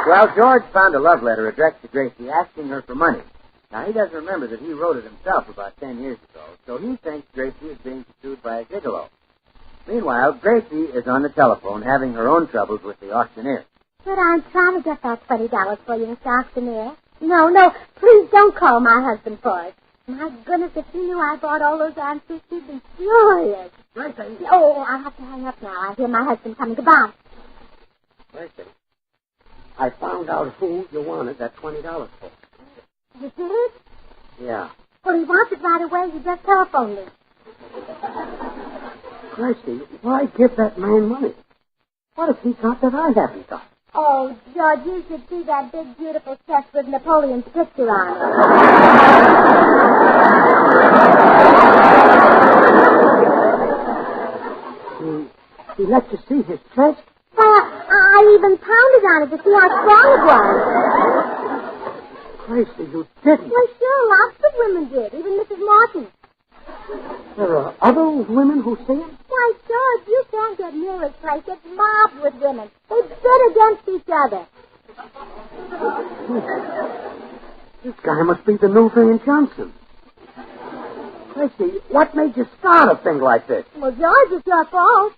B: Well, George found a love letter addressed to Gracie asking her for money. Now, he doesn't remember that he wrote it himself about 10 years ago, so he thinks Gracie is being pursued by a gigolo. Meanwhile, Gracie is on the telephone having her own troubles with the auctioneer.
H: But I'm trying to get that $20 for you, Mr. Auctioneer. No, please don't call my husband for it. My goodness, if he knew I bought all those answers, he'd be furious.
B: Gracie.
H: Oh, I'll have to hang up now. I hear my husband coming. Goodbye.
Q: Gracie, I found out who you wanted that $20 for.
H: You did?
Q: Yeah.
H: Well, he wants it right away. He just telephoned me.
Q: Gracie, why give that man money? What if he thought that I haven't got?
H: Oh, George, you should see that big, beautiful chest with Napoleon's picture on
Q: it. He let you see his chest?
H: I even pounded on it to see how strong it was.
Q: Gracie, you didn't.
H: Well, sure, lots of women did, even Mrs. Martin.
Q: There are other women who see it?
H: Why, George, you can't get near his place. It's mobbed with women. They bid against each other.
Q: This guy must be the new Van Johnson. Gracie, what made you start a thing like this?
H: Well, George, it's your fault.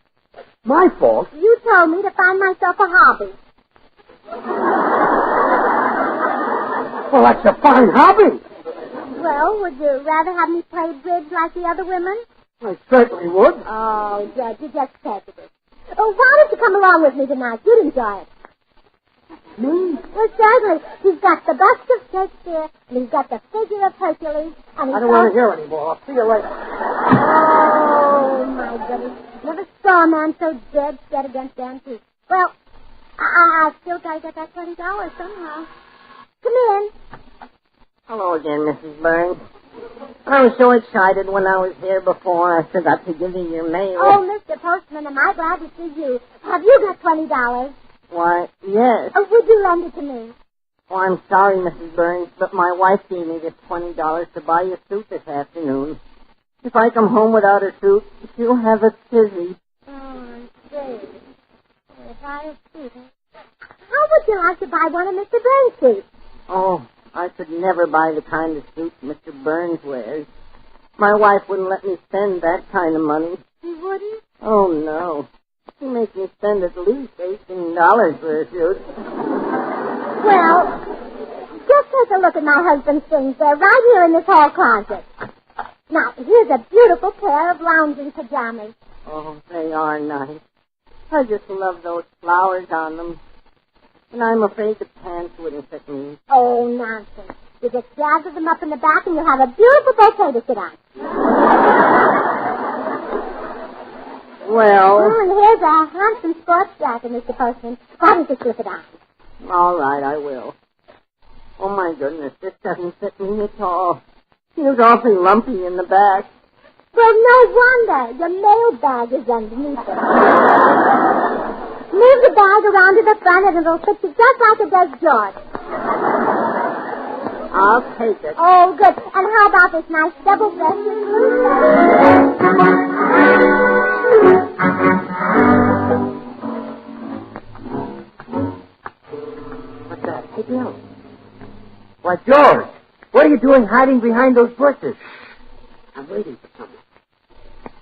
Q: My fault?
H: You told me to find myself a hobby.
Q: Well, that's a fine hobby.
H: Well, would you rather have me play bridge like the other women?
Q: I certainly would.
H: Oh, Judge, you just prejudice. Oh, why don't you come along with me tonight? You'd enjoy it.
Q: Me?
H: Well, certainly. He's got the bust of Shakespeare, and he's got the figure of Hercules, and
Q: I don't want to hear anymore. I'll see you later.
H: Oh, my goodness. Never saw a man so dead set against antiques. Well, I still got to get that $20 somehow. Come in.
X: Hello again, Mrs. Burns. I was so excited when I was here before, I forgot to give you your mail.
H: Oh, Mr. Postman, am I glad to see you. Have you got $20?
X: Why, yes.
H: Oh, would you lend it to me?
X: Oh, I'm sorry, Mrs. Burns, but my wife gave me this $20 to buy you a suit this afternoon. If I come home without a suit, she'll have a tizzy.
H: Oh, I see. If I a suit. How would you like to buy one of Mr. Burns' suits?
X: Oh, I could never buy the kind of suit Mr. Burns wears. My wife wouldn't let me spend that kind of money.
H: She wouldn't?
X: Oh, no. She makes me spend at least $18 for a suit.
H: Well, just take a look at my husband's things. They're right here in this hall closet. Now, here's a beautiful pair of lounging pajamas.
X: Oh, they are nice. I just love those flowers on them. And I'm afraid the pants wouldn't fit me.
H: Oh, nonsense. You just gather them up in the back and you'll have a beautiful bouquet to sit on.
X: Well...
H: Oh, and here's a handsome sports jacket, Mr. Postman. Why don't you slip it on?
X: All right, I will. Oh, my goodness, this doesn't fit me at all. Feels awfully lumpy in the back.
H: Well, no wonder. Your mail bag is underneath it. Move the bag around to the front and it'll fit you just like it does George.
X: I'll take it.
H: Oh, good. And how about this nice double-breasted blue?
Q: What's that? Hey, Bill. Why, George, what are you doing hiding behind those bushes? I'm waiting for someone.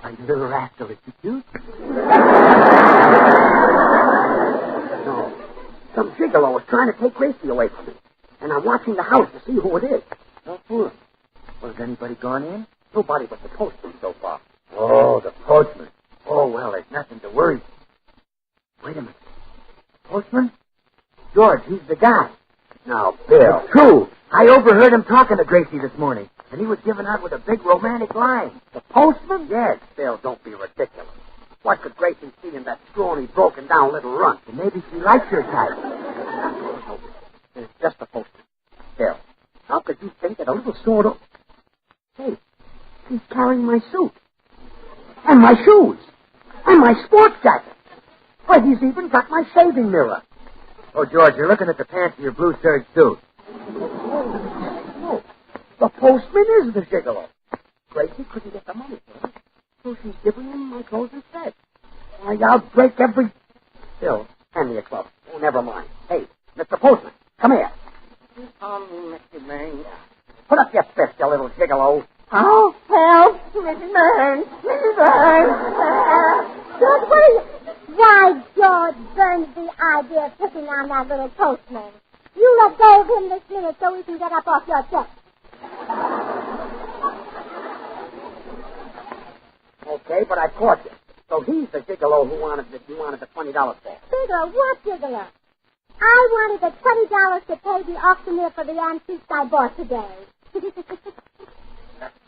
Q: Are you little rascal? Is he cute? No. Some gigolo was trying to take Gracie away from me. And I'm watching the house to see who it is. No fool. Well, has anybody gone in? Nobody but the postman so far. Oh, the postman. Oh, well, there's nothing to worry. Wait a minute. The postman? George, he's the guy. Now, Bill. It's true. I overheard him talking to Gracie this morning. And he was giving out with a big romantic line. The postman? Yes, Bill, don't be ridiculous. What could Gracie see in that scrawny, broken-down little runt? And maybe she likes your type. No, it's just the postman. Bill, how could you think that a little sort of... Hey, he's carrying my suit. And my shoes. And my sports jacket. Why, he's even got my shaving mirror.
B: Oh, George, you're looking at the pants of your blue serge suit.
Q: Oh, the postman is the gigolo. Gracie couldn't get the money for it, so she's giving him my clothes instead. Why, I'll break every... Bill, hand me a club. Oh, never mind. Hey,
B: Mr. Postman, come here.
Q: Mr. Burns.
B: Put up your fist, you little gigolo.
H: Oh, help, Mrs. Burns. Mrs. Burns. George, what are you... Why, George Burns, the idea of picking on that little postman. You let go of him this minute so we can get up off your chest.
B: Okay, but I caught you. So he's the gigolo who wanted the $20 for.
H: Gigolo? What gigolo? I wanted the $20 to pay the auctioneer for the antiques I bought today.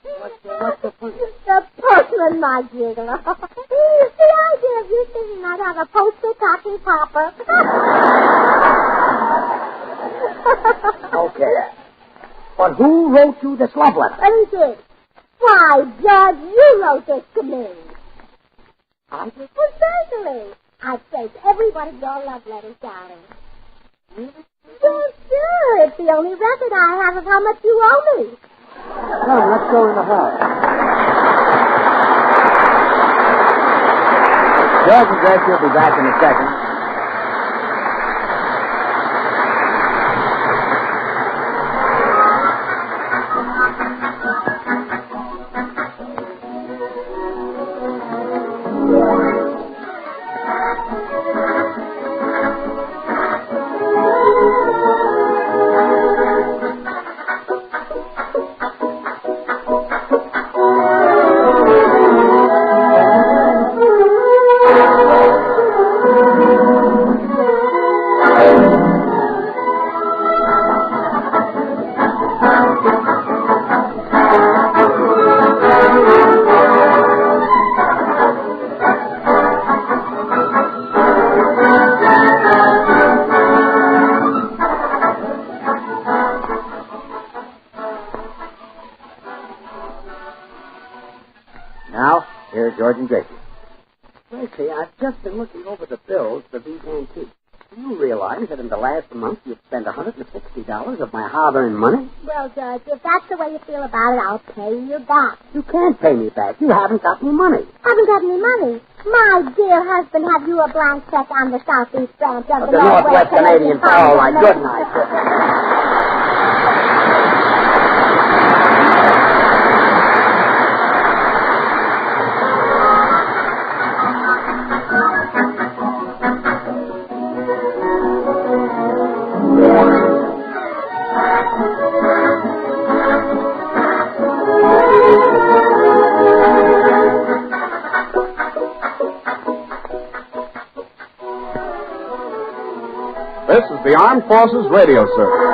B: What's the point?
H: The postman, my gigolo. The idea of you thinking I'd have a postal talking popper.
B: Okay. But who wrote you this love letter?
H: Who did? Why, George, you wrote this to me.
B: I did?
H: Well, certainly. I've saved every one of your love letters, darling.
B: Really?
H: Sure. It's the only record I have of how much you owe me.
B: Come, let's go in the hall. George and Gracie will be back in a second. George and Gracie. Gracie, I've just been looking over the bills for these antiques. Do you realize that in the last month you've spent $160 of my hard-earned money?
H: Well, George, if that's the way you feel about it, I'll pay you back.
B: You can't pay me back. You haven't got any money.
H: Haven't got any money? My dear husband, have you a blank check on the Southeast branch of
B: the Northwest Canadian Power? All right, good night.
F: This is the Armed Forces Radio Service.